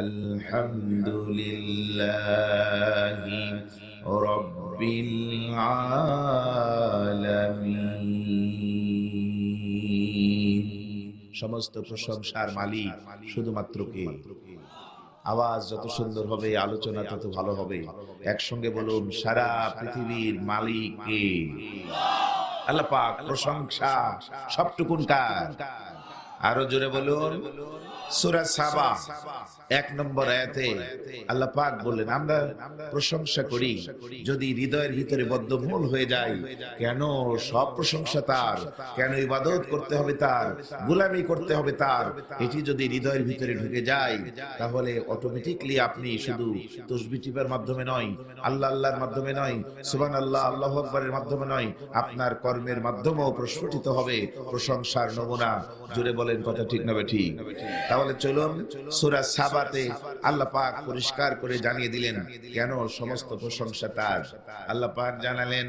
আলহামদুলিল্লাহি রাব্বিল আলামিন। সমস্ত প্রশংসার মালিক শুধুমাত্র কে? আওয়াজ যত সুন্দর হবে আলোচনা তত ভালো হবে। একসঙ্গে বলুন, সারা পৃথিবীর মালিক কে? আল্লাহ পাক। প্রশংসা সবটুকুন কার? আরো জোরে বলুন। সূরা সাবা 1 নম্বর আয়াতে আল্লাহ পাক বললেন, আমরা প্রশংসা করি যদি হৃদয়ের ভিতরে বদ্ধমূল হয়ে যায়। কেন সব প্রশংসা তার, কেন ইবাদত করতে হবে তার, গোলামি করতে হবে তার, এটি যদি হৃদয়ের ভিতরে ঢুকে যায় তাহলে অটোমেটিকলি আপনি শুধু তাসবিহ টিপার মাধ্যমে নয়, আল্লাহ আল্লাহর মাধ্যমে নয়, সুবহানাল্লাহ আল্লাহু আকবারের মাধ্যমে নয়, আপনার কর্মের মাধ্যমেও প্রস্ফুটিত হবে প্রশংসার নমুনা। জোরে বলেন, কথা ঠিক না ঠিক? তাহলে চলুন, সূরা সাবাতে আল্লাহ পাক পরিষ্কার করে জানিয়ে দিলেন কেন সমস্ত প্রশংসা তার। আল্লাহ পাক জানালেন,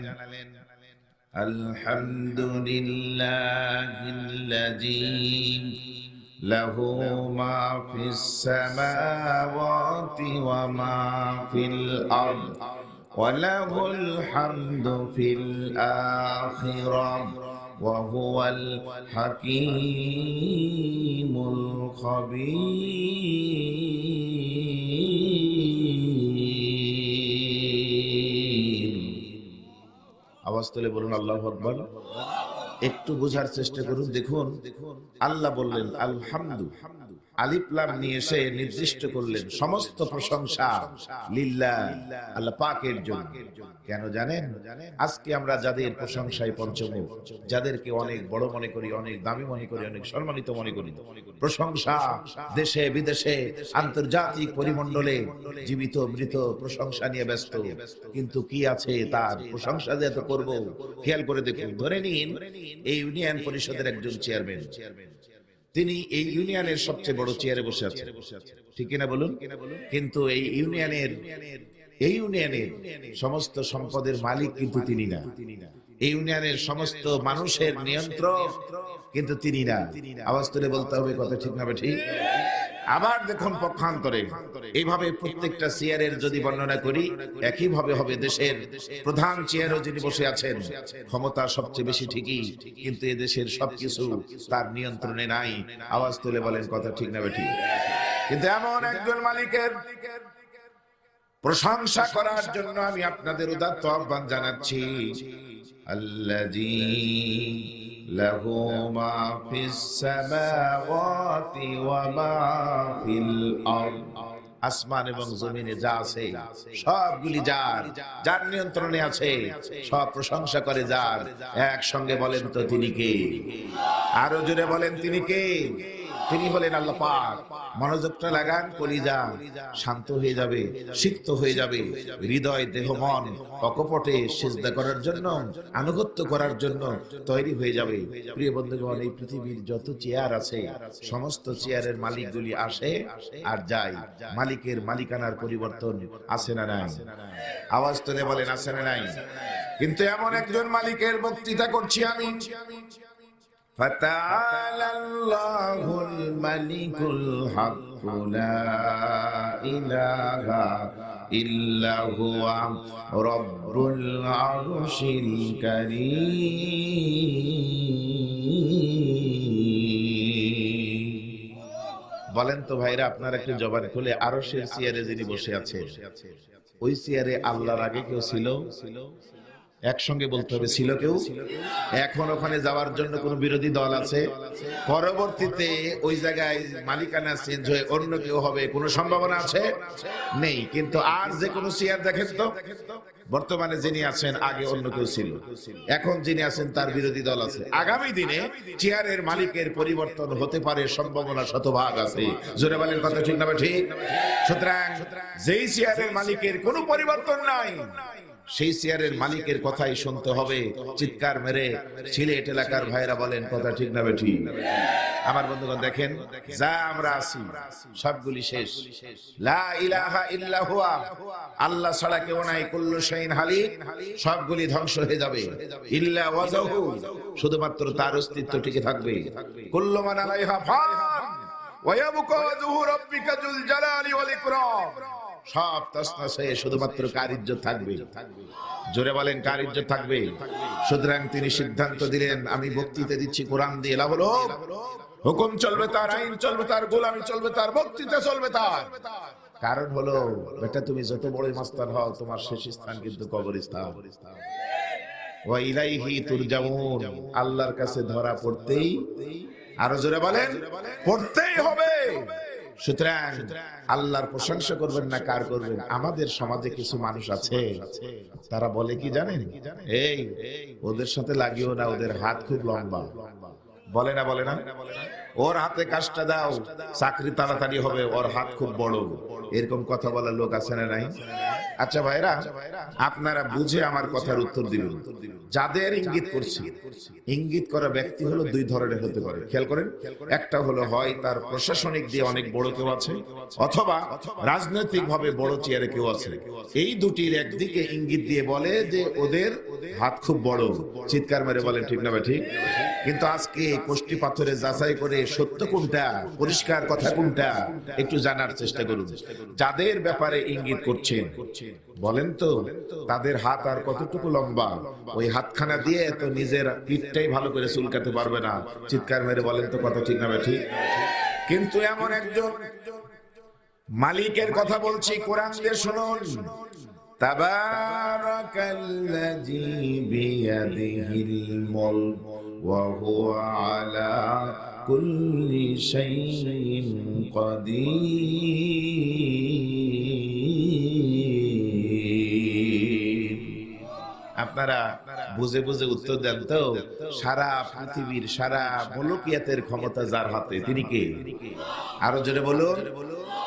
আলহামদুলিল্লাহিল্লাযী লাহু মা ফিস সামাওয়াতি ওয়া মা ফিল আরদ ওয়া লাহুল হামদু ফিল আখিরাহ ওয়া হুয়াল হাকীমুল খাবীর। আওয়াজ তুলে বলুন আল্লাহু আকবার। একটু বোঝার চেষ্টা করুন। দেখুন, আল্লাহ বললেন আলহামদু, আলিফ লাম নিয়ে এসে নির্দিষ্ট করলেন সমস্ত প্রশংসা লিল্লাহ, আল্লাহ পাকের জন্য। কেন জানেন? আজকে আমরা যাদের প্রশংসায় পঞ্চমুখ, যাদেরকে অনেক বড় মনে করি, অনেক দামি মনে করি, অনেক সম্মানিত মনে করি, প্রশংসা দেশে বিদেশে আন্তর্জাতিক পরিমণ্ডলে জীবিত মৃত প্রশংসা নিয়ে ব্যস্ত। কিন্তু কি আছে তার প্রশংসা যে এত করব? খেয়াল করে দেখুন। ধরে নিন এই ইউনিয়ন পরিষদের একজন চেয়ারম্যান, তিনি এই ইউনিয়নের সবচেয়ে বড় চেয়ারে বসে আছেন, ঠিক কিনা বলুন? কিন্তু এই ইউনিয়নের সমস্ত সম্পদের মালিক কিন্তু তিনি না। এই ইউনিয়নের সমস্ত মানুষের নিয়ন্ত্রক কিন্তু তিনি না। আওয়াজ তুলে বলতে হবে, কথা ঠিক না ঠিক? আবার দেখুন পক্ষান্তরে, এইভাবে প্রত্যেকটা চেয়ারের যদি বর্ণনা করি একইভাবে হবে। দেশের প্রধান চেয়ারও যিনি বসে আছেন, ক্ষমতা সবচেয়ে বেশি ঠিকই, কিন্তু এ দেশের সবকিছু তার নিয়ন্ত্রণে নাই। আওয়াজ তুলে বলেন, কথা ঠিক না ঠিক? কিন্তু এমন একজন মালিকের প্রশংসা করার জন্য আমি আপনাদের উদাত্ত আহ্বান জানাচ্ছি। আল্লাযী লাহু মা ফিস সামাওয়াতি ওয়া মা ফিল আরদ। আসমান এবং জমিনে যা আছে সবগুলি যার, যার নিয়ন্ত্রণে আছে। সব প্রশংসা করে যার। একসঙ্গে বলেন তো তিনি কে? আরো জোরে বলেন, তিনি কে? তিনি হলেন আল্লাহ পাক। মনোযোগটা লাগান, কলিজা শান্ত হয়ে যাবে, সিক্ত হয়ে যাবে, হৃদয় দেহ মন অকপটে সিজদা করার জন্য, আনুগত্য করার জন্য তৈরি হয়ে যাবে। প্রিয় বন্ধুগণ, এই পৃথিবীর যত চেয়ার আছে সমস্ত চেয়ারের মালিকগুলি আসে আর যায়। মালিকের মালিকানার পরিবর্তন আছে না নাই? আওয়াজ তুলে বলেন, আছে না নাই? কিন্তু এমন একজন মালিকের বক্তৃতা করছি আমি। فتعالى الله الملك الحق لا إله إلا هو رب العرش الكريم। বলেন তো ভাইরা, আপনারা একটু জবান খুলে, আরশের চেয়ারে যিনি বসে আছেন ওই চেয়ারে আল্লাহর আগে কেউ ছিল? একসঙ্গে বলতে হবে, ছিল কেউ? এখন ওখানে যাওয়ার জন্য কোন বিরোধী দল আছে? পরবর্তীতে ওই জায়গায় মালিকানা চেঞ্জ হয়ে অন্য কেউ হবে, কোনো সম্ভাবনা আছে? নেই। কিন্তু আর যে কোনো চেয়ার দেখেন তো, বর্তমানে যিনি আছেন আগে অন্য কেউ ছিল, এখন যিনি আছেন তার বিরোধী দল আছে। আগামী দিনে চেয়ারের মালিকের পরিবর্তন হতে পারে, সম্ভাবনা শতভাগ আছে। জোরে বলেন, কথা ঠিক না ঠিক? সুতরাং যেই চেয়ারের মালিকের কোনো পরিবর্তন নাই, সেই চেয়ারের মালিকের কথাই শুনতে হবে। চিৎকার মেরে সিলেট এলাকার ভাইরা বলেন, কথা ঠিক না ঠিক? আমার বন্ধুগণ দেখেন, যা আমরা আছি সবগুলি শেষ। লা ইলাহা ইল্লা হুয়া, আল্লাহ ছাড়া কেউ নাই। কুল্লু শাইইন হালিক, সবগুলি ধ্বংস হয়ে যাবে। ইল্লা ওয়াজহু, শুধুমাত্র তার অস্তিত্ব টিকে থাকবে। কুল্লু মান আলাইহা ফান ওয়ায়াবকা ওয়াজহু রাব্বিকা যুল জালালি ওয়াল ইকরাম। সব তসনস হয়ে শুধুমাত্র কার ইজ্জত থাকবে? জোরে বলেন, কার ইজ্জত থাকবে? সুতরাং তিনি সিদ্ধান্ত দিলেন, আমি বক্তৃতা দিচ্ছি কোরআন দিয়ে, লাভ হলো হুকুম চলবে তার, আইন চলবে তার, গোলামি চলবে তার, বক্তৃতা চলবে তার। কারণ হলো বেটা, তুমি যত বড় মাস্তান হও, তোমার শেষ স্থান কিন্তু কবরস্থান। ওয়া ইলাইহি তুরজাউন, আল্লাহর কাছে ধরা পড়তেই, আরো জোরে বলেন, পড়তেই হবে। সুতরাং আল্লাহর প্রশংসা করবেন না, কার করবেন? আমাদের সমাজে কিছু মানুষ আছে, তারা বলে কি জানেন, এই ওদের সাথে লাগিও না, ওদের হাত খুব লম্বা। বলে না, বলে না, ওর হাতে কাজটা দাও, চাকরি তাড়াতাড়ি হবে, ওর হাত খুব বড়। এরকম কথা বলার লোক আছে না নাই? আচ্ছা ভাইরা, আপনারা বুঝে আমার কথার উত্তর দিবেন। যাদের ইঙ্গিত করছি, ইঙ্গিত করা ব্যক্তি হলো দুই ধরনের হতে পারে, খেয়াল করেন। একটা হলো হয় তার প্রশাসনিক দিয়ে অনেক বড় কেউ আছে, অথবা রাজনৈতিক ভাবে বড় চেয়ারে কেউ আছে। এই দুটির একদিকে ইঙ্গিত দিয়ে বলে যে ওদের হাত খুব বড়, চিৎকার মেরে বলেন ঠিক না ঠিক? কিন্তু আজকে কোষ্টি পাথরে যাচাই করে সত্য কোনটা, পরিষ্কার কথা কোনটা, একটু জানার চেষ্টা করুন। যাদের ব্যাপারে ইঙ্গিত করছেন, বলেন তো তাদের হাত আর কতটুকু লম্বা? ওই হাতখানা দিয়ে তো নিজের পিঠটাই ভালো করে চুলকাতে পারবে না। চিৎকার মেরে বলেন তো কথা ঠিক না ঠিক? কিন্তু এমন একজন মালিকের কথা বলছি, কোরআন দিয়ে শুনুন। তাবারাকাল্লাযী বিয়াদিহিল মুলক ওয়া হুয়া আলা কুল্লি শাইইন কাদির। আপনারা বুঝে বুঝে উত্তর দেন তো। সারা পৃথিবীর, সারা মুলকিয়াতের ক্ষমতা যার হাতে, তিনি কে? আরো জোরে বলুন।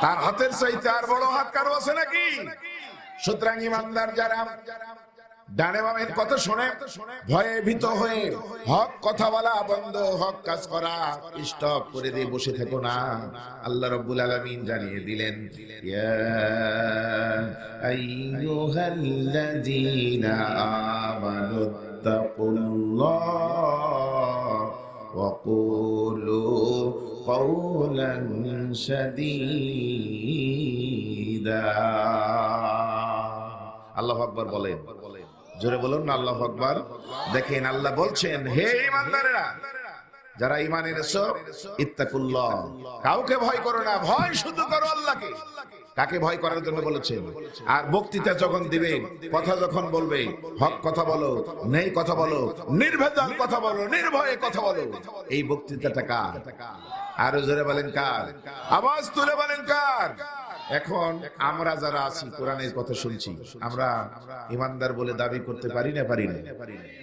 তার হাতের চাইতে আর বড় হাত কারো আছে নাকি? সুতরাং ইমানদার যারা ডানে বামের কথা শুনে ভয়ে ভীত হয়ে হক কথা বলা বন্ধ, হক কাজ করা স্টপ করে দিয়ে বসে থেকো না। আল্লাহ রাব্বুল আলামিন জানিয়ে দিলেন, ইয়া আইয়ুহাল্লাযীনা আমানুত্তাকুল্লাহ ওয়া কুলু কাওলান সাদীদা। আল্লাহু আকবার বলেন, জোরে বলুন না আল্লাহু আকবার। দেখেন আল্লাহ বলছেন, হে ঈমানদারেরা, যারা ঈমান এনেছো, ইত্তাকুল্লাহ, কাউকে ভয় করো না, ভয় শুধু করো আল্লাহকে। কাকে ভয় করার জন্য বলেছেন? আর বক্তৃতা যখন দিবে, কথা যখন বলবে, হক কথা বলো, নেই কথা বলো, নির্ভেজাল কথা বলো, নির্ভয়ে কথা বলো। এই বক্তৃতাটা কার? আরো জোরে বলেন কার? আওয়াজ তুলে বলেন কার? এখন আমরা যারা আছি, কোরআনের কথা শুনছি, আমরা ইমানদার বলে দাবি করতে পারি না? পারি না?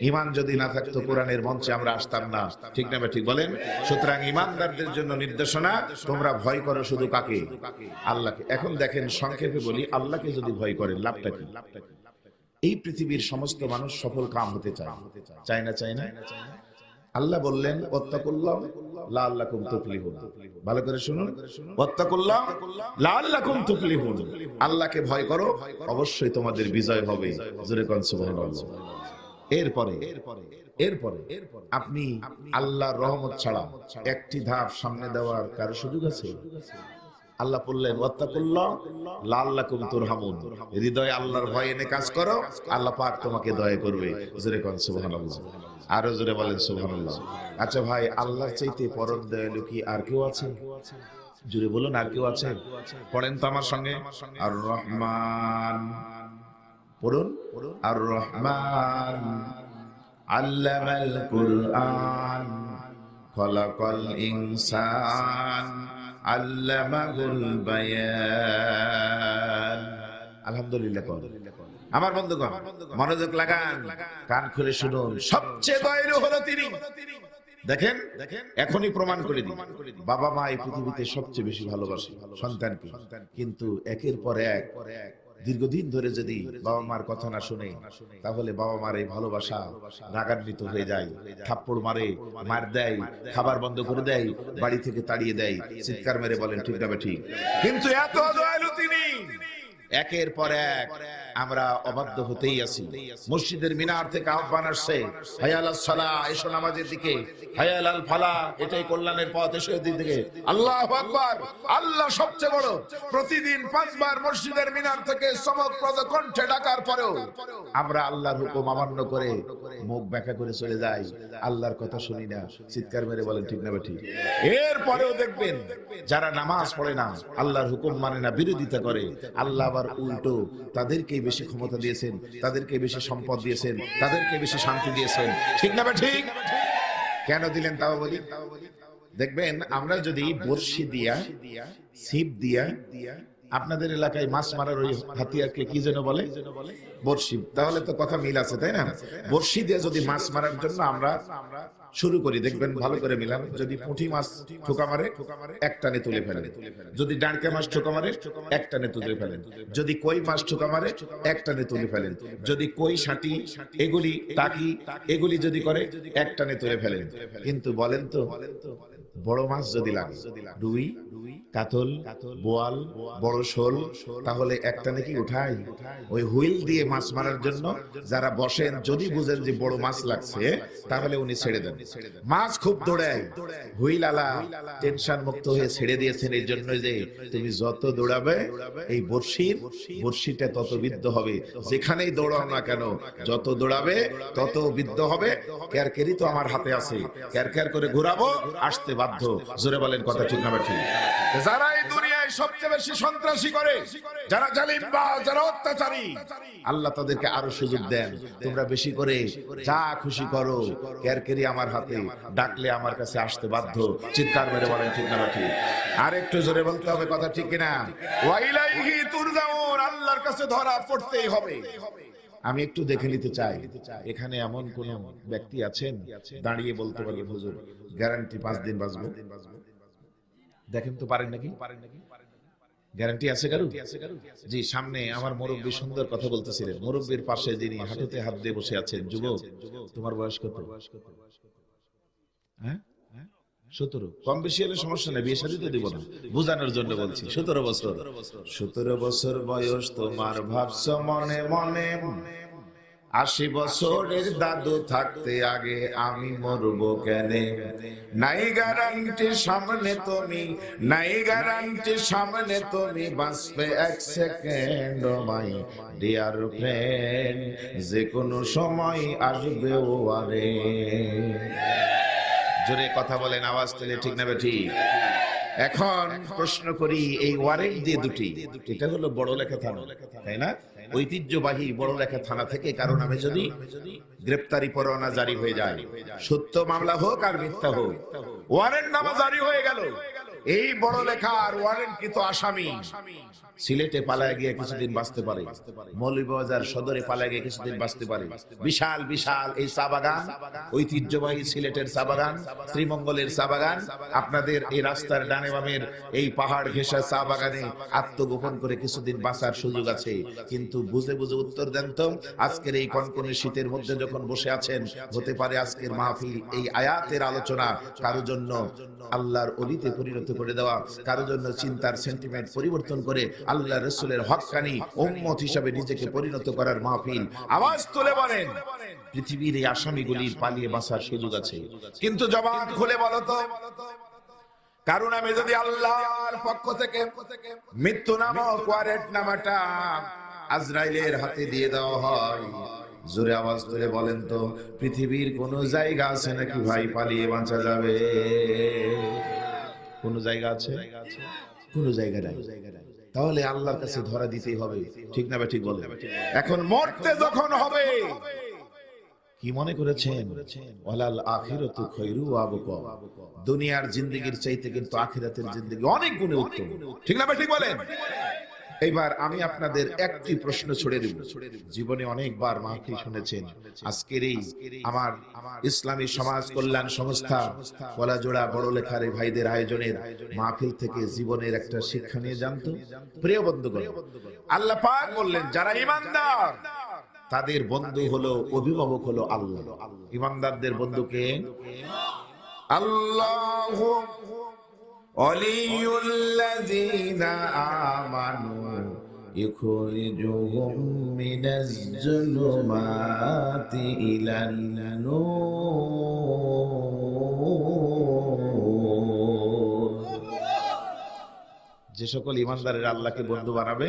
ইমান যদি না থাকতো কোরআনের মঞ্চে আমরা আসতাম না, ঠিক না ঠিক বলেন? সুতরাং ইমানদারদের জন্য নির্দেশনা, তোমরা ভয় করো শুধু কাকে? আল্লাহকে। এখন দেখেন, সংক্ষেপে বলি, আল্লাহকে যদি ভয় করেন লাভটা কি? এই পৃথিবীর সমস্ত মানুষ সফল কাম হতে চায়, চায় না? চায় না? আল্লাহ বললেন, ওয়াত্তাকুল্লাহ লাআল্লাকুম তুফলিহুন। ভালো করে শুনুন, ওয়াত্তাকুল্লাহ লাআল্লাকুম তুফলিহুন। আল্লাহকে ভয় করো, অবশ্যই তোমাদের বিজয় হবে। জোরে কোন সুবহানাল্লাহ। এরপরে আপনি আল্লাহর রহমত ছাড়া একটি ধাপ সামনে দেওয়ার কারো সুযোগ আছে? আল্লাহ বললেন, ওয়াত্তাকুল্লাহ লাআল্লাকুম তুরহামুন। হৃদয়ে আল্লাহর ভয় এনে কাজ করো, আল্লাহ পাক তোমাকে দয়া করবে। জোরে কোন সুবহানাল্লাহ। আরো জোরে বলেন সুবহানাল্লাহ। আচ্ছা ভাই, আল্লাহর চাইতে পরম দয়ালু কি আর কেউ আছে? জোরে বলুন, আর কেউ আছে? পড়েন তো আমার সঙ্গে, আর রহমান। পড়ুন, আর রহমান আল্লামাল কুরআন খলাকাল ইনসান আল্লামাহুল বায়ান। আলহামদুলিল্লাহ। আমার বন্ধুগণ, মনোযোগ লাগান, কান খুলে শুনুন। সবচেয়ে দয়ালু হলো তিনি। দেখেন, এখনই প্রমাণ করে দিন, বাবা মা এই পৃথিবীতে সবচেয়ে বেশি ভালোবাসে সন্তানকে। কিন্তু একের পর এক দীর্ঘদিন ধরে যদি বাবা মার কথা না শুনে, তাহলে বাবা মার এই ভালোবাসা রাগান্বিত হয়ে যায়, থাপ্পড় মারে, মার দেয়, খাবার বন্ধ করে দেয়, বাড়ি থেকে তাড়িয়ে দেয়। চিৎকার মেরে বলেন ঠিক না ঠিক? কিন্তু এত দয়ালু তিনি, একের পর এক আমরা অবাধ্য হতেই আছি। মসজিদের মিনার থেকে আহ্বান আসছে, হাইয়া আলাস সালাহ, এসো নামাজের দিকে, হাইয়া আলাল ফালাহ, এটাই কল্যাণের পথ, এসো এর দিকে। আল্লাহু আকবার, আল্লাহ সবচেয়ে বড়। প্রতিদিন 5 বার মসজিদের মিনার থেকে চমকপ্রদ কণ্ঠে ডাকার পরেও আমরা আল্লাহর হুকুম অমান্য করে মুখ ব্যাখ্যা করে চলে যাই, আল্লাহর কথা শুনি না। চিৎকার মেরে বলেন ঠিক না ঠিক? এরপরেও দেখবেন যারা নামাজ পড়ে না, আল্লাহর হুকুম মানে না, বিরোধিতা করে, আল্লাহ আবার উল্টো তাদেরকেই বেশি ক্ষমতা দিয়েছেন, তাদেরকে বেশি সম্পদ দিয়েছেন, তাদেরকে বেশি শান্তি দিয়েছেন। ঠিক না ঠিক? কেন দিলেন তাও বলি। দেখবেন আমরা যদি বর্ষি দিয়া, ছিপ দিয়া, আপনাদের এলাকায় মাছ মারার ওই হাতিয়ারকে কি যেন বলে, বর্ষি, তাহলে তো কথা মিল আছে, তাই না? বর্ষি দিয়ে যদি মাছ মারার জন্য আমরা শুরু করি, দেখবেন ভালো করে মিলান। যদি পুঁটি মাছ ঠোকা মারে, এক টানে তুলে ফেলেন। যদি ডাঁড়কা মাছ ঠোকা মারে, এক টানে তুলে ফেলেন। যদি কই মাছ ঠোকা মারে, এক টানে তুলে ফেলেন। যদি কই, শাঁটি, এগুলি, টাকি, এগুলি যদি করে, এক টানে তুলে ফেলেন। কিন্তু বলেন তো, বড় মাছ যদি লাগে, রুই, কাতল, বোয়াল, বড় শোল, তাহলে একটা নাকি উঠাই? ওই হুইল দিয়ে মাছ মারার জন্য যারা বসেন, যদি বুঝেন যে বড় মাছ লাগছে, তাহলে উনি ছেড়ে দেন। মাছ খুব দৌড়ায়, হুইল আলা টেনশন মুক্ত হয়ে ছেড়ে দিয়েছেন এই জন্য যে তুমি যত দৌড়াবে এই বর্ষিটা তত বিদ্ধ হবে। যেখানেই দৌড়াও না কেন, যত দৌড়াবে তত বিদ্ধ হবে। ক্যারকেরি তো আমার হাতে আছে, ক্যার করে ঘোরাবো, আসতে বাধ্য। জোরে বলেন কথা ঠিক না ঠিক? যারা এই দুনিয়ায় সবচেয়ে বেশি সন্ত্রাসী করে, যারা জালিমবাজ, যারা অত্যাচারী, আল্লাহ তাদেরকে আরো সুযোগ দেন। তোমরা বেশি করে যা খুশি করো, ক্যারকেরি আমার হাতে, ডাকলে আমার কাছে আসতে বাধ্য। চিৎকার মেরে বলেন ঠিক না ঠিক? আর একটু জোরে বলতে হবে কথা ঠিক কিনা? ওয়া ইলাইহি তুরজাউন, আল্লাহর কাছে ধরা পড়তেই হবে। আমি একটু দেখে নিতে চাই, এখানে এমন কোন ব্যক্তি আছেন দাঁড়িয়ে বলতে পারবেন হুজুর গ্যারান্টি 5 দিন বাঁচবো? দেখেন তো পারেন নাকি? গ্যারান্টি আছে কারো? জি, সামনে আমার মুরব্বী সুন্দর কথা বলতেছিলেন। মুরব্বীর পাশে যিনি হাঁটুতে হাত দিয়ে বসে আছেন, যুবক, তোমার বয়স কত? হ্যাঁ, 17। কম বেশি হলে সমস্যা নেই, বিয়ে শাদী তো দিব না, বোঝানোর জন্য বলছি। 17 বছর। 17 বছর বয়স তোমার, ভাবছো মনে মনে 80 বছরের দাদু থাকতে আগে আমি মরবো কেনে? নাই গ্যারান্টি সামনে তুমি, নাই গ্যারান্টি সামনে তুমি বাঁচবে 1 সেকেন্ড। মাই ডিয়ার ফ্রেন্ড, যে কোনো সময় আসবে ও আরে। জোরে কথা বলেন, আওয়াজ তুলে ঠিক না ঠিক? এখন প্রশ্ন করি, এই ওয়ারেন্ট দিয়ে দুটি, এটা হলো বড় লেখা থানা, তাই না? ঐতিহ্যবাহী বড় লেখা থানা থেকে কারণ আমি যদি গ্রেপ্তারি পরোয়ানা জারি হয়ে যায়, সত্য মামলা হোক আর মিথ্যা হোক, ওয়ারেন্ট নামা জারি হয়ে গেল, এই বড় লেখার ওয়ারেন্টকৃত আসামি সিলেটে পালায় গিয়ে কিছুদিন বাঁচতে পারে, মৌলভীবাজার সদরে পালায় গিয়ে কিছুদিন বাঁচতে পারে। বিশাল বিশাল এই চা বাগান, ঐতিহ্যবাহী সিলেটের চা বাগান, শ্রীমঙ্গলের চা বাগান, আপনাদের এই রাস্তার ডানে বামের এই পাহাড় ঘেঁষা চা বাগানে আত্মগোপন করে কিছুদিন বাঁচার সুযোগ আছে। কিন্তু বুঝে বুঝে উত্তর দেন তো, আজকের এই কনকনে শীতের মধ্যে যখন বসে আছেন, হতে পারে আজকের মাহফিল, এই আয়াতের আলোচনা কারো জন্য আল্লাহর অলিতে পরিণত করে দেওয়া, কারো জন্য চিন্তার সেন্টিমেন্ট পরিবর্তন করে আল্লাহ রাসূলের হক্কানি উম্মত হিসেবে নিজেকে পরিণত করার মাহফিল। আওয়াজ তুলে বলেন, পৃথিবীর এই আসামিগুলির পালিয়ে বাঁচার সুযোগ আছে। কিন্তু জবান খুলে বলো তো, কারণ আমি যদি আল্লাহর পক্ষ থেকে মৃত্যু নামক ওয়ারেন্ট নামাটা আজরাইলের হাতে দিয়ে দেওয়া হয়, জোরে আওয়াজ তুলে বলেন তো, পৃথিবীর কোন জায়গা আছে নাকি ভাই পালিয়ে বাঁচা যাবে? কোন জায়গা আছে? কোন জায়গা নাই। তাহলে আল্লাহর কাছে ধরা দিতেই হবে, ঠিক না ঠিক বলেন? এখন মরতে যখন হবে, কি মনে করেছেন? ওয়ালাল আখিরাতু খায়রু ওয়া আবকা, দুনিয়ার জিন্দেগির চাইতে কিন্তু আখিরাতের জিন্দেগি অনেক গুণে উত্তম, ঠিক না ঠিক বলেন? এইবার আমি আপনাদের একটি প্রশ্ন ছুড়ে দেব। জীবনে অনেকবার মাহফিল শুনেছেন, আজকের এই আমার ইসলামী সমাজ কল্যাণ সংস্থা কলাজোড়া বড় লেখার ভাইদের আয়োজনের মাহফিল থেকে জীবনের একটা শিক্ষা নিয়ে জানতো। প্রিয় বন্ধুগণ, আল্লাহ পাক বললেন, যারা ঈমানদার তাদের বন্ধু হলো, অভিভাবক হলো আল্লাহ। ঈমানদারদের বন্ধুকে আল্লাহ, ওয়ালিউল্লাযীনা আমানু ইখরিজুহুম মিনাজ যুলুমাতি ইলান নূর। যে সকল ইমানদারেরা আল্লাহকে বন্ধু বানাবে,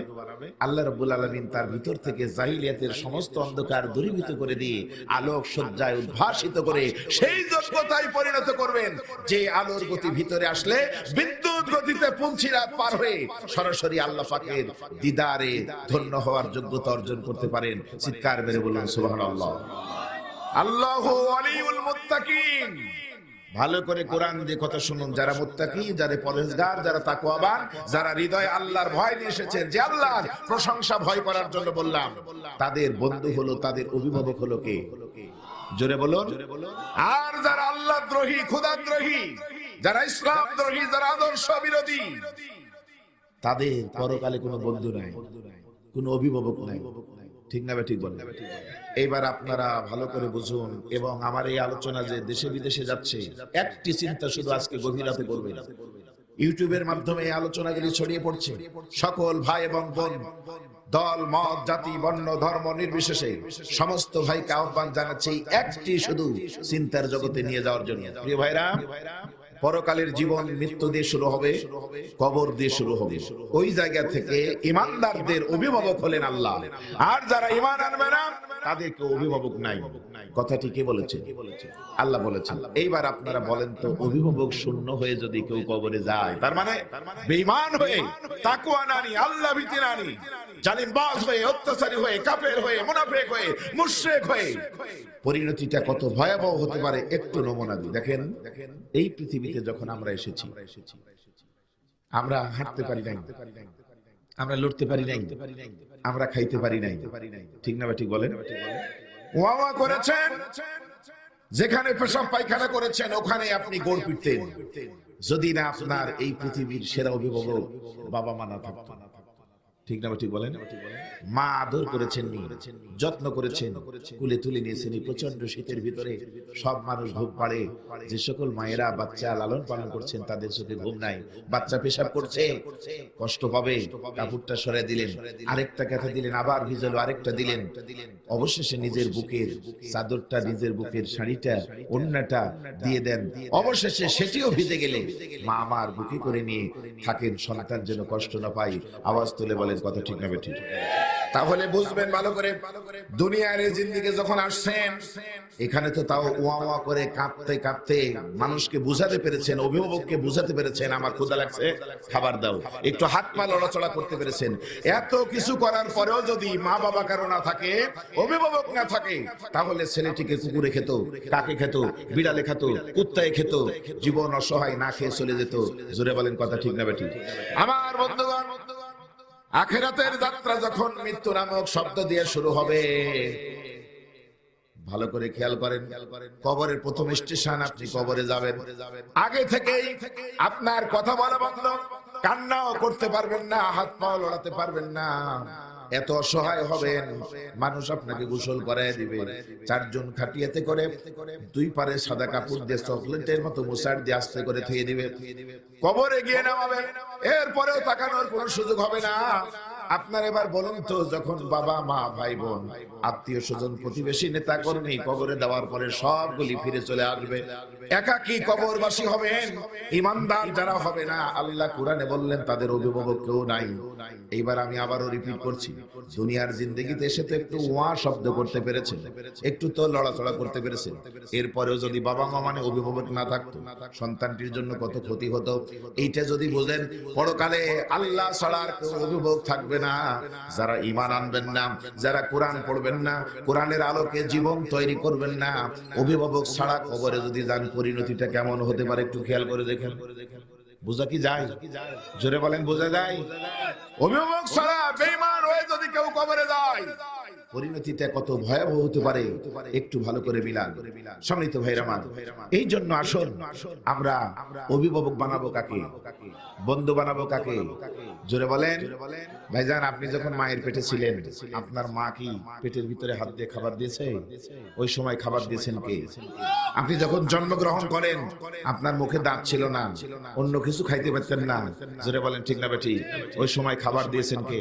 আল্লাহ রাব্বুল আলামিন তার ভিতর থেকে জাহিলিয়াতের সমস্ত অন্ধকার দূরীভূত করে দিয়ে আলোক সজ্জায় উদ্ভাসিত করে সেই যোগ্যতায় পরিণত করবেন যে আলোর গতি ভিতরে আসলে বিদ্যুৎ গতিতে পুঞ্ছিরাত পার হয়ে সরাসরি আল্লাহ পাকের দিদারে ধন্য হওয়ার যোগ্যতা অর্জন করতে পারেন। চিৎকার মেরে বলুন সুবহানাল্লাহ। আল্লাহু ওয়ালিউল মুত্তাকিন। ভালো করে কোরআন দিয়ে কথা শুনুন। যারা মুত্তাকি, যারা পরহেজগার, যারা তাকওয়াবান, যারা হৃদয়ে আল্লাহর ভয় নিয়ে এসেছেন, যে আল্লাহর প্রশংসা ভয় করার জন্য বললাম, তাদের বন্ধু হলো, তাদের অভিভাবক হলো কে? জোরে বলুন। আর যারা আল্লাহ দ্রোহী, খোদা দ্রোহী, যারা ইসলাম দ্রোহী, যারা আদর্শ বিরোধী, তাদের পরকালে কোনো বন্ধু নাই, কোনো অভিভাবক নাই। ঠিক না? ঠিক বলেন। এইবার আপনারা ভালো করে বুঝুন এবং আমার এই আলোচনা যে দেশে বিদেশে যাচ্ছে, একটি চিন্তা শুধু আজকে গভীর রাতে করবেন। ইউটিউবের মাধ্যমে এই আলোচনাগুলি ছড়িয়ে পড়ছে। সকল ভাই এবং বোন, দল মত জাতি বর্ণ ধর্ম নির্বিশেষে সমস্ত ভাইকে আহ্বান জানাচ্ছি একটি শুধু চিন্তার জগতে নিয়ে যাওয়ার জন্য। প্রিয় ভাইরা, পরকালের জীবন মৃত্যু দিয়ে শুরু হবে, কবর দিয়ে শুরু হবে। ওই জায়গা থেকে ইমানদারদের অভিভাবক হলেন আল্লাহ, আর যারা ঈমান আনবে না তাদেরকে অভিভাবক নাই। কথাটি কে বলেছে? আল্লাহ বলেছেন। এইবার আপনারা বলেন তো, অভিভাবক শূন্য হয়ে যদি কেউ কবরে যায়, তার মানে বেঈমান হয়ে, তাকওয়া নানি, আল্লাহ ভীতি নানি, জালিমবাজ হয়ে, অত্যাচারী হয়ে, কাফের হয়ে, মুনাফিক হয়ে, মুশরিক হয়ে, পরিণতিটা কত ভয়াবহ হতে পারে একটু নমুনা দিই। দেখেন, এই পৃথিবীতে যখন আমরা এসেছি, আমরা হাঁটতে পারি নাই, আমরা লড়তে পারি নাই, আমরা খাইতে পারি নাই। ঠিক না? ঠিক বলেন। ওয়া করেছেন, যেখানে পেশাব পায়খানা করেছেন ওখানে আপনি গোড় পিটতেন, যদি না আপনার এই পৃথিবীর সেরা অভিভাবক বাবা মা না থাকতো। ঠিক না? ঠিক বলেন। মা আদর করেছেন, যত্ন করেছেন, কুলে তুলে নিয়েছেন। এই প্রচন্ড শীতের ভিতরে সব মানুষ ঘুম পাড়ে। যে সকল মায়েরা বাচ্চা লালন পালন করছেন তাদের চোখে ঘুম নাই। বাচ্চা পেশাব করছে, কষ্ট পাবে, কাপড়টা সরাই দিলেন, আরেকটা কাঁথা দিলেন, আবার ভিজালো, আরেকটা দিলেন, অবশেষে নিজের বুকের চাদরটা, নিজের বুকের শাড়িটা, ওড়নাটা দিয়ে দেন। অবশেষে সেটিও ভিজে গেলে মা আমার বুকে করে নিয়ে থাকেন, সন্তান যেন কষ্ট না পায়। আওয়াজ তুলে বলেন, কথা ঠিক না? ঠিক। তাহলে বুঝবেন ভালো করে, দুনিয়ার এই জিন্দেগি যখন আসছেন, এখানে তো তাও ওয়া ওয়া করে কাঁদতে কাঁদতে মানুষকে বুঝাতে পেরেছেন, অভিভাবককে বুঝাতে পেরেছেন, আমার ক্ষুধা লাগছে, খাবার দাও, একটু হাত পা লড়াচড়া করতে পেরেছেন। এত কিছু করার পরেও যদি মা বাবা কারো না থাকে, অভিভাবক না থাকে, তাহলে ছেলেটিকে কুকুরে খেত, কাকে খেত, বিড়ালে খেত, কুত্তায় খেত, জীবন অসহায় না খেয়ে চলে যেত। জোরে বলেন, কথা ঠিক না? ঠিক। আমার বন্ধুগণ, আখিরাতের যাত্রা যখন মৃত্যু নামক শব্দ দিয়ে শুরু হবে, ভালো করে খেয়াল করেন। কবরের প্রথম স্টেশন, আপনি কবরে যাবেন, আগে থেকেই আপনার কথা বলা বন্ধ, কান্নাও করতে পারবেন না, হাত পা লড়াতে পারবেন না, এত অসহায় হবেন। মানুষ আপনাকে গোসল করায় দিবে, চারজন খাটিয়াতে করে দুই পারে সাদা কাপড় দিয়ে চকলেটের মতো মুসার দিয়ে আস্তে করে থুয়ে দিবে, কবরে গিয়ে নামাবেন। এরপরেও তাকানোর কোনো সুযোগ হবে না। আপনার এবার বলুন তো, যখন বাবা মা ভাই বোন আত্মীয় স্বজন প্রতিবেশী নেতা কর্মী কবরে দেওয়ার পরে সবগুলি ফিরে চলে আসবে, একাকী কবরবাসী হবেন। ইমানদার যারা হবে না, আল্লাহ কোরআনে বললেন তাদের অভিভাবক কেউ নাই। এইবার আমি আবারও রিপিট করছি, দুনিয়ার জিন্দেগিতে এসে তো একটু ওয়া শব্দ করতে পেরেছেন, একটু তো লড়াচড়া করতে পেরেছেন। এরপরেও যদি বাবা মা মানে অভিভাবক না থাকতো, সন্তানটির জন্য কত ক্ষতি হতো। এইটা যদি বোঝেন, পরকালে আল্লাহ ছাড়া আর কেউ অভিভাবক থাকবে না। যারা ঈমান আনবেন না, যারা কোরআন পড়বেন না, কোরআনের আলোকে জীবন তৈরি করবেন না, অভিভাবক ছাড়া কবরে যদি যান, পরিণতিটা কেমন হতে পারে একটু খেয়াল করে দেখেন। বোঝা কি যায়? জোরে বলেন, বোঝা যায়? অভিভাবক ছাড়া বেঈমান হয়ে যদি কেউ কবরে যায়, পরিণতিটা কত ভয়াবহ হতে পারে একটু ভালো করে মিলান। সম্মানিত ভাইরা আমার, এই জন্য আসুন আমরা অভিভাবক বানাবো কাকে, বন্ধু বানাবো কাকে? জোরে বলেন। ভাইজান, আপনি যখন মায়ের পেটে ছিলেন, আপনার মা কি পেটের ভিতরে হাত দিয়ে খাবার দিয়েছে? ওই সময় খাবার দিয়েছেন কে? আপনি যখন জন্মগ্রহণ করেন, আপনার মুখে দাঁত ছিল না, অন্য কিছু খাইতে পারতেন না। জোরে বলেন, ঠিক না বেটি? ওই সময় খাবার দিয়েছেন কে?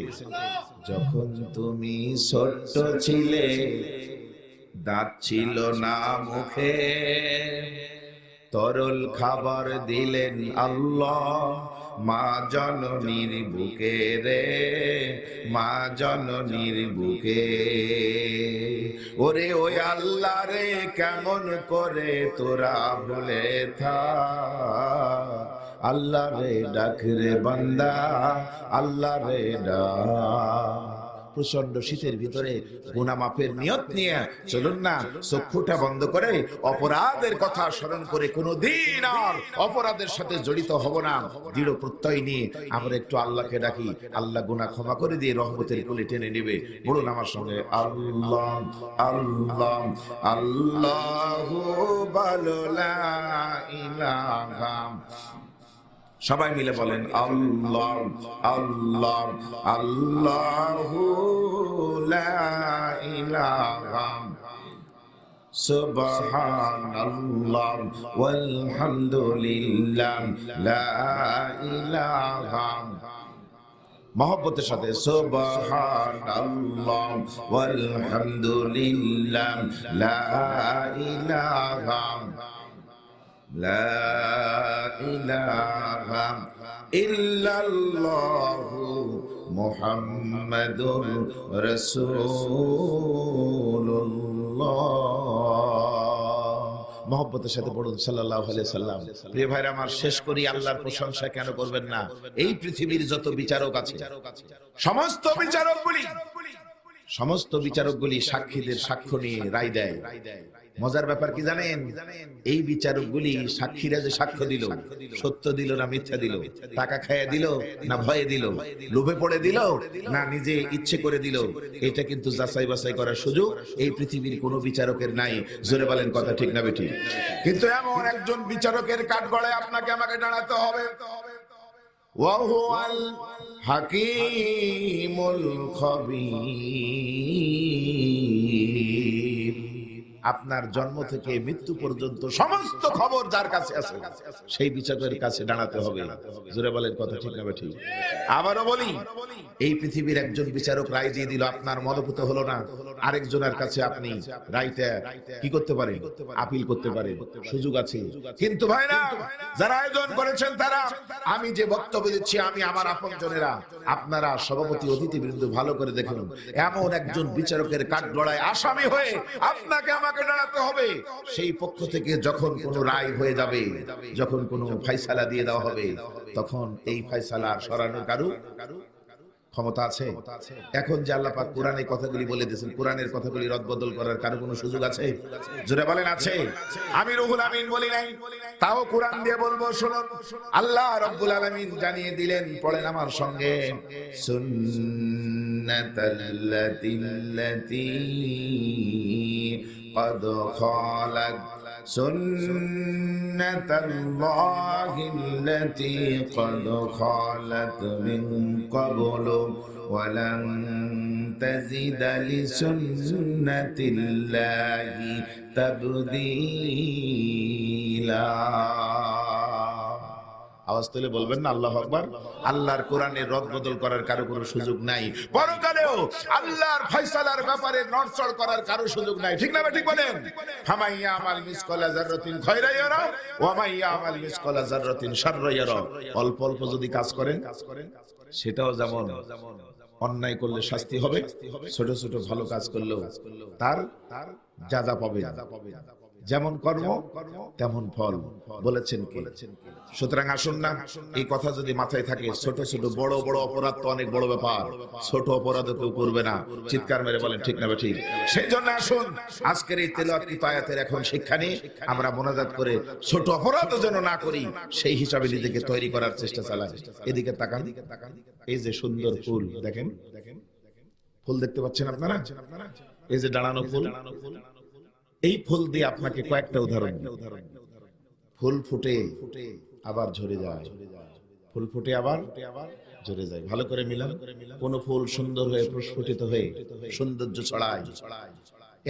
যখন তুমি ছোট্ট ছিলে, দাঁত ছিল না মুখে, তরল খাবার দিলেন আল্লাহ মা জননীর বুকে রে, মা জননীর বুকে। ওরে ওই আল্লাহ রে কেমন করে তোরা ভুলে থাক, আল্লাহ রে ডাক রে বান্দা, আল্লাহ রে ডাক। প্রচন্ড শীতের ভিতরে গুনাহ মাফের নিয়ত নিয়ে চলুন না, চক্ষুটা বন্ধ করে অপরাধের কথা স্মরণ করে কোনোদিন আর অপরাধের সাথে জড়িত হব না দৃঢ় প্রত্যয় নিয়ে আমরা একটু আল্লাহকে ডাকি। আল্লাহ গুনাহ ক্ষমা করে দিয়ে রহমতের কোলে টেনে নেবে। বলুন আমার সঙ্গে, আল্লাহ আল্লাহ আল্লাহু ভালো লা ইলাহা। সবাই মিলে বলেন আল্লাহ আল্লাহ আল্লাহু লা ইলাহা, সুবহানাল্লাহ ওয়ালহামদুলিল্লাহ লা ইলাহা। মহব্বতের সাথে সুবহানাল্লাহ ওয়ালহামদুলিল্লাহ লা ইলাহা, লা ইলাহা ইল্লাল্লাহু মুহাম্মাদুর রাসূলুল্লাহ। মহব্বতের সাথে পড়ুন সাল্লাল্লাহু আলাইহি সাল্লাম। প্রিয় ভাইরা আমার, শেষ করি আল্লাহর প্রশংসা কেন করবেন না? এই পৃথিবীর যত বিচারক আছে, সমস্ত বিচারকগুলি সাক্ষীদের সাক্ষ্য নিয়ে রায় দেয়। মজার ব্যাপার কি জানেন? এই বিচারকগুলি সাক্ষীরা যে সাক্ষ্য দিল, সত্য দিল না মিথ্যা দিল, টাকা খাইয়ে দিল না ভয়ে দিল, লোভে পড়ে দিল না নিজে ইচ্ছে করে দিল, এটা কিন্তু যাচাই বাছাই করার সুযোগ এই পৃথিবীর কোনো বিচারকের নাই। জোরে বলেন কথা ঠিক না বেঠিক? কিন্তু এমন একজন বিচারকের কাঠগড়ায় আপনাকে আমাকে দাঁড়াতে হবে। ওয়াহুয়াল হাকিমুল খবীর। আপনার জন্ম থেকে মৃত্যু পর্যন্ত সমস্ত খবর যার কাছে আছে সেই বিচারকের কাছে দাঁড়াতে হবে। জোরে বলেন কথা ঠিক না ঠিক? আবারও বলি, এই পৃথিবীর একজন বিচারক রায় দিয়ে দিল, আপনার মদপুত হলো না, আরেকজনের কাছে আপনি রায়টা কি করতে পারেন? আপিল করতে পারেন, সুযোগ আছে। কিন্তু ভাইরা যারা আয়োজন করেছেন তারা, আমি যে বক্তব্য দিচ্ছি, আমি আমার আপনজনেরা, আপনারা সভাপতি অতিথিবৃন্দ ভালো করে দেখুন, এমন একজন বিচারকের কাঠগড়ায় আসামি হয়ে আপনাকে আমাকে দাঁড়াতে হবে। সেই পক্ষ থেকে যখন কোনো রায় হয়ে যাবে, যখন কোনো ফয়সালা দিয়ে দেওয়া হবে, তখন এই ফয়সালা সরানোর কারো ক্ষমতা আছে? এখন যে আল্লাহ পাক কোরআনে কথাগুলি বলে দিয়েছেন, কোরআনের কথাগুলি রদবদল করার কারো কোনো সুযোগ আছে? জোরে বলেন আছে? আমি রুহুল আমিন বলি নাই, তাও কোরআন দিয়ে বলবো, শুনুন। আল্লাহ রাব্বুল আলামিন জানিয়ে দিলেন, পড়েন আমার সঙ্গে, সুন্নাতাল্লাতি قد خلت سنة الله التي قد خلت من قبل ولن تجد لسنة الله تبديلا। আওয়াজ তুলে বলবেন না আল্লাহু আকবার। আল্লাহর কোরআনের রদবদল করার কারো কোনো সুযোগ নাই। পরকালেও আল্লাহর ফয়সালার ব্যাপারে নড়চড় করার কারো সুযোগ নাই। ঠিক না ঠিক বলেন? ফামাইয়া আমাল মিসকালা যাররাতিন খায়রা ইয়ারা ওয়া মাইয়া আমাল মিসকালা যাররাতিন শাররা ইয়ারা। অল্প অল্প যদি কাজ করেন, সেটাও যেমন অন্যায় করলে শাস্তি হবে, ছোট ছোট ভালো কাজ করলেও তার যাজা পাবে। যেমন কর্ম তেমন ফল বলেছেন কে? সুতরাং আসুন না, এই কথা যদি মাথায় থাকে, ছোট ছোট বড় বড় অপরাধ তো অনেক বড় ব্যাপার, ছোট অপরাধ কেউ করবে না। চিৎকার মেরে বলেন ঠিক না ঠিক? সেই জন্য আসুন আজকের এই তেলাওয়াতকৃত আয়াতের এখন শিক্ষা নিয়ে আমরা মোনাজাত করে ছোট অপরাধ যেন না করি সেই হিসাবে নিজেকে তৈরি করার চেষ্টা চালাই। এদিকে তাকান, এই যে সুন্দর ফুল দেখেন, ফুল দেখতে পাচ্ছেন আপনারা? এই যে দাঁড়ানো ফুল, এই ফুল দিয়ে আপনাকে কয়েকটা উদাহরণ। ফুল ফুটে আবার ঝরে যায়, ফুল ফুটে আবার ঝরে যায়। ভালো করে মিলান। কোন ফুল সুন্দর হয়ে প্রস্ফুটিত হয়ে সৌন্দর্য ছড়ায়,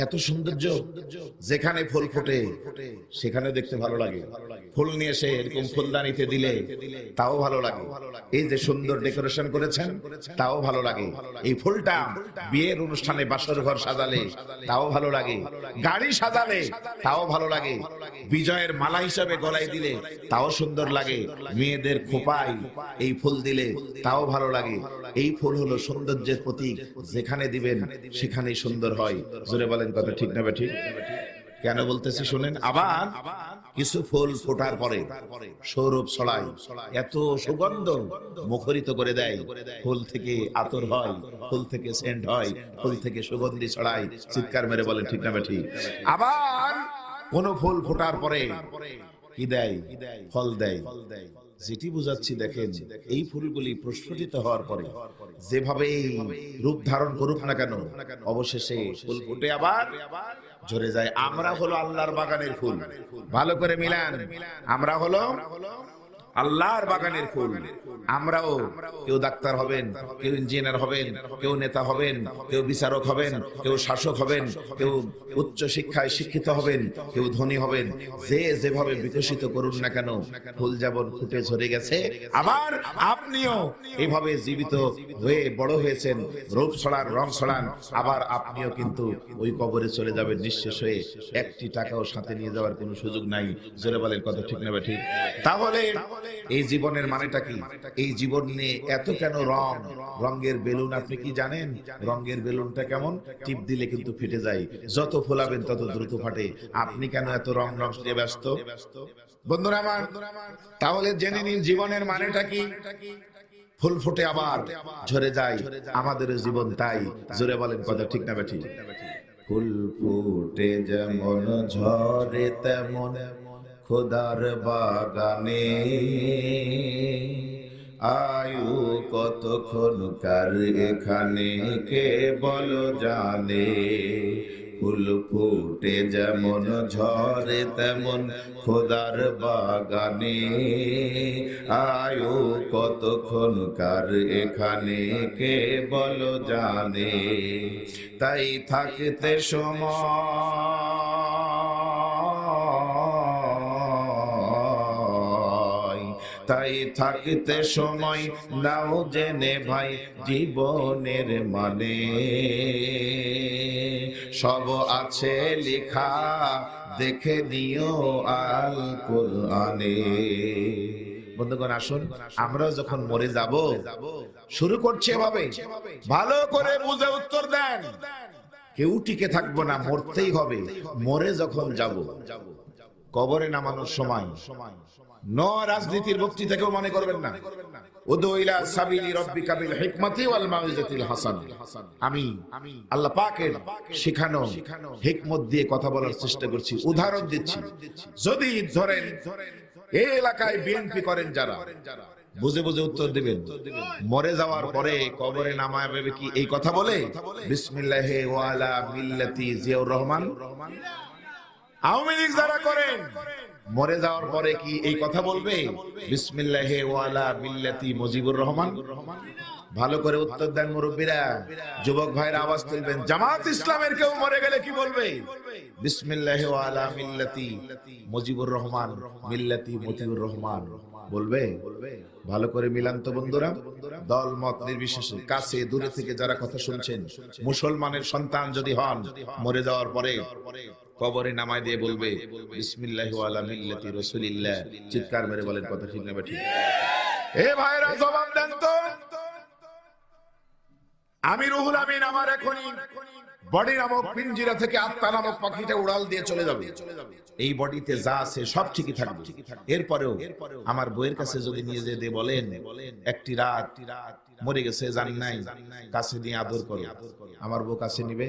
এত সৌন্দর্য, যেখানে ফুল ফোটে সেখানে দেখতে ভালো লাগে। ফুল নিয়ে এসে এরকম ফুলদানিতে দিলে তাও ভালো লাগে। এই যে সুন্দর ডেকোরেশন করেছেন তাও ভালো লাগে। এই ফুলটা বিয়ের অনুষ্ঠানে বাসর ঘর সাজালে তাও ভালো লাগে, গাড়ি সাজালে তাও ভালো লাগে, বিজয়ের মালা হিসাবে গলায় দিলে তাও সুন্দর লাগে, মেয়েদের খোপায় এই ফুল দিলে তাও ভালো লাগে। এই ফুল হলো সৌন্দর্যের প্রতীক, যেখানে দিবেন সেখানেই সুন্দর হয়। জোরে বলেন কথা ঠিক না ঠিক? কেন বলতেছি শুনেন। আবার কিছু ফুল ফোটার পরে সৌরভ ছড়ায়, এত সুগন্ধ মুখরিত করে দেয়। ফুল থেকে আতর হয়, ফুল থেকে সেন্ট হয়, ফুল থেকে সুগন্ধি ছড়ায়। চিৎকার মেরে বলেন ঠিক না ঠিক? আবার কোন ফুল ফোটার পরে কি দেয়? ফল দেয়। যেটি বুঝাচ্ছি দেখেন, এই ফুলগুলি প্রস্ফুটিত হওয়ার পরে যেভাবে রূপ ধারণ করুক না কেন, অবশেষে ফুল ফুটে আবার ঝরে যায়। আমরা হলো আল্লাহর বাগানের ফুল। ভালো করে মিলান, আমরা হলো আল্লাহর বাগানের ফুল। আমরাও, কেউ ডাক্তার হবেন, কেউ ইঞ্জিনিয়ার হবেন, কেউ নেতা হবেন, কেউ বিচারক হবেন, কেউ শাসক হবেন, কেউ উচ্চ শিক্ষায় শিক্ষিত হবেন, কেউ ধনী হবেন। যে যেভাবে বিকশিত করুন না কেন, ফুল যেমন ফুটে ঝরে গেছে, আবার আপনিও এইভাবে জীবিত হয়ে বড় হয়েছেন, রূপ ছড়ান, রং ছড়ান, আবার আপনিও কিন্তু ওই কবরে চলে যাবেন নিঃশেষ হয়ে। একটি টাকাও সাথে নিয়ে যাওয়ার কোনো সুযোগ নাই। জোরে বলেন কথা ঠিক না ঠিক? তাহলে এই জীবনের মানেটা কি? এই জীবন নিয়ে এত কেন রং? রঙের বেলুন আপনি কি জানেন? রঙের বেলুনটা কেমন? টিপ দিলে কিন্তু ফেটে যায়, যত ফোলাবেন তত দ্রুত ফাটে। আপনি কেন এত রং রং নিয়ে ব্যস্ত? বন্ধুরা আমার, তাহলে জেনে নিন জীবনের মানেটা কি। ফুল ফুটে আবার ঝরে যায়, আমাদের জীবন তাই। জোরে বলেন কথা ঠিক না ঠিক? ফুল ফুটে যেমন ঝরে তেমন খোদার বাগানে, আয়ু কতক্ষণকার এখানে কে বল জানে। ফুল ফুটে যেমন ঝরে তেমন খোদার বাগানে, আয়ু কতক্ষণকার এখানে কে বল জানে। তাই থাকতে তাই থাকতে সময় নাও জেনে ভাই জীবনের মানে, সব আছে লেখা দেখে নিও আল কুরআনে। বন্ধুগণ আসুন, আমরা যখন মরে যাব, শুরু করছি এভাবে, ভালো করে বুঝে উত্তর দেন। কেউ টিকে থাকবো না, মরতেই হবে। মরে যখন যাব, কবরে নামানোর সময় রাজনীতির বক্তৃতা কেউ মনে করবেন না। উদু ইলা সাবিলি রাব্বিকা বিল হিকমাতি ওয়াল মাউইজাতিল হাসান। আমি আল্লাহ পাকের শেখানো হিকমত দিয়ে কথা বলার চেষ্টা করছি, উদাহরণ দিচ্ছি। যদি ধরেন এই এলাকায় বিএনপি করেন যারা, বুঝে বুঝে উত্তর দিবেন। মরে যাওয়ার পরে কবরে নামায় ভাবে কি এই কথা বলে বিসমিল্লাহি ওয়া আলা মিল্লাতি জিয়াউর রহমান? আওয়ামী লীগ যারা করেন, মরে যাওয়ার পরে কি এই কথা বলবে বিসমিল্লাহি ওয়া আলা মিল্লাতি মুজিবুর রহমান? ভালো করে উত্তর দেন মুরব্বীরা, যুবক ভাইরা আওয়াজ তুলবেন। জামাত ইসলামের কেউ মরে গেলে কি বলবে? বিসমিল্লাহি ওয়া আলা মিল্লাতি মুজিবুর রহমান, মিল্লাতি মতিউর রহমান বলবে? ভালো করে মিলান তো বন্ধুরা। দল মত নির্বিশেষে, কাছে দূরে থেকে যারা কথা শুনছেন, মুসলমানের সন্তান যদি হন, মরে যাওয়ার পরে কবরে নামায় দিয়ে বলবে বিসমিল্লাহি ওয়া আলা মিল্লাতি রাসূলিল্লাহ। চিৎকার মেরে বলেন কথা ঠিক না ঠিক? এ ভাইরা জবাব দেন তো। আমি রুহুল আমিন, আমার এখনই বডি নামক পিঞ্জিরা থেকে আত্মা নামক পাখিটা উড়াল দিয়ে চলে যাবে। এই বডিতে যা আছে সব ঠিকই থাকবে। এরপরেও আমার বইয়ের কাছে যদি নিয়ে যেতে বলেন, একটি রাত মরে গেছে জানি নাই, কাছে নিয়ে আদর করো, আমার বউ কাছে নিবে?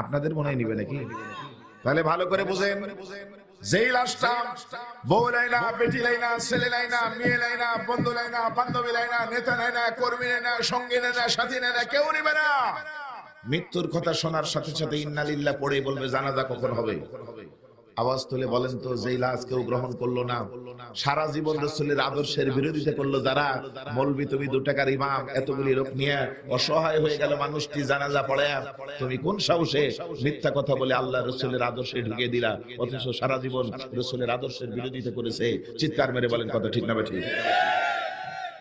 আপনাদের মনে হয় নিবে নাকি? তাহলে ভালো করে বুঝেন, যেই লাশটা বউ লাই না, বেটি লাই না, ছেলে লাই না, মেয়ে লাই না, বন্ধু লাই না, বান্ধবী লাই না, নেতা নাই না, কর্মী নাই না, সঙ্গী নাই না, সাথী নাই না, কেউ নিবে না। মৃত্যুর কথা শোনার সাথে সাথে ইন্না লিল্লাহ পড়ে বলবে জানাজা কখন হবে? আওয়াজ তুলে বলেন তো, যেই লাশ কেউ গ্রহণ করলো না, সারা জীবন রাসূলের আদর্শের বিরোধিতা করলো যারা, মৌলবি তুমি 2 টাকার ইমাম, এতগুলি লোক নিয়ে অসহায় হয়ে গেল মানুষটি জানাজা পড়ে, তুমি কোন সাহসে মিথ্যা কথা বলে আল্লাহ রাসূলের আদর্শে ঢুকিয়ে দিলা, অথচ সারা জীবন রাসূলের আদর্শের বিরোধিতা করেছে। চিৎকার মেরে বলেন কথা ঠিক না ঠিক?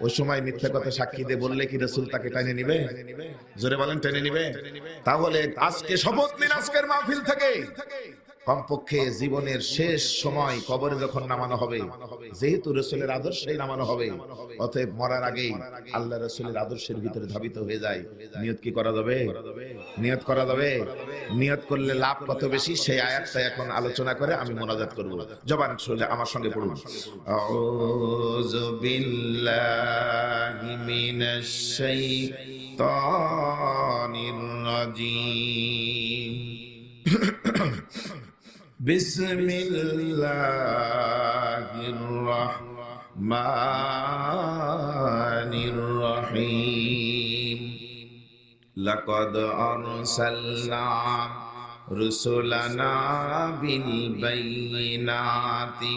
ওই সময় মিথ্যা কথা সাক্ষী দিয়ে বললে কি রাসূল তাকে টেনে নিবে? জোরে বলেন টেনে নিবে? তাহলে আজকে শপথ নিন আজকের মাহফিল থেকে, কমপক্ষে জীবনের শেষ সময় কবরে যখন নামানো হবে, যেহেতু রাসূলের আদর্শেই নামানো হবে, অতএব মরার আগেই আল্লাহ রাসূলের আদর্শের ভিতরে ধাবিত হয়ে যায়। নিয়ত কি করা যাবে? নিয়ত করা যাবে? নিয়ত করলে লাভ কত বেশি সেই আয়াতটা এখন আলোচনা করে আমি মোনাজাত করব। জবান খুলে আমার সঙ্গে পড়ুন। আউযু বিল্লাহি মিনাশ শাইতানির রাজীম। বিসমিল্লাহির রাহমানির রহিম। লাকাদ আরসালনা রুসুলানা বিল বাইয়িনাতি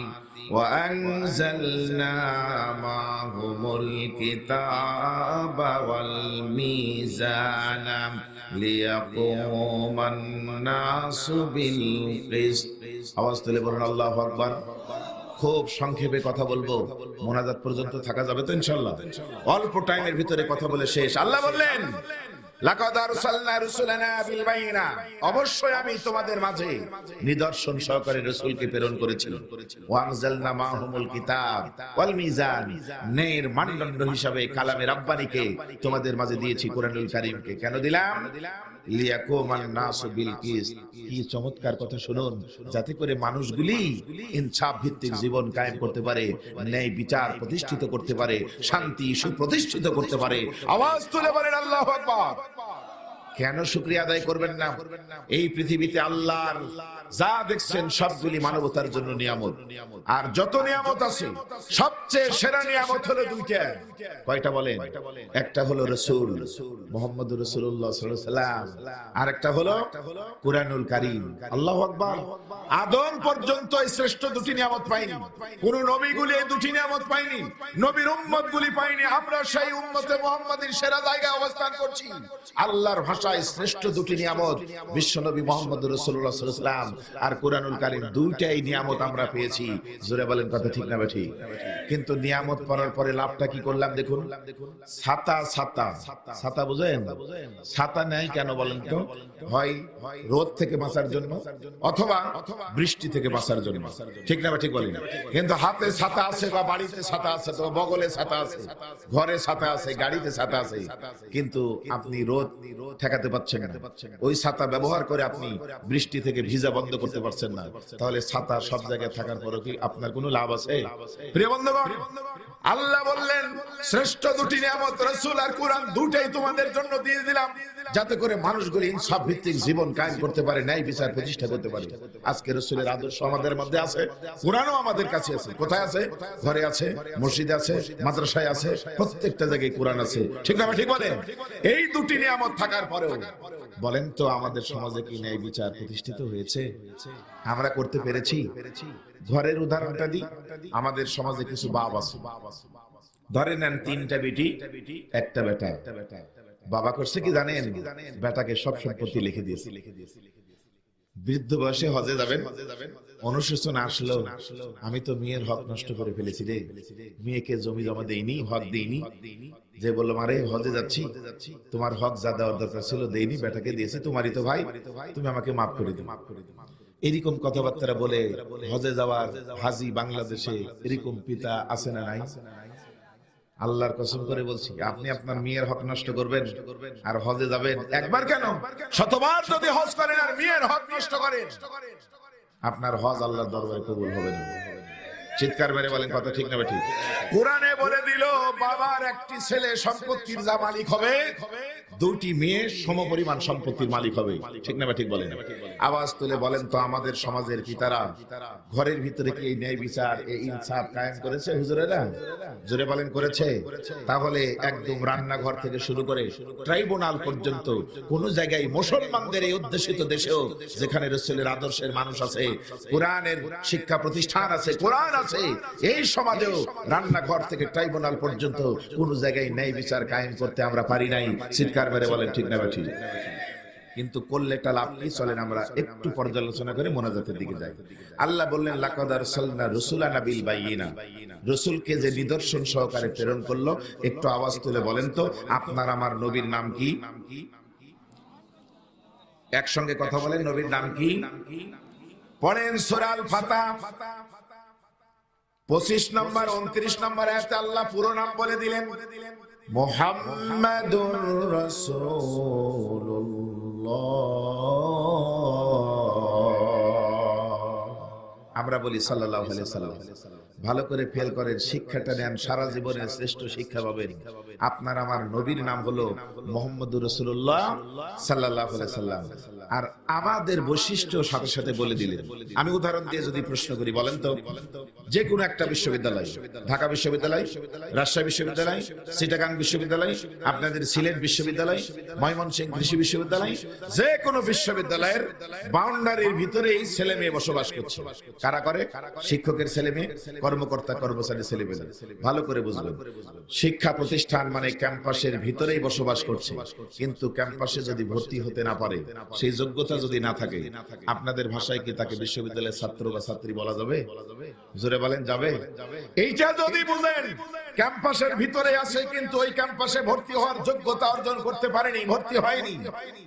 ওয়া আনজালনা মা'হুমুল কিতাবা ওয়াল মিজানা লিয়াকুমান নাসু বিল কিসত। আওয়াজ তুলে বলুন আল্লাহু আকবার। খুব সংক্ষেপে কথা বলবো, মোনাজাত পর্যন্ত থাকা যাবে তো ইনশাআল্লাহ? অল্প টাইমের ভিতরে কথা বলে শেষ। আল্লাহ বললেন, লাকাদ আরসালনা রুসুলানা বিল বাইয়িনা, অবশ্যই আমি তোমাদের মাঝে নিদর্শন সহকারে রাসূলকে প্রেরণ করেছি। ওয়া আনজালনা মা'হুমুল কিতাব ওয়াল মিজান, ন্যায়ের মানদণ্ড হিসাবে কালামে রাব্বানীকে তোমাদের মাঝে দিয়েছি, কোরআনুল কারীমকে। কেন দিলাম? লিয়াকুমান নাসু বিল কিসত। কি চমৎকার কথা শুনুন, যাতে করে মানুষগুলি ইনসাফ ভিত্তিক জীবন কায়েম করতে পারে, ন্যায় বিচার প্রতিষ্ঠিত করতে পারে, শান্তি সুপ্রতিষ্ঠিত করতে পারে। আওয়াজ তুলে বলেন আল্লাহু আকবার। কেন শুকরিয়া আদায় করবেন না? এই পৃথিবীতে আল্লাহর যা দেখছেন সবগুলি মানবতার জন্য নিয়ামত, আর যত নিয়ামত আছে সবচেয়ে সেরা নিয়ামত হলো 2টা। কয়টা বলেন? একটা হলো রাসূল মুহাম্মদুর রাসূলুল্লাহ সাল্লাল্লাহু আলাইহি ওয়াসাল্লাম, আর একটা হলো কোরআনুল কারীম। আল্লাহু আকবার। আদম পর্যন্ত এই শ্রেষ্ঠ 2টি নিয়ামত পায়নি, কোন নবীগুলি এই 2টি নিয়ামত পায়নি, নবীর উম্মতগুলি পায়নি। আমরা সেই উম্মতে মুহাম্মাদীর সেরা জায়গায় অবস্থান করছি। আল্লাহর ভাষায় শ্রেষ্ঠ 2টি নিয়ামত বিশ্বনবী মুহাম্মদুর রাসূলুল্লাহ সাল্লাল্লাহু আলাইহি ওয়াসাল্লাম আর কোরআনুল কারীম, 2টাই নিয়ামত আমরা পেয়েছি। জোরে বলেন কথা ঠিক না ঠিক? কিন্তু নিয়ামত পাওয়ার পরে লাভটা কি করলাম দেখুন। ছাতা ছাতা ছাতা বুঝেন? ছাতা নাই কেন বলেন তো? হয় রোদ থেকে বাঁচার জন্য অথবা বৃষ্টি থেকে বাঁচার জন্য, ঠিক না ঠিক বলেন? কিন্তু হাতে ছাতা আছে বা বাড়িতে ছাতা আছে, তো বগলে ছাতা আছে, ঘরে ছাতা আছে, গাড়িতে ছাতা আছে, কিন্তু আপনি রোদ ঠেকাতে পারছেন না। ওই ছাতা ব্যবহার করে আপনি বৃষ্টি থেকে ভিজা বন্ধ করতে পারছেন না। তাহলে ছাতা সব জায়গায় থাকার পরও কি আপনার কোনো লাভ আছে? প্রিয় বন্ধুগণ, আল্লাহ বললেন শ্রেষ্ঠ 2টি নিয়ামত রাসূল আর কোরআন, 2টাই তোমাদের জন্য দিয়ে দিলাম, যাতে করে মানুষগুলো ইনসাফ ভিত্তিক জীবন কায়েম করতে পারে, ন্যায় বিচার প্রতিষ্ঠা করতে পারে। আজকে রাসূলের আদর্শ আমাদের মধ্যে আছে, কোরআনও আমাদের কাছে আছে। কোথায় আছে? ঘরে আছে, মসজিদে আছে, মাদ্রাসায় আছে, প্রত্যেকটা জায়গায় কোরআন আছে, ঠিক না ঠিক বলেন? এই 2টি নিয়ামত থাকার পরেও বলেন তো আমাদের সমাজে কি ন্যায় বিচার প্রতিষ্ঠিত হয়েছে? আমরা করতে পেরেছি? ঘরের উদাহরণটা দিই। আমাদের সমাজে কিছু বাপ আছে, ধরে নেন 3টা বেটি, একটা বেটা। বাবা করছে কি জানেন? বেটাকে সব সম্পত্তি লিখে দিয়েছে। বৃদ্ধ বয়সে হজে যাবেন, অনুশোচনা আসলো, আমি তো মেয়ের হক নষ্ট করে ফেলেছি রে, মেয়েকে জমি জমা দেইনি, হক দেইনি। যে বললো মারে হজে যাচ্ছি, তোমার হক যা দেওয়ার দরকার ছিল দেইনি, বেটাকে দিয়েছি, তোমারই তো ভাই, তুমি আমাকে মাফ করে দিও। এরকম কথাবার্তা বলে হজে যাওয়ার হাজি বাংলাদেশে এরকম পিতা আছে না নাই? আল্লাহর কসম করে বলছি, আপনি আপনার মেয়ের হক নষ্ট করবেন আর হজে যাবেন? একবার কেন, শতবার যদি হজ করেন আর মেয়ের হক নষ্ট করেন, আপনার হজ আল্লাহর দরবারে কবুল হবে না। চিৎকার মেরে বলেন কথা ঠিক না ঠিক? কোরআনে বলে দিল বাবার একটি ছেলে সম্পত্তির যা মালিক হবে, দুটি মেয়ে সমপরিমাণ সম্পত্তির মালিক হবে। ঠিক না ঠিক বলেন? আওয়াজ তুলে বলেন তো আমাদের সমাজের পিতারা ঘরের ভিতরে কি এই ন্যায় বিচার, এই ইনসাফ কায়েম করেছে হুজুরেরা? জোরে বলেন করেছে? তাহলে একদম রান্নাঘর থেকে শুরু করে ট্রাইব্যুনাল পর্যন্ত কোন জায়গায় মুসলমানদের এই অধ্যুষিত দেশেও যেখানে রাসূলের আদর্শের মানুষ আছে, কোরআনের শিক্ষা প্রতিষ্ঠান আছে, কোরআন আছে, এই সমাজেও রান্নাঘর থেকে ট্রাইব্যুনাল পর্যন্ত কোন জায়গায় ন্যায় বিচার কায়েম করতে আমরা পারি নাই। চিৎকার মেরে বলেন ঠিক না ঠিক? কিন্তু করলেটা লাভ কি? চলেন আমরা একটু পর্যালোচনা করে মোনাজাতের দিকে যাই। আল্লাহ বললেন লাকাদ আরসালনা রাসূলানা বিল বায়িনা, রাসূলকে যে নিদর্শন সহকারে প্রেরণ করলো। একটু আওয়াজ তুলে বলেন তো আপনার আমার নবীর নাম কি? একসঙ্গে কথা বলেন, নবীর নাম কি? পড়েন সূরা আল ফাতহ 25 নম্বর 29 নম্বর আয়াতে আল্লাহ পুরো নাম বলে দিলেন, মুহাম্মাদুর রাসূলুল্লাহ। আমরা বলি সাল্লাল্লাহু আলাইহি ওয়াসাল্লাম। ভালো করে ফেল করেন, শিক্ষাটা নেন, সারা জীবনের শ্রেষ্ঠ শিক্ষা পাবেন। আপনার আমার নবীর নাম হলো মুহাম্মদুর রাসূলুল্লাহ সাল্লাল্লাহু আলাইহি ওয়াসাল্লাম। আর আমাদের বৈশিষ্ট্য সাথে সাথে বলে দিলেন। আমি উদাহরণ দিয়ে যদি প্রশ্ন করি, বলেন তো যে কোনো একটা বিশ্ববিদ্যালয়, ঢাকা বিশ্ববিদ্যালয়, রাজশাহী বিশ্ববিদ্যালয়, চিটাগাং বিশ্ববিদ্যালয়, আপনাদের সিলেট বিশ্ববিদ্যালয়, ময়মনসিংহ কৃষি বিশ্ববিদ্যালয়, যে কোনো বিশ্ববিদ্যালয়ের বাউন্ডারির ভিতরেই ছেলে মেয়ে বসবাস করছে। কারা করে? শিক্ষকের ছেলে মেয়ে, কর্মকর্তা কর্মচারী ছেলে মেয়ে। ভালো করে বুঝবেন, শিক্ষা প্রতিষ্ঠান মানে ক্যাম্পাসের ভিতরেই বসবাস করছে। কিন্তু ক্যাম্পাসে যদি ভর্তি হতে না পারে, সেই যোগ্যতা যদি না থাকে, আপনাদের ভাষায় কি তাকে বিশ্ববিদ্যালয়ের ছাত্র বা ছাত্রী বলা যাবে? জোরে বলেন যাবে? এইটা যদি বুঝেন, ক্যাম্পাসের ভিতরে আছে কিন্তু ওই ক্যাম্পাসে ভর্তি হওয়ার যোগ্যতা অর্জন করতে পারেনি, ভর্তি হয়নি,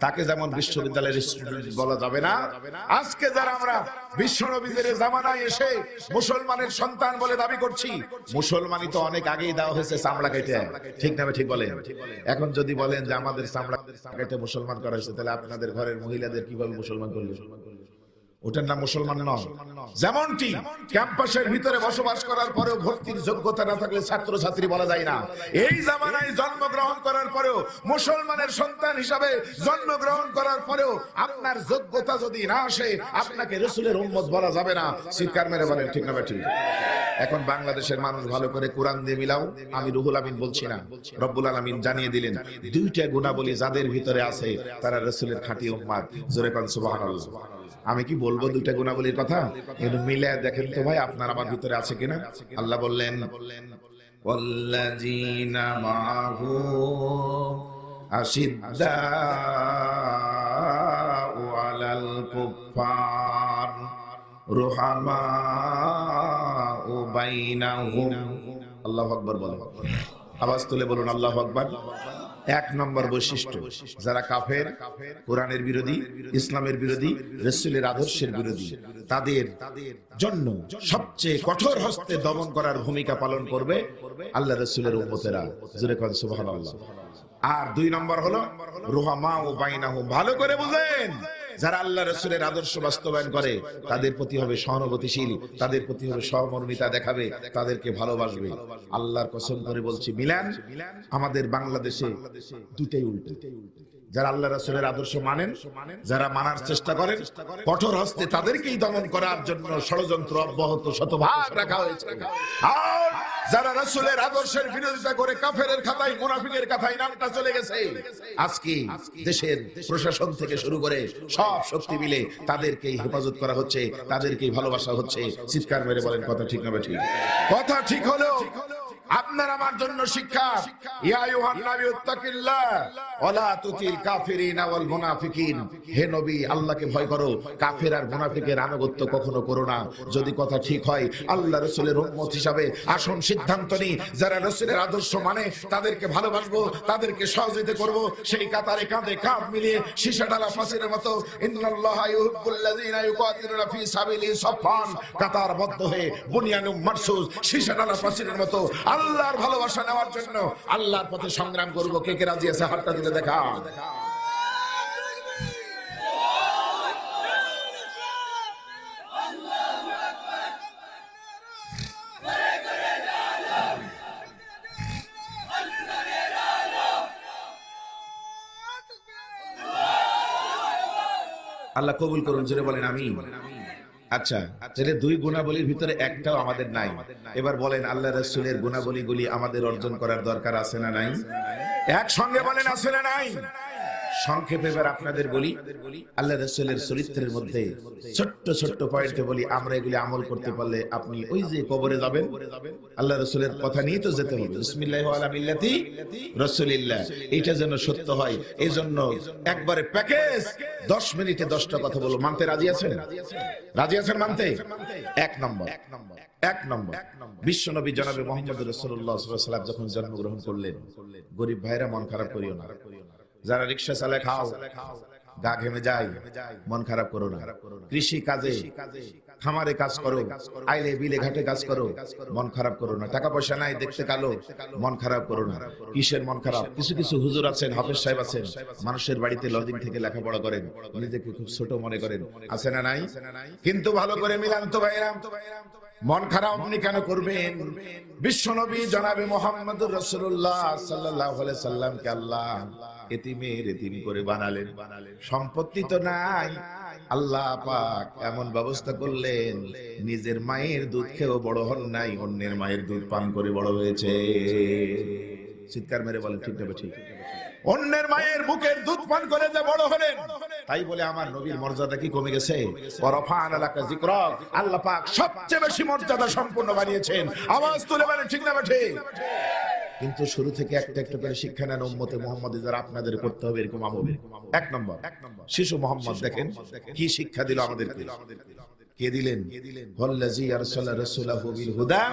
তাকে যেমন বিশ্ববিদ্যালয়ের স্টুডেন্ট বলা যাবে না। আজকে যারা আমরা বিশ্বনবীদের জামানায় এসে মুসলমানের সন্তান বলে দাবি করছি, মুসলমানই তো অনেক আগেই দেওয়া হয়েছে চামড়া কেটে। ঠিক না ঠিক বলেন? এখন যদি বলেন যে আমাদের চামড়া কেটে মুসলমান করা হয়েছে, তাহলে আপনাদের ঘরের মহিলাদের কিভাবে মুসলমান করলে? ওটার নাম মুসলমান নয়। যেমনটি ক্যাম্পাসের ভিতরে বসবাস করার পরেও ভর্তির যোগ্যতা না থাকলে ছাত্র ছাত্রী বলা যায় না। এই জামানায় জন্মগ্রহণ করার পরেও, মুসলমানের সন্তান হিসাবে জন্মগ্রহণ করার পরেও আপনার যোগ্যতা যদি না আসে, আপনাকে রাসূলের উম্মত বলা যাবে না। চিৎকার মেরে বলেন ঠিক না ঠিক? এখন বাংলাদেশের মানুষ ভালো করে কোরআন দিয়ে মিলাও। আমি রুহুল আমিন বলছি না, রব্বুল আলামিন জানিয়ে দিলেন দুইটা গুণাবলী যাদের ভিতরে আছে তারা রাসূলের খাঁটি উম্মত। জোরে কোন সুবহানাল্লাহ। আমি কি বলবো দুইটা গুণাবলীর কথা? একটু মিলে দেখেন তো ভাই আপনার আমার ভিতরে আছে কিনা। আল্লাহ বললেন ওয়াল্লাযীনা মাহু আশিদ্দাউ আলাল কুফফার রুহামাউ বাইনাহুম। আল্লাহু আকবার বলেন, আওয়াজ তুলে বলুন আল্লাহু আকবার। এক নম্বর বৈশিষ্ট্য, যারা কাফের, কোরআনের বিরোধী, ইসলামের বিরোধী, রাসূলের আদর্শের বিরোধী, তাদের জন্য সবচেয়ে কঠোর হস্তে দমন করার ভূমিকা পালন করবে আল্লাহ রাসূলের উম্মতেরা। জোরে কোন সুবহানাল্লাহ। আর দুই নম্বর হলো রুহামাউ বাইনাহুম। ভালো করে বুঝেন, যারা আল্লাহ রাসূলের আদর্শ বাস্তবায়ন করে তাদের প্রতি হবে সহানুভূতিশীল, তাদের প্রতি হবে সহমর্মিতা দেখাবে, তাদেরকে ভালোবাসবে। আল্লাহর কসম করে বলছি, মিলান আমাদের বাংলাদেশে দুটেই উল্টো। যারা আল্লাহ রাসূলের আদর্শ মানেন, যারা মানার চেষ্টা করেন, কঠোর হস্তে তাদেরকেই দমন করার জন্য ষড়যন্ত্র অব্যাহত শতভাগ রাখা হয়েছে। আর যারা রাসূলের আদর্শের বিরোধিতা করে কাফেরের খাতায়, মুনাফিকের খাতায় নামটা চলে গেছে, আজকে দেশের প্রশাসন থেকে শুরু করে সব শক্তি মিলে তাদেরকেই হেফাজত করা হচ্ছে, তাদেরকেই ভালোবাসা হচ্ছে। চিৎকার মেরে বলেন কথা ঠিক না ঠিক? কথা ঠিক হলো আপনার আমার জন্য শিক্ষা। ইয়া আইয়ুহান নাবী ইত্তাকিল্লাহ ওয়া লা তুতিল কাফিরিনা ওয়াল মুনাফিকিন। হে নবী, আল্লাহকে ভয় করো, কাফের আর মুনাফিকের আনুগত্য কখনো করো না। যদি কথা ঠিক হয়, আল্লাহ রাসূলের উম্মত হিসাবে আসুন সিদ্ধান্ত নিই, যারা রাসূলের আদর্শ মানে তাদেরকে ভালোবাসবো, তাদেরকে সহযোগিতা করব। সেই কাতারে কাঁধে কাঁধ মিলিয়ে সীসা ঢালা ফাঁসির মতো ইন্নাল্লাহা ইউহিব্বুল লাযিনা ইউকাতিলুনা ফি সাবিলিহি সাফফান, কাতারবদ্ধ হয়ে বুনিয়ানুম মারসুস, সীসা ঢালা ফাঁসির মতো আল্লাহর ভালোবাসা নেওয়ার জন্য আল্লাহর পথে সংগ্রাম করব। কে কে রাজি আছে হাতটা তুলে দেখা। আল্লাহ কবুল করুন, জোরে বলেন আমিন। আচ্ছা, তাহলে দুই গুণাবলীর ভিতরে একটাও আমাদের নাই। এবার বলেন আল্লাহ রাসূলের গুণাবলীগুলি আমাদের অর্জন করার দরকার আছে না নাই? একসঙ্গে বলেন আছে না নাই? সংক্ষেপে এবার আপনাদের বলি, আল্লাহ রাসূলের চরিত্রের মধ্যে ছোট্ট ছোট্ট পয়েন্টে বলি, আমরা এগুলি আমল করতে পারলে আপনি ওই যে কবরে যাবেন, আল্লাহ রাসূলের কথা নিয়ে তো যেতে হবে। বিসমিল্লাহি ওয়া আলা মিল্লাতি রাসূলিল্লাহ, এটা যেন সত্য হয়, এই জন্য একবারে প্যাকেজ 10 মিনিটে 10টা কথা বলবো। মানতে রাজি আছেন? রাজি আছেন মানতে? এক নম্বর বিশ্বনবী জনাবে মুহাম্মদ রাসূলুল্লাহ সাল্লাল্লাহু আলাইহি ওয়াসাল্লাম যখন জন্মগ্রহণ করলেন, গরিব ভাইরা মন খারাপ করিও না। যারা রিকশা চালায় খাও, গা ঘেমে যায়, মন খারাপ করো না। কৃষি কাজে খামারে কাজ করো, আইলে বিলে ঘাটে কাজ করো, মন খারাপ করো না। টাকা পয়সা নাই, দেখতে কালো, মন খারাপ করো না। কিসের মন খারাপ? কিছু কিছু হুজুর আছেন, হাফেজ সাহেব আছেন, মানুষের বাড়িতে লজিং থেকে লেখাপড়া করেন, নিজেকে খুব ছোট মনে করেন, আছে না নাই? কিন্তু ভালো করে মিলান তো ভাইরা, মন খারাপ আপনি কেন করবেন? বিশ্বনবী জনাবে মুহাম্মদুর রাসূলুল্লাহ সাল্লাল্লাহু আলাইহি সাল্লামকে আল্লাহ এতিমের এতিম করে বানালেন। সম্পত্তি তো নাই, আল্লাহ পাক এমন ব্যবস্থা করলেন, নিজের মায়ের দুধ খেয়েও বড় হন নাই, অন্যের মায়ের দুধ পান করে বড় হয়েছে। চিৎকার মেরে বলেন ঠিক না ঠিক? অন্যের মায়ের বুকের দুধ পান করে যে বড় হলেন, তাই বলে আমার নবীর মর্যাদা কি কমে গেছে? ওয়ারাফা'না লাকা যিকরাক, আল্লাহ পাক সবচেয়ে বেশি মর্যাদা সম্পন্ন বানিয়েছেন। আওয়াজ তুলে বলেন ঠিক না ঠিক? কিন্তু শুরু থেকে একটা একটা করে শিক্ষা নেন উম্মতে মুহাম্মাদি, যারা আপনাদের করতে হবে এরকম আমল। এক নম্বর, শিশু মুহাম্মদ দেখেন কি শিক্ষা দিল আমাদেরকে। কে দিলেন? ওয়াল্লাযী আরসালা রাসূলাহু বিল হুদা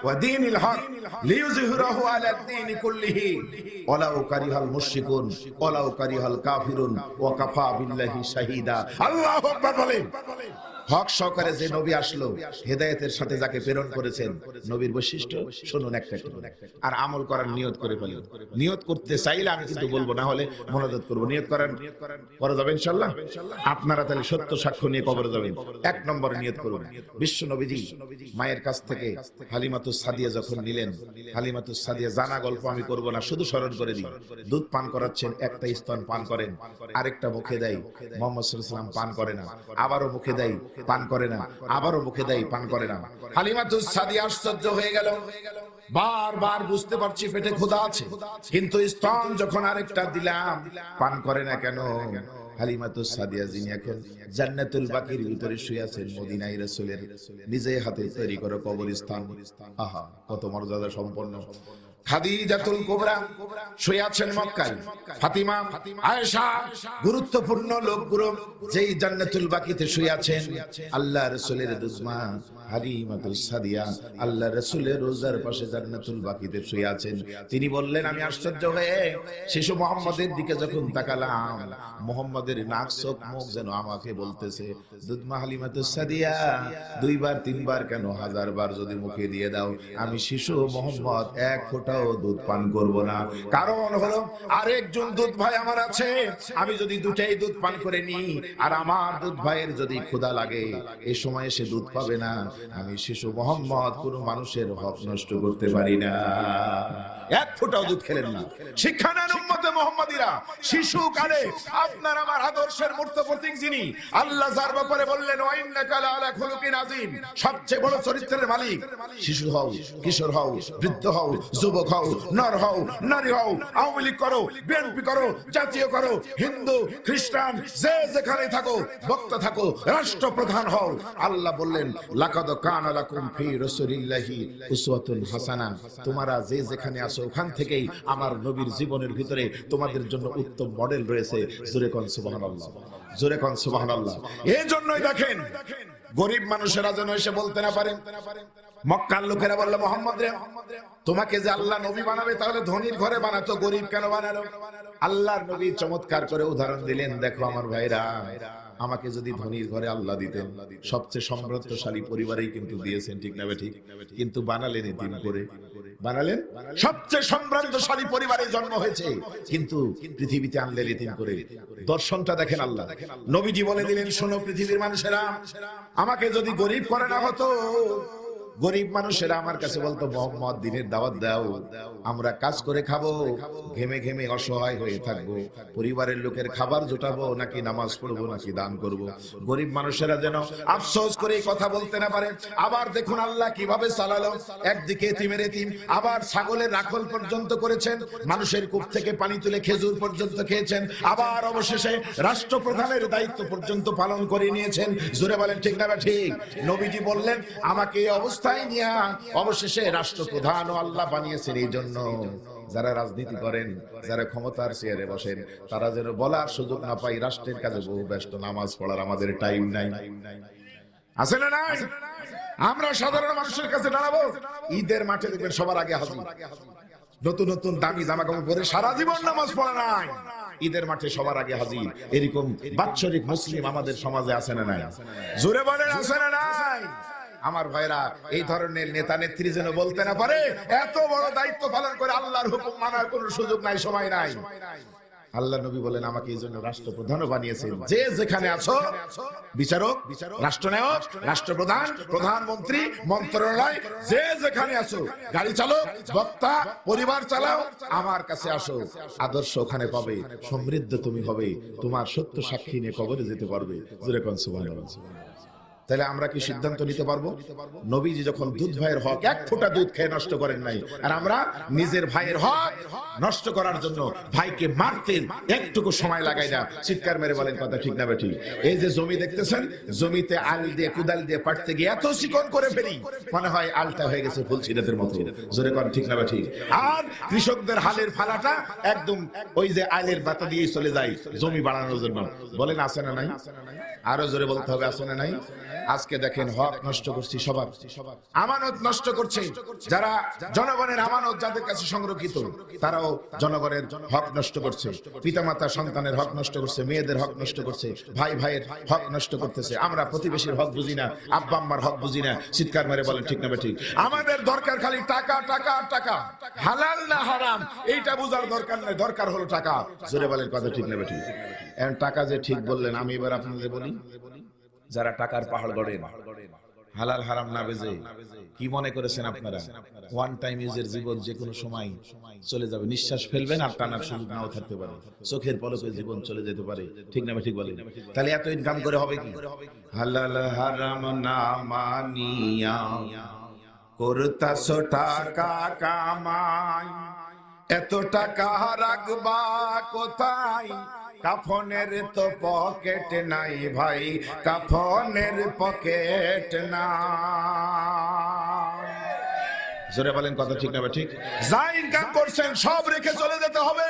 ওয়া দীনিল হক লিইয়ুযহিরাহু আলাদ দীনি কুল্লিহি ওয়ালাউ কারিহাল মুশরিকুন ওয়ালাউ কারিহাল কাফিরুন ওয়া কাফা বিল্লাহি শাহীদা। আল্লাহু আকবার বলেন। হক সহকারে যে নবী আসলো, হেদায়েতের সাথে যাকে প্রেরণ করেছেন, নবীর বৈশিষ্ট্য শুনুন একটা একটা, আর আমল করার নিয়ত করে ফেলুন। নিয়ত করতে চাইলে আমি কিন্তু বলবো, না হলে মনোযোগ করব। নিয়ত করেন, করা যাবে ইনশাআল্লাহ। আপনারা তাহলে সত্য সাক্ষ্য নিয়ে কবরে যাবেন। এক নম্বরে নিয়ত করুন, বিশ্ব নবীজি মায়ের কাছ থেকে হালিমাতুস সাদিয়া যখন নিলেন, হালিমাতুস সাদিয়া জানা গল্প আমি করব না, শুধু স্মরণ করে দিই। দুধ পান করাচ্ছেন, একটা স্তন পান করেন, আরেকটা মুখে দেয়, মুহাম্মদ সাল্লাল্লাহু আলাইহি ওয়াসাল্লাম পান করে না, আবারও মুখে দেয়, পান করে না, আবারও মুখে দেয়, পান করে না। হালিমাতুস সাদিয়া আশ্চর্য হয়ে গেল, বারবার বুঝতে পারছি পেটে ক্ষুধা আছে, কিন্তু স্তন যখন আরেকটা দিলাম পান করে না কেন? হালিমাতুস সাদিয়া যিনি এখন জান্নাতুল বাকির ভিতরে শুয়ে আছেন, মদিনায় রাসূলের নিজে হাতে তৈরি করা কবরস্থান। আহা, কত মর্যাদা সম্পন্ন। খাদিজাতুল কুবরা শুয়ে আছেন মক্কায়, ফাতিমা, আয়েশা, গুরুত্বপূর্ণ লোকগুলো যেই জান্নাতুল বাকিতে শুয়ে আছেন, আল্লাহ রাসূলের দুজমা হালিমাতুস সাদিয়া আল্লাহ রাসূলের রোজার পাশে জান্নাতুল বাকিতে শুয়ে আছেন। তিনি বললেন, আমি আশ্চর্য হয়ে শিশু মুহাম্মদের দিকে যখন তাকালাম, মুহাম্মদের নাক চোখ মুখ যেন আমাকে বলতেছে, দুধমা হালিমাতুস সাদিয়া, দুইবার তিনবার কেন, 1000 বার যদি মুখে দিয়ে দাও, আমি শিশু মুহাম্মদ এক ফোঁটাও দুধ পান করব না। কারণ হলো আরেকজন দুধ ভাই আমার আছে, আমি যদি দুটাই দুধ পান করে নিই, আর আমার দুধ ভাইয়ের যদি ক্ষুধা লাগে, এই সময় সে দুধ পাবে না। আমি শিশু মুহাম্মদ কোনো মানুষের হক নষ্ট করতে পারি না। এক ফোঁটাও দুধ খেলেন না। শিক্ষা নেন উম্মতে মুহাম্মাদিরা, শিশু কালে আপনার আমার আদর্শের মূর্ত প্রতীক যিনি, আল্লাহ যার ব্যাপারে বললেন ওয়া ইন্নাকা লাআলা খুলুকিন আযীম, সবচেয়ে বড় চরিত্রের মালিক। শিশু হও, কিশোর হও, বৃদ্ধ হও, যুবক হও, নর হও, নারী হও, আওয়ামী লীগ করো, বিএনপি করো, জাতীয় করো, হিন্দু খ্রিস্টান যে যেখানে থাকো, বক্তা থাকো, রাষ্ট্রপ্রধান হও, আল্লাহ বললেন লাকাদ কানা লাকুম ফি রাসূলিল্লাহি উসওয়াতুন হাসানাহ, তোমরা যে যেখানে আছো ওখান থেকেই আমার নবীর জীবনের ভিতরে তোমাদের জন্য উত্তম মডেল রয়েছে। জোরে কোন সুবহানাল্লাহ, জোরে কোন সুবহানাল্লাহ। এই জন্যই দেখেন গরিব মানুষেরা যেন এসে বলতে না পারে। মক্কার লোকেরা বলল, মুহাম্মদ রে, তোমাকে যে আল্লাহ নবী বানাবে, তাহলে ধনীর ঘরে বানাতো, গরিব কেন বানালো? আল্লাহর নবী চমৎকার করে উদাহরণ দিলেন, দেখো আমার ভাইরা, আমাকে যদি ধনীর ঘরে আল্লাহ দিতেন, সবচেয়ে সমৃদ্ধশালী পরিবারেই কিন্তু দিয়েছেন, ঠিক না ঠিক? কিন্তু বানালেন এতিম করে, বানালেন সবচেয়ে সমৃদ্ধশালী পরিবারে জন্ম হয়েছে, কিন্তু পৃথিবীতে আনলেন এতিম করে। দর্শনটা দেখেন আল্লাহ। নবীজি বলে দিলেন, শোনো পৃথিবীর মানুষেরা, আমাকে যদি গরিব করে না হতো, গরিব মানুষেরা আমার কাছে বলতো, মোহাম্মদ দিনের দাওয়াত দাও, আমরা কাজ করে খাবো, ঘেমে ঘেমে অসহায় হয়ে থাকবো, পরিবারের লোকের খাবার জোটাবো, নাকি নামাজ পড়বো, নাকি দান করব। গরিব মানুষেরা যেন আফসোস করে কথা বলতে না পারে। আবার দেখুন আল্লাহ কিভাবে চালালো, একদিকে এতিমের এতিম, আবার ছাগলের রাখল পর্যন্ত করেছেন, মানুষের কূপ থেকে পানি তুলে খেজুর পর্যন্ত খেয়েছেন, আবার অবশেষে রাষ্ট্রপ্রধানের দায়িত্ব পর্যন্ত পালন করে নিয়েছেন। জোরে বলেন ঠিক না ঠিক? নবীজি বললেন, আমাকে এই অবস্থায় নিয়ে অবশেষে রাষ্ট্রপ্রধান ও আল্লাহ বানিয়েছেন এই জন্য যারা রাজনীতি করেন, যারা ক্ষমতার চেয়ারে বসেন, তারা যেন বলার সুযোগ না পায় রাষ্ট্রের কাজে বহু ব্যস্ত, নামাজ পড়ার আমাদের টাইম নাই। আছে না নাই? আমরা সাধারণ মানুষের কাছে দাঁড়াবো, ঈদের মাঠে দেখবেন সবার আগে হাজির, নতুন নতুন দামি জামা কাপড় পরে, সারা জীবন নামাজ পড়া নাই, ঈদের মাঠে সবার আগে হাজির। এরকম বাৎসরিক মুসলিম আমাদের সমাজে আছে না নাই? জোরে বলেন আছে না নাই? আমার ভাইরা, এই ধরনের নেতা নেত্রী যেন বলতে না পারে এত বড় দায়িত্ব পালন করে আল্লাহর হুকুম মানার কোনো সুযোগ নাই, সময় নাই। আল্লাহ নবী বলেন, আমাকে এই জন্য রাষ্ট্রপ্রধানও বানিয়েছেন, যে যেখানে আছো, বিচারক, রাষ্ট্রনায়ক, রাষ্ট্রপ্রধান, প্রধানমন্ত্রী, মন্ত্রণালয়, যে যেখানে আছো, গাড়ি চালক, বক্তা, পরিবার চালাও, আমার কাছে আসো, আদর্শ ওখানে পাবে, সমৃদ্ধ তুমি হবে, তোমার সত্য সাক্ষী নিয়ে কবরে যেতে পারবে। জোরে কোন সুবহানাল্লাহ। তাহলে আমরা কি সিদ্ধান্ত নিতে পারবো? নবীজি যখন দুধ ভাইয়ের হক এক ফোঁটা দুধ খেয়ে নষ্ট করেন নাই, আর আমরা নিজের ভাইয়ের হক নষ্ট করার জন্য ভাইকে মারতেন, একটুকু সময় লাগাই না। চিৎকার মেরে বলেন কথা ঠিক না বেঠিক? এই যে জমি দেখতেছেন, জমিতে আল দিয়ে কুদাল দিয়ে পাটতে গিয়ে এত চিকন করে ফেলি, মনে হয় আলটা হয়ে গেছে ফুলছিরাতের মতো। জোরে কোন ঠিক না বেঠিক? আর কৃষকদের হালের ফালাটা একদম ওই যে আলের বাতা দিয়ে চলে যায় জমি বাড়ানোর জন্য। বলেন আছে না নাই? আরো জোরে বলতে হবে, আছে না নাই? আজকে দেখেন হক নষ্ট করছি, সবার আমানত নষ্ট করছে। যারা জনগণের আমানত যাদের কাছে সংরক্ষিত, তারাও জনগণের হক নষ্ট করছে, পিতামাতা সন্তানের হক নষ্ট করছে, মেয়েদের হক নষ্ট করছে, ভাই ভাইয়ের হক নষ্ট করতেছে। আমরা প্রতিবেশীর হক বুঝি না, আব্বা আম্মার হক বুঝি না। চিৎকার মেরে বলেন ঠিক না ঠিক? আমাদের দরকার খালি টাকা, টাকা, টাকা, হালাল না হারাম এইটা বোঝার দরকার নাই, দরকার হলো টাকা। জোরে বলেন কথা ঠিক না ঠিক? এখন টাকা যে ঠিক বললেন, আমি এবার আপনাদের বলি, যারা টাকার পাহাড় গড়েন, হালাল হারাম না বেজে কি মনে করেছেন আপনারা ওয়ান টাইম ইউজের জীবন যে কোনো সময় চলে যাবে, নিঃশ্বাস ফেলবেন আর টানার সুযোগ নাও থাকতে পারে, চোখের পলকে জীবন চলে যেতে পারে, ঠিক না ঠিক বলেন? তাহলে এত ইনকাম করে হবে কি? হালাল হারাম না মানিয়া করতাছ টাকা কামাই, এত টাকা রাখবা কোথায়? কাফনের তো পকেট নাই ভাই, কাফনের পকেট নাই। জোরে বলেন কথা ঠিক না ঠিক? যা ইনকাম করছেন সব রেখে চলে যেতে হবে,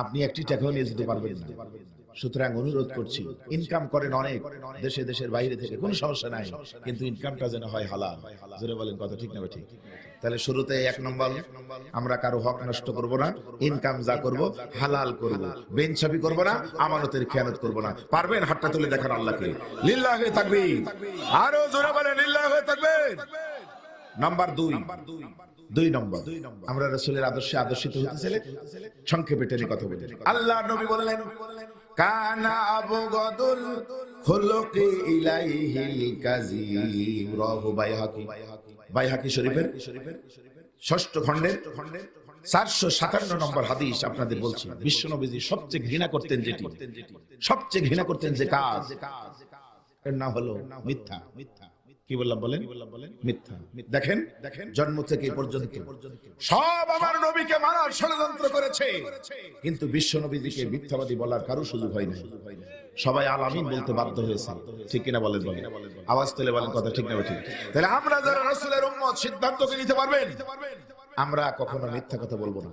আপনি একটি টাকাও নিয়ে যেতে পারবেন না। সুতরাং অনুরোধ করছি, ইনকাম করেন অনেক, দেশে দেশের বাইরে থেকে, কোনো সমস্যা নাই, কিন্তু ইনকামটা যেন হয় হালাল। জোরে বলেন কথা ঠিক না ঠিক? তাহলে শুরুতে এক নম্বর, আমরা কারো হক নষ্ট করব না, ইনকাম যা করব হালাল করব, বেইনসাফি করব না, আমানতের খেয়ানত করব না। পারবেন? হাতটা তুলে দেখান আল্লাহকে। লিল্লাহি তাকবীর। আরো জোরে বলেন লিল্লাহি তাকবীর। নাম্বার 2 নম্বর, আমরা রাসূলের আদর্শে আদর্শিত হতে চাইলে সংক্ষেপে টেনে কথা বলি। আল্লাহর নবী বললেন, কানা আবগাদুল খুলুকি ইলাইহিল কাযীব, রাহু বাইহাকি শরীফের 6ষ্ঠ খণ্ডের 457 নম্বর হাদিস আপনাদের বলছি। বিশ্বনবীজি সবচেয়ে ঘৃণা করতেন যেটি, সবচেয়ে ঘৃণা করতেন যে কাজ, এর নাম হলো মিথ্যা। কি বললাম বলেন? মিথ্যা। দেখেন জন্ম থেকে পর্যন্ত সব আমার নবীকে মারার ষড়যন্ত্র করেছে, কিন্তু বিশ্ব নবীজিকে মিথ্যাবাদী বলার কারো সুযোগ হয় না। সবাই আলামিন বলতে বাধ্য হয়েছে, ঠিক কিনা বলেন? আওয়াজ তুলে বলেন কথা ঠিক না ঠিক? তাহলে আমরা যারা রাসূলের উম্মত, সিদ্ধান্তকে নিতে পারবেন, আমরা কখনো মিথ্যা কথা বলবো না,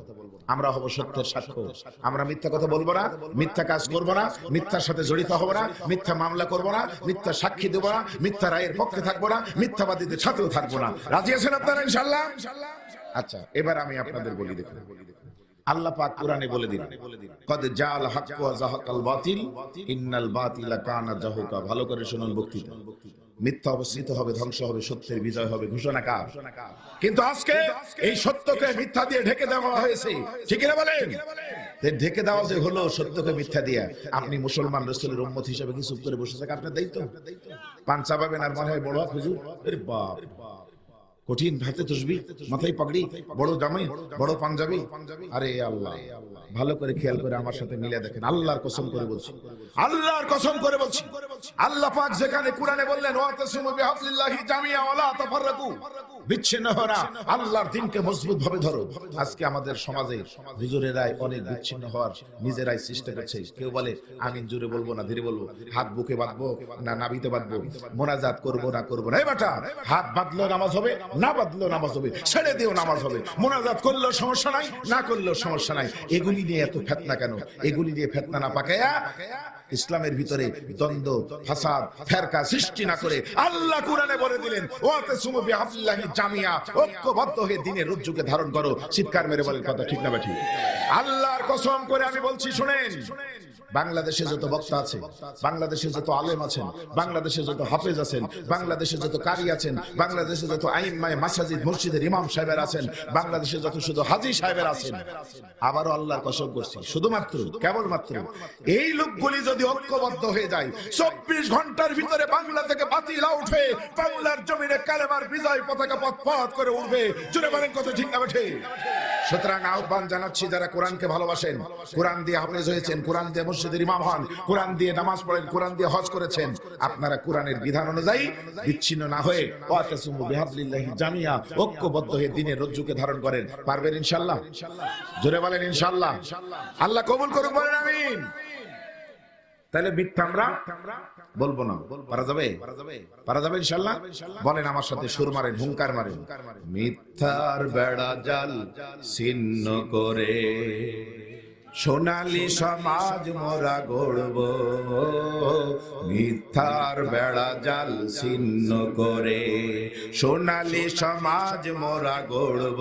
আমরা হব সত্যের সাক্ষ্য। আমরা মিথ্যা কথা বলবো না, মিথ্যা কাজ করবো না, মিথ্যার সাথে জড়িত হবো না, মিথ্যা মামলা করবো না, মিথ্যা সাক্ষী দেবো না, মিথ্যা রায়ের পক্ষে থাকবো না, মিথ্যাবাদীদের সাথেও থাকবো না। রাজি আছেন আপনারা ইনশাআল্লাহ? আচ্ছা, এবার আমি আপনাদের বলি, দেখুন আল্লাহ পাক কোরআনে বলে দিন, কদ জাআল হাক্কু ওয়া যাহাকাল বাতিল ইন্নাল বাতিলা কানা যাহুকা। ভালো করে শুনুন বক্তৃতা। মিথ্যা অবস্থিত হবে, ধ্বংস হবে, সত্যের বিজয় হবে, ঘোষণা কার? কিন্তু আজকে এই সত্যকে মিথ্যা দিয়ে ঢেকে দেওয়া হয়েছে, ঠিক না বলেন? ঢেকে দেওয়া যে হলো সত্যকে মিথ্যা দিয়া, আপনি মুসলমান রাসূলের উম্মত হিসেবে কি চুপ করে বসে থাকা আপনার দায়িত্ব? পান চাবাবেন আর মনে হয় বড় হুজুর, আরে বাপ, কঠিন হাতে তসবিহ, মাথায় পাগড়ি, বড় জামাই, বড় পাঞ্জাবি। আরে আল্লাহ, ভালো করে খেয়াল করে আমার সাথে মিলে দেখেন, আল্লাহর কসম করে বলছি, আল্লাহর কসম করে বলছি, আল্লাহ পাক যেখানে কোরআনে বললেন ওয়াতাসিমু বিহাবলিল্লাহি জামিআ ওয়া লা তাফাররাকু, বিচ্ছিন্ন হও না, আল্লাহর দ্বীনকে মজবুত ভাবে ধরো। আজকে আমাদের সমাজে হুজুরেরাই অনেক বিচ্ছিন্ন হওয়ার নিজেরাই চেষ্টা করছে। কেউ বলে আমিন জোরে বলবো না ধীরে বলবো, হাত বুকে বাঁধবো না নাভিতে বাঁধবো, মোনাজাত করবো না করবো না। এই বেটা, হাত বাঁধলো নামাজ হবে, না বাঁধলেও নামাজ হবে, ছেড়ে দিও নামাজ হবে, মোনাজাত করলেও সমস্যা নাই, না করলেও সমস্যা নাই। এগুলি নিয়ে এত ফিতনা কেন? এগুলি নিয়ে ফিতনা না পাকায়া ইসলামের ভিতরে দ্বন্দ্ব, ফাসাদ, ফেরকা সৃষ্টি না করে আল্লাহ কোরআনে বলে দিলেন ওয়াতাসিমু বিহাবলিল্লাহি জামিআ, ঐক্যবদ্ধ হয়ে দ্বীনের রজ্জুকে ধারণ করো। চিৎকার মেরে বলেন কথা ঠিক না ঠিক? আল্লাহর কসম করে আমি বলছি, শুনেন, বাংলাদেশে যত বক্তা আছে, বাংলাদেশে যত আলেম আছেন, বাংলাদেশে যত হাফেজ আছেন, বাংলাদেশে যত কারি আছেন, বাংলাদেশে যত আইম্মায়ে মাসাজিদ মসজিদের ইমাম সাহেবের আছেন, বাংলাদেশে যত শুধু হাজী সাহেবের আছেন, আবারও আল্লাহর কসম করছি, শুধুমাত্র কেবলমাত্র এই লোকগুলি যদি ঐক্যবদ্ধ হয়ে যায়, 24 ঘন্টার ভিতরে বাংলা থেকে বাতিল উঠবে, বাংলার জমিনে কালেমার বিজয় পতাকা পথ করে উঠবে। জোরে বলেন কথা ঠিক না ঠিক? সুতরাং আহ্বান জানাচ্ছি, যারা কোরআনকে ভালোবাসেন, কোরআন দিয়ে হাফেজ হয়েছেন, কোরআন দিয়ে মসজিদের ইমাম হন, কোরআন দিয়ে নামাজ পড়েন, কোরআন দিয়ে হজ করেছেন, আপনারা কোরআনের বিধান অনুযায়ী বিচ্ছিন্ন না হয়ে ওয়াতাসিমু বিহাবলিল্লাহি জামিআ, ঐক্যবদ্ধ হয়ে দ্বীনের রজ্জুকে ধারণ করেন। পারবেন ইনশাআল্লাহ? জোরে বলেন ইনশাআল্লাহ। আল্লাহ কবুল করুক, বলেন আমিন। তাহলে মিথ্যা আমরা বলবো না, পারা যাবে? পারা যাবে ইনশাআল্লাহ? বলেন আমার সাথে, সুর মারেন, হুঙ্কার মারেন, মিথ্যার বেড়া জাল ছিন্ন করে সোনালী সমাজ মোরা গড়ব, মিথ্যার বেড়া জাল ছিন্ন করে সোনালী সমাজ মোরা গড়ব,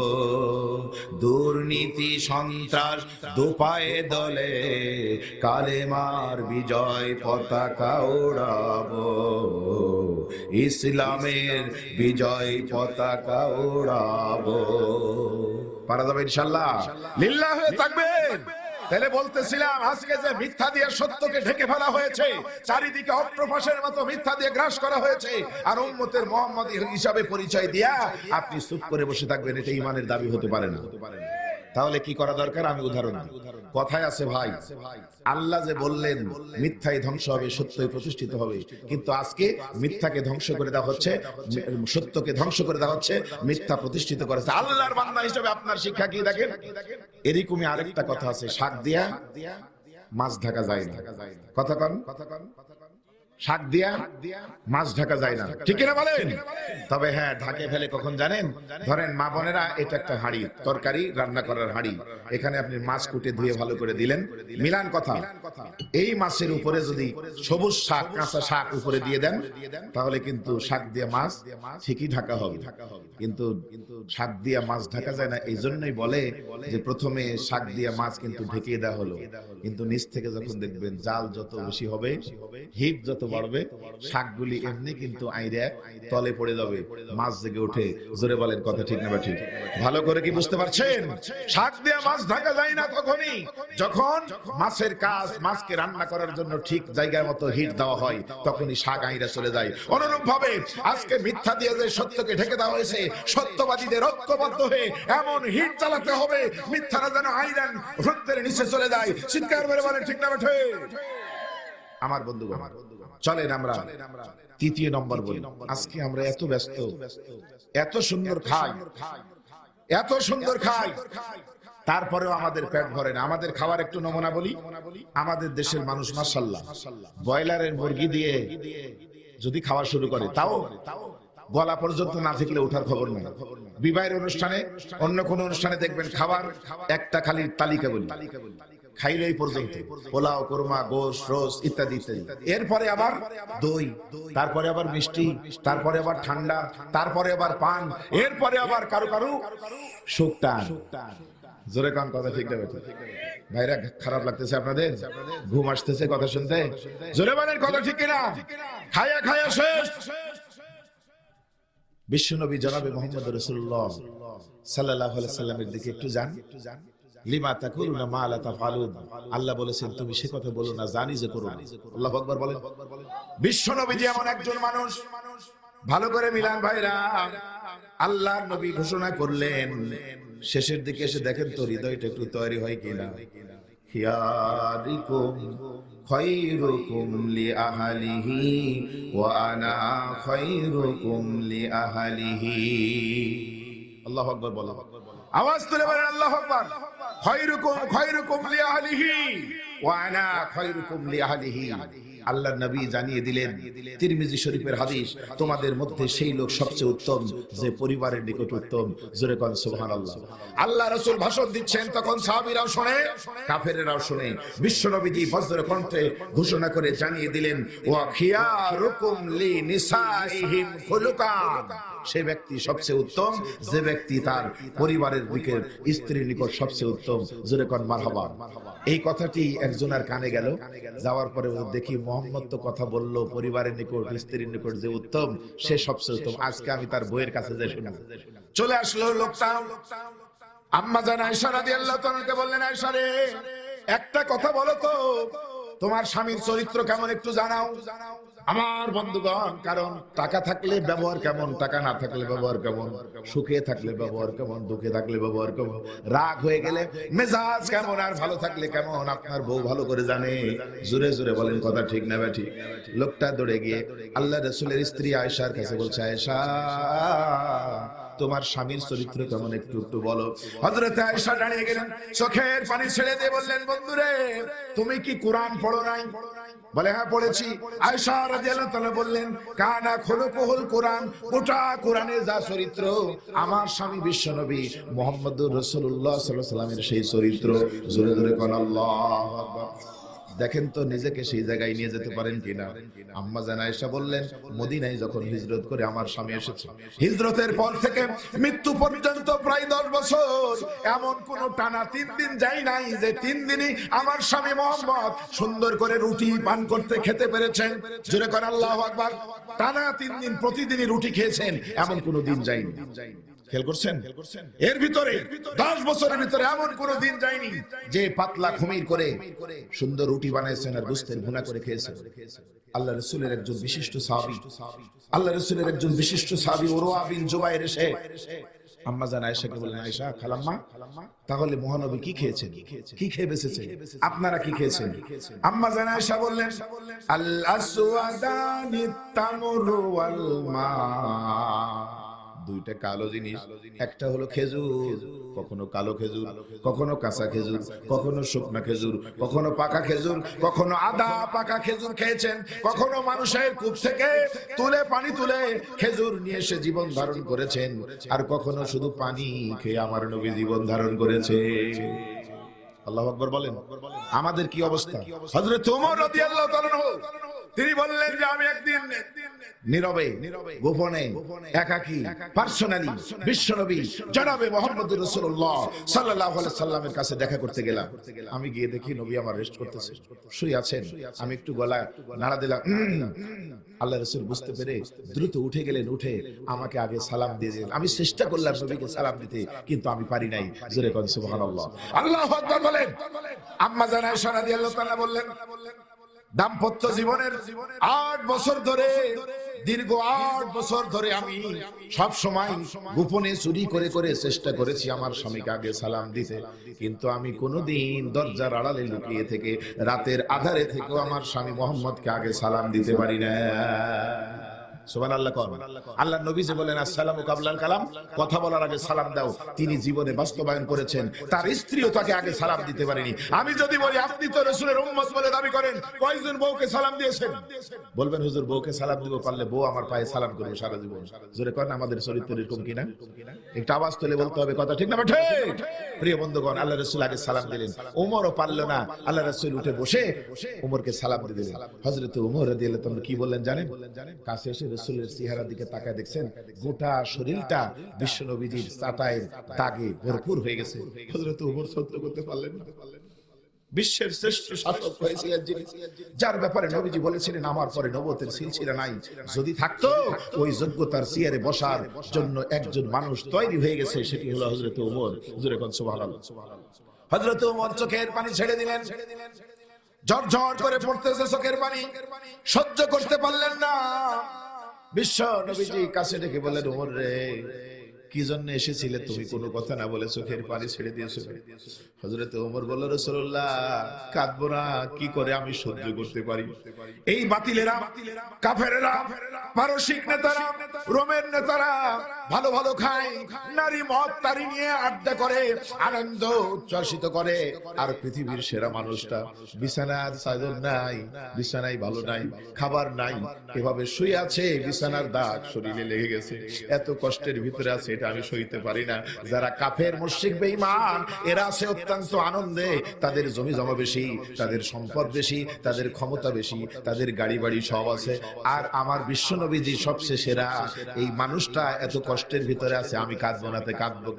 দুর্নীতি সন্ত্রাস দুপায়ে দলে কালেমার বিজয় পতাকা ওড়াবো, ইসলামের বিজয় পতাকা ওড়াবো। পারা যাবে ইনশাআল্লাহ? লিল্লাহি তাকবীর। তাহলে বলতেছিলাম, আজকে যে মিথ্যা দিয়ে সত্যকে ঢেকে ফেলা হয়েছে, চারিদিকে অট্টফাসের মতো মিথ্যা দিয়ে গ্রাস করা হয়েছে, আর উম্মতের মুহাম্মদী হিসাবে পরিচয় দিয়া আপনি চুপ করে বসে থাকবেন, এটা ঈমানের দাবি হতে পারে না। তাহলে কি করা দরকার? আমি উদাহরণ দিই। কথায় আছে ভাই, আল্লাহ যে বললেন মিথ্যাই ধ্বংস হবে, সত্যই প্রতিষ্ঠিত হবে, কিন্তু আজকে মিথ্যাকে ধ্বংস করে দেওয়া হচ্ছে, সত্যকে ধ্বংস করে দেওয়া হচ্ছে, মিথ্যা প্রতিষ্ঠিত করেছে। আল্লাহর বান্দা হিসেবে আপনার শিক্ষা কি দেখেন? এরকমই আরেকটা কথা আছে, শাক দিয়া মাছ ঢাকা যায় না। কথা কন, শাক দিয়া মাছ ঢাকা যায় না, ঠিক না বলেন? তবে হ্যাঁ, ঢাকে ফেলে কখন জানেন? ধরেন মা বোনেরা, এটা একটা হাঁড়ি, তরকারি রান্না করার হাঁড়ি, এখানে আপনি মাছ কুটে ধুয়ে ভালো করে দিলেন, মিলান কথা, এই মাছের উপরে যদি সবুজ শাক, কাঁচা শাক উপরে দিয়ে দেন, তাহলে কিন্তু শাক দিয়ে মাছ ঠিকই ঢাকা হবে, কিন্তু শাক দিয়ে মাছ ঢাকা যায় না। এই জন্যই বলে যে প্রথমে শাক দিয়ে মাছ কিন্তু ঢেকিয়ে দেওয়া হলো, কিন্তু নিচ থেকে যখন দেখবেন জাল যত বেশি হবে, হিট যত বাড়বে, শাকগুলি এমনি কিন্তু আইরে তলে পড়ে যাবে, মাছ জেগে ওঠে। জোরে বলেন কথা ঠিক না ঠিক? ভালো করে কি বুঝতে পারছেন? শাক দিয়ে মাছ ঢাকা যায় না তখনই যখন মাছের কাজ, মাছকে রান্না করার জন্য ঠিক জায়গার মতো হিট দেওয়া হয়, তখনই শাক আইরা চলে যায়। অনুরূপ ভাবে আজকে মিথ্যা দিয়ে যে সত্যকে ঢেকে দেওয়া হয়েছে, সত্যবাদীদের ঐক্যবদ্ধ হয়ে এমন হিট চালাতে হবে, মিথ্যারা যেন আইরন রুদ্ধের নিচে চলে যায়। চিৎকার করে বলেন ঠিক না ঠিক? আমার বন্ধুগণ, চলেন আমরা তৃতীয় নম্বর বলি। আজকে আমরা এত ব্যস্ত, এত সুন্দর খাই, এত সুন্দর খাই, তারপরেও আমাদের পেট ভরে না। আমাদের খাবার একটু নমুনা বলি। আমাদের দেশের মানুষ মাশাআল্লাহ ব্রয়লারের মুরগি দিয়ে যদি খাওয়া শুরু করে, তাও গলা পর্যন্ত না থাকলে ওঠার খবর নেই। বিবাহের অনুষ্ঠানে, অন্য কোন অনুষ্ঠানে দেখবেন খাবার একটা খালি তালিকা বলি, খাইলেই পর্যন্ত পোলাও, কোরমা, গোশ, রোজ ইত্যাদি ইত্যাদি। এরপরে আবার দই, তারপরে আবার মিষ্টি, তারপরে আবার ঠান্ডা, তারপরে আবার পান, এরপরে আবার কারো কারো শুকটান। জোরে কান কথা ঠিক না ভাইরা? খারাপ লাগতেছে আপনাদের? ঘুম আসতেছে কথা শুনতে? জোরে বলেন কথা ঠিক কিনা? খায়া খায়া শেষ। বিশ্বনবী জনাবে মুহাম্মদ রাসূলুল্লাহ সাল্লাল্লাহু আলাইহি সাল্লামের দিকে একটু যান, লিমা তাকুলুনা মা লা তাফআলুন, আল্লাহ বলেছেন তুমি সে কথা বলো না জানি যে করো না। আল্লাহু আকবার বলেন। বিশ্ব নবীজি এমন একজন মানুষ, ভালো করে মিলান ভাইরা, আল্লাহর নবী ঘোষণা করলেন, শেষের দিকে এসে দেখেন তো হৃদয়টা একটু তৈরি হয় কিনা। খিয়ারিকুম খায়রুকুম লিআহলিহি ওয়া আনা খায়রুকুম লিআহলিহি। আল্লাহু আকবার বলো, আওয়াজ তুলে বলেন আল্লাহু আকবার। খায়রুকুম খায়রুকুম লিআহলিহি ওয়া আনা খায়রুকুম লিআহলিহি। আল্লাহর নবী জানিয়ে দিলেন, তিরমিজি শরীফের হাদিস, তোমাদের মধ্যে সেই লোক সবচেয়ে উত্তম যে পরিবারের নিকট উত্তম। জোরে কোন সুবহানাল্লাহ। আল্লাহ রাসূল ভাষণ দিচ্ছেন, তখন সাহাবীরাও শুনে, কাফেরেরাও শুনে। বিশ্ব নবীজি বজ্র কণ্ঠে ঘোষণা করে জানিয়ে দিলেন, ওয়া খিয়ারুকুম লিনিসাইহিম খুলুকান। সে ব্যক্তি সবচেয়ে উত্তম যে ব্যক্তি তার পরিবারের দিকের স্ত্রীর নিকট সবচেয়ে উত্তম। জোরে কোন মারহাবা। এই কথাটি একজনের কানে গেল, যাওয়ার পরে দেখি মোহাম্মদ তো কথা বললো পরিবারের নিকট স্ত্রীর নিকট যে উত্তম সে সবচেয়ে উত্তম, আজকে আমি তার বইয়ের কাছে যাই শুনবো। চলে আসলো লোকটা, আম্মা জান আয়েশা রাদিয়াল্লাহু তাআলাকে বললেন, আয়েশা রে, একটা কথা বলো তো, তোমার স্বামীর চরিত্র কেমন একটু জানাও। আমার বন্ধুগণ, কারণ টাকা থাকলে ব্যবহার কেমন, টাকা না থাকলে ব্যবহার কেমন, সুখে থাকলে ব্যবহার কেমন, দুঃখে থাকলে ব্যবহার কেমন, রাগ হয়ে গেলে মেজাজ কেমন, আর ভালো থাকলে কেমন, আপনার বউ ভালো করে জানে। জোরে জোরে বলেন, কথা ঠিক না ব্যাঠি? লোকটা দৌড়ে গিয়ে আল্লাহ রাসূলের স্ত্রী আয়েশার কাছে বলছে, আয়েশা, তোমার স্বামীর চরিত্র কেমন একটু একটু বলো। হযরত আয়েশা দাঁড়িয়ে গেলেন, চোখের পানি ছেড়ে দিয়ে বললেন, বন্ধুরে, তুমি কি কোরআন পড়ো নাই? বলে, হ্যাঁ পড়েছি। আয়েশা রাদিয়াল্লাহু তাআলা বললেন, কানা খুলুকুল কোরআন, গোটা কোরআনে যা চরিত্র, আমার স্বামী বিশ্বনবী মুহাম্মদুর রাসূলুল্লাহ সাল্লাল্লাহু আলাইহি ওয়াসাল্লামের সেই চরিত্র। জোরে জোরে কোন আল্লাহু আকবার। দেখেন তো নিজেকে সেই জায়গায় নিয়ে যেতে পারেন কিনা। আম্মা জান আয়েশা বললেন, মদিনায় যখন হিজরত করে আমার স্বামী এসেছে, হিজরতের পর থেকে মৃত্যু পর্যন্ত প্রায় 10 বছর এমন কোন টানা 3 দিন যাই নাই যে 3 দিনই আমার স্বামী মুহাম্মদ সুন্দর করে রুটি পান করতে খেতে পেরেছেন। জোরে করে আল্লাহু আকবার। টানা 3 দিন প্রতিদিনই রুটি খেয়েছেন, এমন কোন দিন যায়নি। খেয়াল করছেন? এর ভিতরে 10 বছরের ভিতরে এমন কোন দিন যায়নি যে পাতলা খুমির করে সুন্দর রুটি বানাইছেন আর গোশতের ভুনা করে খেয়েছেন। আল্লাহ রাসূলের একজন বিশিষ্ট সাহাবী, আল্লাহ রাসূলের একজন বিশিষ্ট সাহাবী উরওয়া বিন জুবাইর এসে আম্মা জান আয়েশাকে বললেন, আয়েশা খালাম্মা, তাহলে মহানবী কি খেয়েছেন, কি খেয়ে বেঁচেছে, আপনারা কি খেয়েছেন? আম্মা জান আয়েশা বললেন, আল আসওয়াদানি তামরু ওয়াল মা। দুইটা কালো জিনিস, একটা হলো খেজুর, কখনো কালো খেজুর, কখনো কাঁচা খেজুর, কখনো শুকনা খেজুর, কখনো পাকা খেজুর, কখনো আধা পাকা খেজুর খেয়েছেন, কখনো মানুষের কূপ থেকে তুলে পানি তুলে খেজুর নিয়ে এসে জীবন ধারণ করেছেন, আর কখনো শুধু পানি খেয়ে আমার নবী জীবন ধারণ করেছে। আল্লাহু আকবার বলেন। আমাদের কি অবস্থা? হযরত ওমর রাদিয়াল্লাহু তাআলা তিনি বললেন যে আমি একদিন নীরবে গোপনে একাকী পার্সোনালি বিশ্বনবী জনাবে মুহাম্মদুর রাসূলুল্লাহ সাল্লাল্লাহু আলাইহি সাল্লামের কাছে দেখা করতে গেলাম। আমি গিয়ে দেখি নবী আমার রেস্ট করতেছে, শুয়ে আছেন। আমি একটু গলা নাড়া দিলাম। আল্লাহ রাসূল বুঝতে পেরে দ্রুত উঠে গেলেন, উঠে আমাকে আগে সালাম দিয়ে দিলেন। আমি চেষ্টা করলাম নবীকে সালাম দিতে, কিন্তু আমি পারি নাই। জোরে কোন সুবহানাল্লাহ। আল্লাহু আকবার বলেন। আম্মা জান আয়েশা রাদিয়াল্লাহু তাআলা বললেন, দাম্পত্য জীবনের 8 বছর ধরে, দীর্ঘ 8 বছর ধরে আমি সব সময় গোপনে চুরি করে করে চেষ্টা করেছি আমার স্বামীকে আগে সালাম দিতে, কিন্তু আমি কোনোদিন দরজার আড়ালে লুকিয়ে থেকে রাতের আধারে থেকেও আমার স্বামী মুহাম্মদকে আগে সালাম দিতে পারি না। সুবহানাল্লাহ। আল্লাহর নবী যে বলেন আসসালামু কাবলাল কালাম, কথা বলার আগে সালাম দাও, তিনি জীবনে বাস্তবায়ন করেছেন। তার স্ত্রীও তাকে আগে সালাম দিতে পারেনি। আমি যদি বলি আপনি তো রাসূলের উম্মত বলে দাবি করেন, কয়জন বউকে সালাম দিয়েছেন? বলবেন হুজুর বউকে সালাম দিব, পারলে বউ আমার পায়ে সালাম করবে সারা জীবন। জোরে করেন আমাদের চরিত্র এরকম কিনা? একটা আওয়াজ তুলে বলতে হবে, কথা ঠিক না ঠিক? প্রিয় বন্ধুগণ, আল্লাহ রাসূল আগে সালাম দিলেন, ওমরও পারল না। আল্লাহ রাসূল উঠে বসে ওমরকে সালাম দিয়ে দিলেন। হযরত ওমর রাদিয়াল্লাহু তাআলা কি বললেন জানেন? কাছে এসে রাসূলের চেহারার দিকে তাকায় দেখছেন গোটা শরীরটা বিশ্বনবীজির চাটায়ের দাগে ভরপুর হয়ে গেছে। হযরত ওমর সহ্য করতে পারলেন না। বিশ্বের শ্রেষ্ঠ শাসক হয়েছিলেন যিনি, যার ব্যাপারে নবীজি বলেছিলেন আমার পরে নবুয়তের সিলসিলা নাই, যদি থাকতো ওই যোগ্যতার চেয়ারে বসার জন্য একজন মানুষ তৈরি হয়ে গেছে, সেটি হলো হযরত ওমর। জোরে কোন সুবহানাল্লাহ। হযরত ওমর চোখের পানি ছেড়ে দিলেন, ঝরঝর করে পড়তেছে চোখের পানি, সহ্য করতে পারলেন না। বিশ্ব নবীজি কাছে ডেকে বললেন, ওমর রে, কি জন্য এসেছিলে তুমি? কোনো কথা না বলে চোখের পানি ছেড়ে দিয়েছো। হযরত ওমর বলল, রাসূলুল্লাহ, কাঁদবো না কি করে আমি সহ্য করতে পারি? এই বাতিলেরা, কাফেরেরা, পারসিক নেতারা, রোমের নেতারা ভালো ভালো খায়, নারী মদ তারি নিয়ে আড্ডা করে, আনন্দ উচ্ছ্বাসিত করে, আর পৃথিবীর সেরা মানুষটা বিছানার চাদর নাই, বিছানায় ভালো নাই, খাবার নাই, এভাবে শুয়ে আছে, বিছানার দাগ শরীরে লেগে গেছে, এত কষ্টের ভিতরে আছে, এটা আমি সইতে পারি না। যারা কাফের, মুশরিক, বেঈমান, এরা আছে অত্যন্ত আনন্দে, তাদের জমি জমা বেশি, তাদের সম্পদ বেশি, তাদের ক্ষমতা বেশি, তাদের গাড়ি বাড়ি সব আছে, আর আমার বিশ্ব নবীজি সবচেয়ে সেরা, এই মানুষটা এত কষ্টের ভিতরে আছে, আমি কাঁদবো না, কাঁদবো।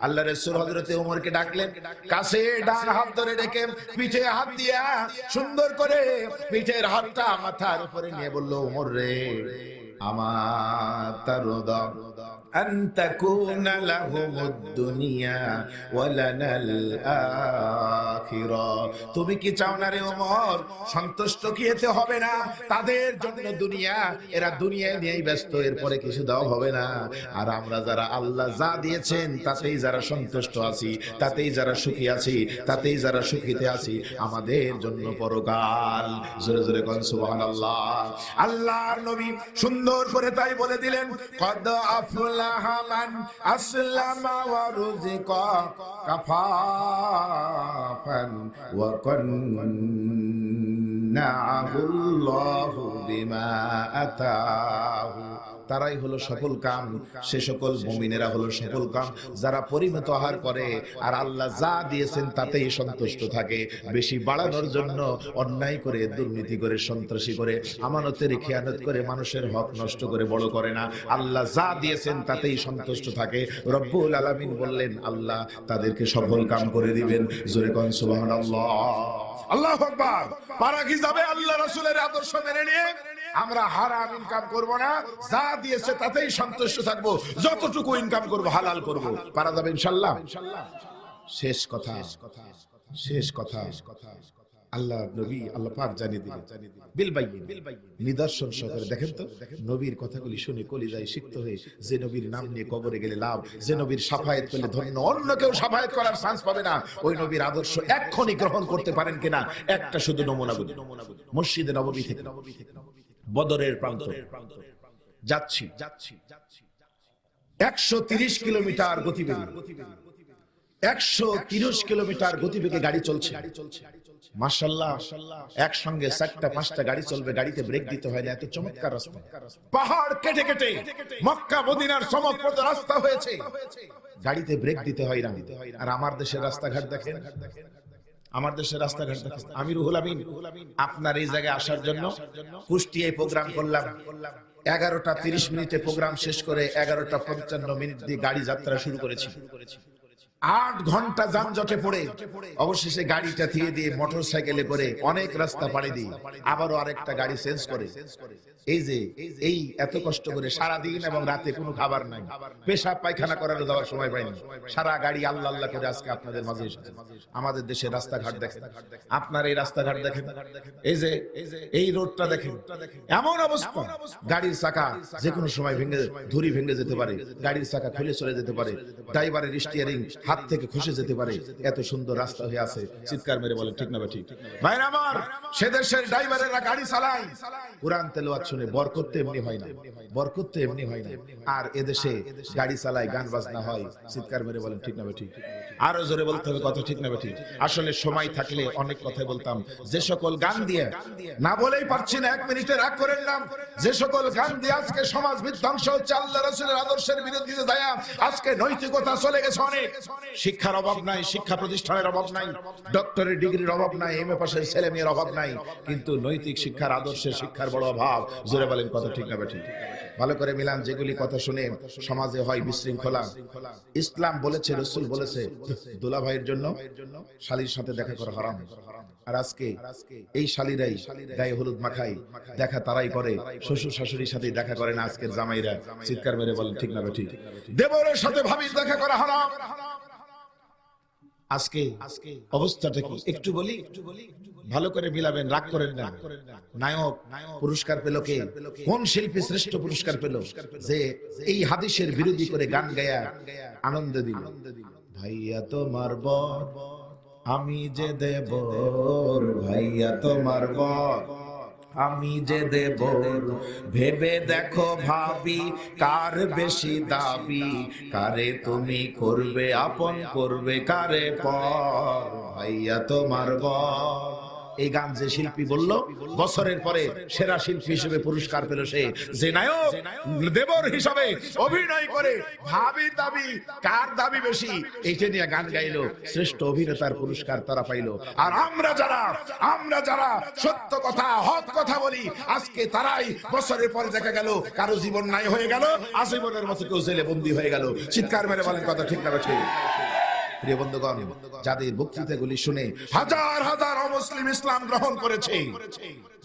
আল্লাহ রাসূল হযরতে ওমরকে ডাকলেন, কাছে ডান হাত ধরে রেখে পিঠে হাত দিয়া সুন্দর করে পিঠের হাতটা মাথার উপরে নিয়ে বলল, ওমর রে, আমার তারদা আন তাকুনা লাহুমুদ দুনিয়া ওয়া লানাল আখিরা। তুমি কি চাও না রে ওমর, সন্তুষ্ট কি এতে হবে না? তাদের জন্য দুনিয়া, এরা দুনিয়া নিয়েই ব্যস্ত, এরপরে কিছু দেওয়া হবে না। আর আমরা যারা আল্লাহ যা দিয়েছেন তাতেই যারা সন্তুষ্ট আছি, তাতেই যারা সুখী আছি, তাতেই যারা সুখীতে আছি, আমাদের জন্য পরকাল। জোরে জোরে কোন সুবহানাল্লাহ। আল্লাহর নবী সুন্দর করে তাই বলে দিলেন, কদ আফলাহা মান আসলামা ওয়া রুজিকা কাফাফান ওয়া কান্নাহুল্লাহু বিমা আতাহু। তারাই হলো সফল কাম, সে সকল মুমিনেরা হলো সফল কাম যারা পরিমিত আহার করে আর আল্লাহ যা দিয়েছেন তাতেই সন্তুষ্ট থাকে। বেশি বাড়ানোর জন্য অন্যায় করে, দুর্নীতি করে, সন্ত্রাসী করে, আমানতের খেয়ানত করে, মানুষের হক নষ্ট করে বড় করে না। আল্লাহ যা দিয়েছেন তাতেই সন্তুষ্ট থাকে। রব্বুল আলামিন বললেন, আল্লাহ তাদেরকে সফল কাম করে দিবেন। জোরে কোন সুবহানাল্লাহ। আল্লাহু আকবার। পারা কি যাবে আল্লাহ রাসূলের আদর্শ মেনে নিয়ে? আমরা হারাম ইনকাম করব না, যা দিয়েছে তাতেই সন্তুষ্ট থাকবো, যতটুকু ইনকাম করব হালাল করব। পারা যাবে ইনশাআল্লাহ। শেষ কথা, শেষ কথা, আল্লাহ নবী, আল্লাহ পাক জানিয়ে দিলেন বিল বাইয়িন, নিদর্শন সহকারে। দেখেন তো, নবীর কথাগুলি শুনে কলিজায় সিক্ত হয়ে, যে নবীর নাম নিয়ে কবরে গেলে লাভ, যে নবীর শাফায়াত করলে ধন্য, অন্য কেউ শাফায়াত করার চান্স পাবে না, ওই নবীর আদর্শ এক্ষুনি গ্রহণ করতে পারেন কিনা একটা শুধু নমুনা বলি। মসজিদে নববী থেকে বদরের প্রান্ত যাচ্ছি, 130 কিলোমিটার গতিবেগে, 130 কিলোমিটার গতিবেগে গাড়ি চলছে। মাশাআল্লাহ, একসঙ্গে 4টা-5টা গাড়ি চলবে, গাড়িতে ব্রেক দিতে হয় না, এত চমৎকার রাস্তা। পাহাড় কেটে কেটে মক্কা মদিনার চমকপ্রদ রাস্তা হয়েছে, গাড়িতে ব্রেক দিতে হয় না। আর আমার দেশের রাস্তাঘাট দেখেন, আমার দেশের রাস্তাঘাট দেখেন। আমি রুহুল আমিন আপনার এই জায়গায় আসার জন্য কুষ্টিয়ায় প্রোগ্রাম করলাম। 11টা 30 মিনিটে প্রোগ্রাম শেষ করে 11টা 55 মিনিট দিয়ে গাড়ি যাত্রা শুরু করেছি। 8 ঘন্টা যানজটে পড়ে অবশেষে গাড়িটা থিয়ে দিয়ে মোটরসাইকেলে করে অনেক রাস্তা পাড়ি দিয়ে আবারও আরেকটা গাড়ি চেঞ্জ করে, এই এত কষ্ট করে সারা দিন এবং রাতে কোনো খাবার নাই, পেশাব পায়খানা করার যাওয়ার সময় পাইনি, সারা গাড়ি আল্লাহ আল্লাহ করে আজকে আপনাদের মাঝে এসেছে। আমাদের দেশের রাস্তাঘাট দেখেন, আপনার এই রাস্তাঘাট দেখেন, এই রোডটা দেখেন, এমন অবস্থা, গাড়ির চাকা যে কোনো সময় ধুরি ভেঙে যেতে পারে, গাড়ির চাকা খুলে চলে যেতে পারে, ড্রাইভারের স্টিয়ারিং হাত থেকে খসে যেতে পারে, এত সুন্দর রাস্তা হয়ে আছে। চিৎকার মেরে বলেন ঠিক না ঠিক? ভাইরা আমার, সে দেশের ড্রাইভারেরা গাড়ি চালায়, কোরআন তেলাওয়াত শুনে বরকত তো এমনি হয় না, বরকত তো এমনি হয় না। আর এদেশে গাড়ি চালায়, গান বাজনা হয়। চিৎকার মেরে বলেন ঠিক না ঠিক? আরো জোরে বলতে হবে কথা, ঠিক না ঠিক? আসলে সময় থাকলে অনেক কথাই বলতাম, যে সকল গান দিয়ে না বলেই পারছি না, 1 মিনিটে রাগ করেন না, যে সকল গান দিয়ে আজকে সমাজ বিধ্বংস হচ্ছে, আল্লাহ রাসূলের আদর্শের বিরোধিতা যায়, আজকে নৈতিকতা চলে গেছে অনেক, শিক্ষার অভাব নাই, শিক্ষা প্রতিষ্ঠানের অভাব নাই, ডক্টরের ডিগ্রির অভাব নাই, এমএ পাশের ছেলে মেয়ের অভাব নাই, কিন্তু নৈতিক শিক্ষার, আদর্শের শিক্ষার বড় অভাব। জোরে বলেন কথা, ঠিক না ঠিক? ভালো করে মিলান, যেগুলি কথা শুনে সমাজে হয় বিশৃঙ্খলা। ইসলাম বলেছে, রাসূল বলেছে, দুলা ভাইয়ের জন্য শালীর সাথে দেখা করা হারাম। আর আজকে এই শালীরাই গায়ে হলুদ মাখাই, দেখা তারাই করে, শ্বশুর শাশুড়ির সাথে দেখা করে না আজকের জামাইরা। চিৎকার মেরে বলেন ঠিক না ঠিক? দেবরের সাথে ভাবির দেখা করা হারাম, আজকে অবস্থাটা কি একটু বলি, ভালো করে মিলাবেন, রাগ করেন না। নায়ক পুরস্কার পেল কে? কোন শিল্পী শ্রেষ্ঠ পুরস্কার পেল? যে এই হাদিসের বিরোধী করে গান গায়া আনন্দ দিল। ভাইয়া তোমার বর আমি যে দেবর, ভাইয়া তোমার বর আমি যে দেবর, ভেবে দেখো ভাবি কার বেশি দাবি, কারে তুমি করবে আপন, করবে কারে পর, ভাইয়া তোমার বর। এই গান যে শিল্পী বলল, বছরের পরে সেরা শিল্পী হিসেবে পুরস্কার পেল সে। যে নায়ক দেবর হিসাবে অভিনয় করে ভাবির দাবি কার দাবি বেশি এইটা নিয়ে গান গাইলো, শ্রেষ্ঠ অভিনেতার পুরস্কার তারা পাইলো। আর আমরা যারা সত্য কথা হক কথা বলি, আজকে তারাই বছরের পরে দেখা গেল কারো জীবন নাই হয়ে গেল, আজীবনের মতো কেউ জেলে বন্দী হয়ে গেল। চিৎকার মেরে বলেন কথা ঠিক না ঠিক? প্রিয় বন্ধুগণ, যাদের বক্তৃতাগুলি শুনে হাজার হাজার অমুসলিম ইসলাম গ্রহণ করেছে,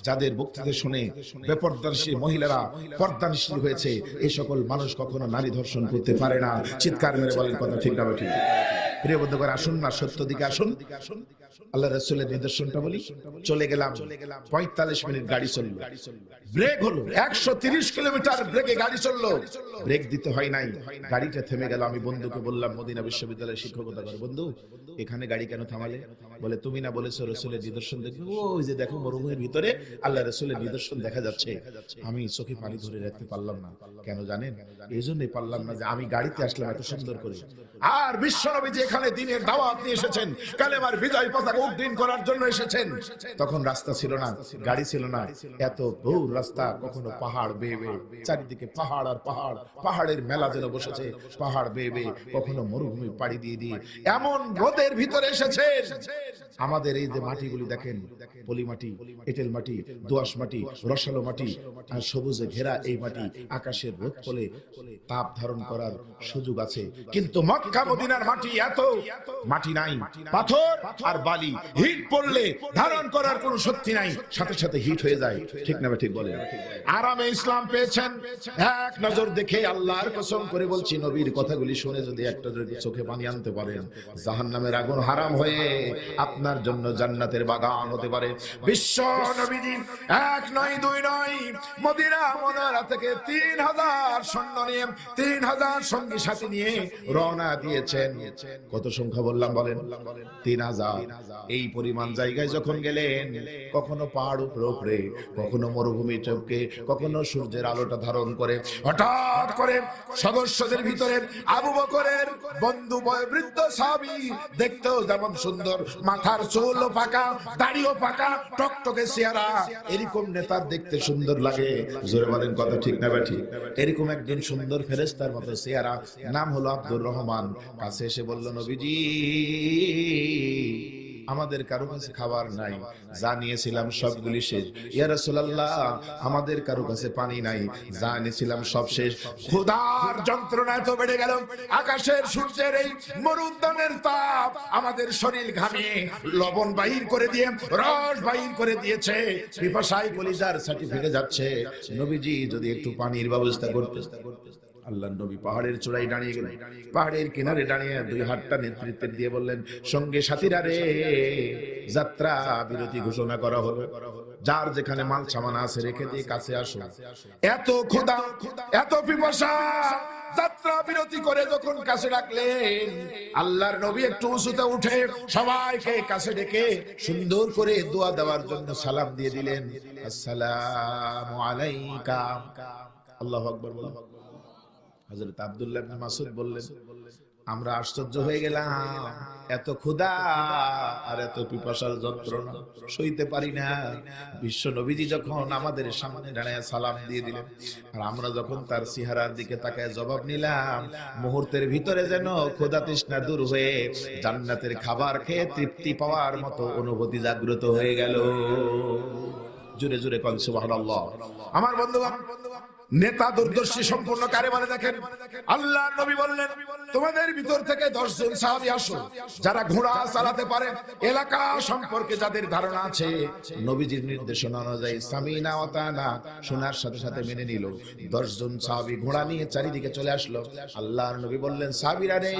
যাদের বক্তৃতা শুনে বেপরদাশী মহিলারা পর্দানিশী হয়েছে, এই সকল মানুষ কখনো নারী ধর্ষণ করতে পারে না। চিৎকার মেরে বলেন কথা ঠিক না ঠিক? প্রিয় বন্ধুগণ, আসুন না সত্য দিকে আসুন। আল্লাহ রাসূলের নিদর্শনটা বলি। চলে গেলাম 45 মিনিট গাড়ি চললো, ব্রেক হলো 130 কিলোমিটার, ব্রেকে গাড়ি চললো, ব্রেক দিতে হয় নাই, গাড়িটা থেমে গেল। আমি বন্ধুকে বললাম, মদিনা বিশ্ববিদ্যালয়ের শিক্ষকতা করে, বন্ধু এখানে গাড়ি কেন থামালে? বলে তুমি না বলেছো রাসূলের নিদর্শন দেখবে? ওই যে দেখো মরুভূমির ভিতরে আল্লাহ রাসূলের নিদর্শন দেখা যাচ্ছে। আমি চোখে পানি ধরে রাখতে পারলাম না। কেন জানেন? এই জন্যই পারলাম না যে আমি গাড়িতে আসলাম এত সুন্দর করে, আর বিশ্বনবী যে এখানে দ্বীনের দাওয়াত নিয়ে এসেছেন, কালেমার বিজয় পতাকা উড্ডীন করার জন্য এসেছেন, তখন রাস্তা ছিল না, গাড়ি ছিল না, এত দূর রাস্তা, কখনো পাহাড় বেয়ে বেয়ে, চারিদিকে পাহাড় আর পাহাড়, পাহাড়ের মেলা যেন বসেছে, পাহাড় বেয়ে বেয়ে, কখনো মরুভূমি পাড়ি দিয়ে দিয়ে এমন রোদের ভিতরে এসেছেন। আমাদের এই যে মাটিগুলি দেখেন, পলি মাটি, এঁটেল মাটি, দোআঁশ মাটি, রসালো মাটি, আর সবুজে ঘেরা এই মাটি, আকাশের রোদ ফলে তাপ ধারণ করার সুযোগ আছে, কিন্তু মক্কা মদিনার মাটি এত মাটি নাই, পাথর আর বালি, হিট পড়লে ধারণ করার কোনো শক্তি নাই, সাথে সাথে হিট হয়ে যায়। ঠিক না ঠিক বলেন? আরামে ইসলাম পেয়েছেন, এক নজর দেখে আল্লাহর কসম করে বলছি, নবীর কথাগুলি শুনে যদি একটা চোখে পানি আনতে পারেন, জাহান্নামের আগুন হারাম হয়ে আপনার জন্য জান্নাতের বাগান হতে পারে। বিশ্ব নবীজি এক নয় দুই নয়, মদিনা মুনাওয়ারা থেকে 3000 সৈন্য নিয়ে, 3000 সঙ্গী সাথী নিয়ে রওনা দিয়েছেন। কত সংখ্যা বললাম বলেন? 3000। এই পরিমাণ জায়গায় যখন গেলেন, কখনো পাহাড় উপরে উপরে, কখনো মরুভূমি চমকে, কখনো সূর্যের আলোটা ধারণ করে, হঠাৎ করে সদস্যদের ভিতরে আবু বকরের বন্ধু বৃদ্ধ সাহাবী, দেখতেও যেমন সুন্দর, মাথার চুলও পাকা, দাড়িও পাকা, টকটকে চেহারা, এরকম নেতার দেখতে সুন্দর লাগে। জোরে বলেন কথা ঠিক না ঠিক? এরকম একজন সুন্দর ফেরেশতার মতো চেহারা, নাম হলো আব্দুর রহমান। কাছে এসে বলল, নবীজি আমাদের কারো কাছে খাবার নাই, যা নিয়েছিলাম সবগুলি শেষ। ইয়া রাসূলুল্লাহ আমাদের কারো কাছে পানি নাই, যা নিয়েছিলাম সব শেষ। ক্ষুধার যন্ত্রণা এত বেড়ে গেল, আকাশের সূর্যের এই মরুদ্যানের তাপ আমাদের শরীর ঘামে লবণ বাহির করে দিয়ে রস বাহির করে দিয়েছে, পিপাসায় কলিজার ছাতি ফেটে যাচ্ছে। নবীজি যদি একটু পানির ব্যবস্থা করতে। আল্লাহর নবী পাহাড়ের চূড়ায় দাঁড়িয়ে গেলেন, পাহাড়ের কিনারে দাঁড়িয়ে দুই হাতটা নেতৃত্বে দিয়ে বললেন, সঙ্গে সাথীরা রে, যাত্রা বিরতি ঘোষণা করা হলো, যার যেখানে মাল সামান আছে রেখে দিয়ে কাছে আসো। এত ক্ষুধা, এত পিপাসা, যাত্রা বিরতি করে যখন কাছে ডাকলেন, আল্লাহর নবী একটু উঁচুতে উঠে সবাইকে কাছে ডেকে সুন্দর করে দোয়া দেওয়ার জন্য সালাম দিয়ে দিলেন, আসসালামু আলাইকা। আল্লাহু আকবার বলেন। হযরত আব্দুল্লাহ ইবনে মাসউদ বললেন, আমরা আশ্চর্য হয়ে গেলাম, এত ক্ষুধা আর এত পিপাসার যন্ত্রণা সইতে পারি না। বিশ্ব নবীজি যখন আমাদের সামনে দাঁড়িয়ে সালাম দিয়ে দিলেন, আর আমরা যখন তার চেহারার দিকে তাকায় জবাব নিলাম, মুহূর্তের ভিতরে যেন ক্ষুধা তৃষ্ণা দূর হয়ে জান্নাতের খাবার খেয়ে তৃপ্তি পাওয়ার মতো অনুভূতি জাগ্রত হয়ে গেল। জোরে জোরে কোন সুবহানাল্লাহ। আমার বন্ধুগণ, নেতা দূরদর্শী সম্পূর্ণ কারে বলে দেখেন, আল্লাহ নবী বললেন তোমাদের ভিতর থেকে 10 জন সাহাবী আসো যারা ঘোড়া চালাতে পারে, এলাকা সম্পর্কে যাদের ধারণা আছে। নবীজির নির্দেশনা অনুযায়ী সামিনা ওয়া তানা শোনার সাথে সাথে মেনে নিল। 10 জন সাহাবী ঘোড়া নিয়ে চারিদিকে চলে আসলো। আল্লাহর নবী বললেন সাহাবীরা রে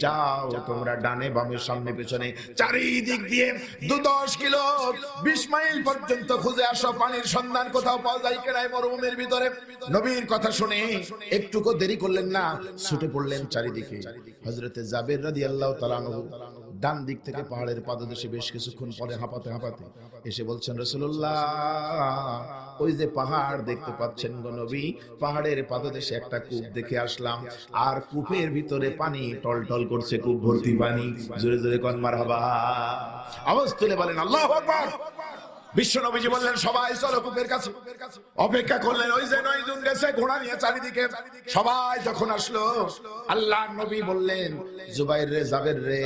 যাও তোমরা ডানে বামে সামনে পেছনে চারিদিক দিয়ে 10 কিলো 20 মাইল পর্যন্ত খুঁজে আসো, পানির সন্ধান কোথাও পাওয়া যায় কিনা মরুভূমির ভিতরে। নবীর কথা শুনে একটুকু দেরি করলেন না, ছুটে পড়লেন চারিদিকে। হযরতে জাবের রাদিয়াল্লাহু তাআলা আনহু ডান দিক থেকে পাহাড়ের পাদদেশে বেশ কিছুক্ষণ পরে হাঁপাতে হাঁপাতে এসে বলছেন রাসূলুল্লাহ ওই যে পাহাড় দেখতে পাচ্ছেন গো নবী, পাহাড়ের পাদদেশে একটা কূপ দেখে আসলাম, আর কূপের ভিতরে পানি টলটল করছে, কূপ ভর্তি পানি। জোরে জোরে কোন মারহাবা, আওয়াজ তুলে বলেন আল্লাহু আকবার। বিশ্ব নবীজি বললেন সবাই চলো কূপের কাছে। অপেক্ষা করলেন, ওই যে 9 জন গেছে ঘোড়া নিয়ে চারিদিকে। সবাই যখন আসলো আল্লাহর নবী বললেন জুবাইর রে জাবের রে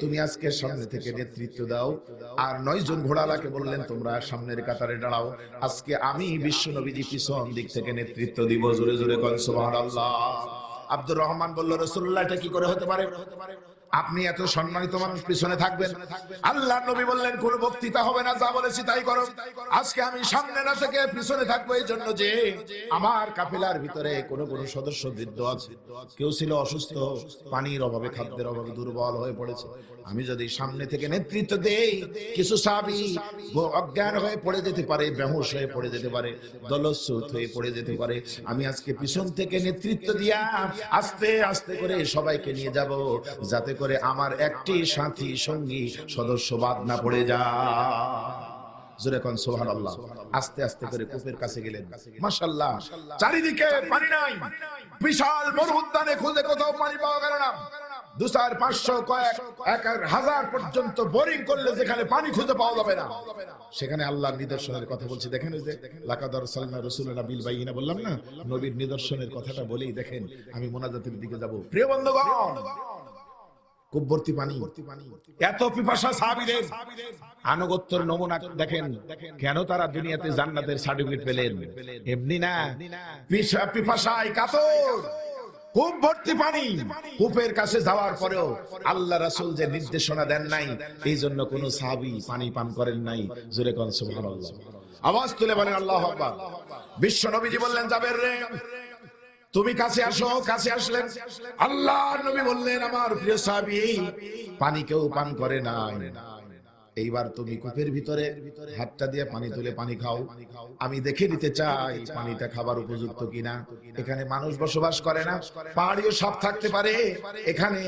তুমি আজকে সামনে থেকে নেতৃত্ব দাও, আর 9 জন ঘোড়ালাকে বললেন তোমরা সামনের কাতারে দাঁড়াও, আজকে আমি বিশ্ব নবীজি পিছন দিক থেকে নেতৃত্ব দিব। জোরে জোরে কোন সুবহানাল্লাহ। আব্দুর রহমান বলল রাসূলুল্লাহ এটা কি করে হতে পারে, আপনি এত সম্মানিত মানুষ পিছনে থাকবেন? আল্লাহর নবী বললেন কোন বক্তৃতা হবে না, যা বলেছি তাই করো। আজকে আমি সামনে না থেকে পিছনে থাকবো এই জন্য যে আমার কাফেলার ভিতরে কোন কোন সদস্য বৃদ্ধ আছে, কেউ ছিল অসুস্থ, পানির অভাবে খাদ্যের অভাবে দুর্বল হয়ে পড়েছে। আমি যদি সামনে থেকে নেতৃত্ব দেই কিছু সাহাবী অজ্ঞান হয়ে পড়ে যেতে পারে, বেহুশ হয়ে পড়ে যেতে পারে, দলচ্যুত হয়ে পড়ে যেতে পারে। আমি আজকে পিছন থেকে নেতৃত্ব দিয়া আস্তে আস্তে করে সবাইকে নিয়ে যাব, যাতে করে আমার একটি সাথী সঙ্গী সদস্য বাদ না পড়ে যায়। জোরে কোন সুবহানাল্লাহ। আস্তে আস্তে করে কূপের কাছে গেলেন, মাশাআল্লাহ চারিদিকে পানি নাই, বিশাল মরু উদ্যানে খুঁজে কোথাও পানি পাওয়া গেল না। 200, 500, কয়েক 1000 পর্যন্ত বোরিং করলে যেখানে পানি খুঁজে পাওয়া যাবে না, সেখানে আল্লাহর নিদর্শনের কথা বলছি। দেখেন ওই যে লাকাদ আরসালনা রাসূলানা বিল বাইয়িনা বললাম না, নবীর নিদর্শনের কথাটা বলেই দেখেন আমি মুনাজাতের দিকে যাব। প্রিয় বন্ধুগণ কূপ ভর্তি পানি, এত পিপাসা সাহাবীদের। আনুগত্যের নমুনা দেখেন, কেন তারা দুনিয়াতে জান্নাতের সার্টিফিকেট পেলেন? এমনি না, পিপাসায় কাতর, কূপ ভর্তি পানি। কূপের কাছে যাওয়ার পরেও আল্লাহ রাসূল যে নির্দেশনা দেন নাই, এই জন্য কোন সাহাবী পানি পান করেন নাই। জোরে কোন সুবহানাল্লাহ, আওয়াজ তুলে বলেন আল্লাহু আকবার। বিশ্ব নবীজি বললেন জাবের রে তুমি কাছে আসো। কাছে আসলেন, আল্লাহর নবী বললেন আমার প্রিয় সাহাবী পানি কেউ পান করে নাই, এইবার তুমি কূপের ভিতরে হাতটা দিয়ে পানি তুলে পানি খাও, আমি দেখে নিতে চাই পানিটা খাবার উপযুক্ত কিনা। এখানে মানুষ বসবাস করে না, পাহাড়িও সাপ থাকতে পারে, এখানে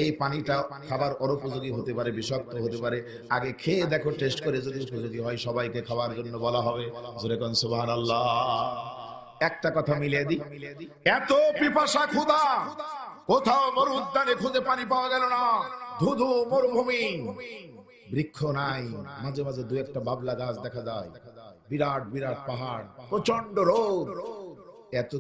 এই পানিটা খাবার অনুপযোগী হতে পারে, বিষাক্ত হতে পারে। আগে খেয়ে দেখো, টেস্ট করে যদি উপযোগী হয় সবাইকে খাওয়ার জন্য বলা হবে। জোরে কোন সুবহানাল্লাহ। একটা কথা মিলিয়ে দিই, এত পিপাসা ক্ষুধা, কোথাও মরু উদ্যানে খুঁজে পানি পাওয়া গেল না, ধুধু মরুভূমি, বৃক্ষ নাই, মাঝে মাঝে 2-1টা বাবলা গাছ দেখা যায়, বিরাট বিরাট পাহাড়, প্রচন্ড রোদ। এত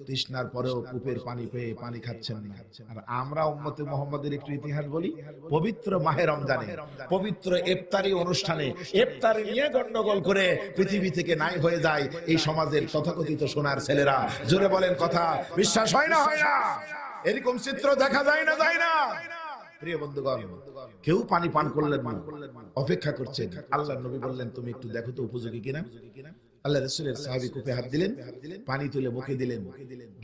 তৃষ্ণার পরেও কূপের পানি পেয়ে পানি খাচ্ছেন না। আর আমরা উম্মতে মুহাম্মাদের একটু ইতিহাস বলি, পবিত্র মাহে রমজানে পবিত্র ইফতারি অনুষ্ঠানে ইফতারি নিয়ে গন্ডগোল করে পৃথিবী থেকে নাই হয়ে যায় এই সমাজের তথাকথিত সোনার ছেলেরা। জোরে বলেন কথা বিশ্বাস হয় না? হয় না? এরকম চিত্র দেখা যায় না? যায় না? প্রিয় বন্ধুগণ কেউ পানি পান করলেন না, অপেক্ষা করছেন। আল্লাহর নবী বললেন তুমি একটু দেখো তো উপযোগী কিনা। আল্লাহ রাসূলের সাহাবী কূপে হাত দিলেন, পানি তুলে মুখে দিলেন,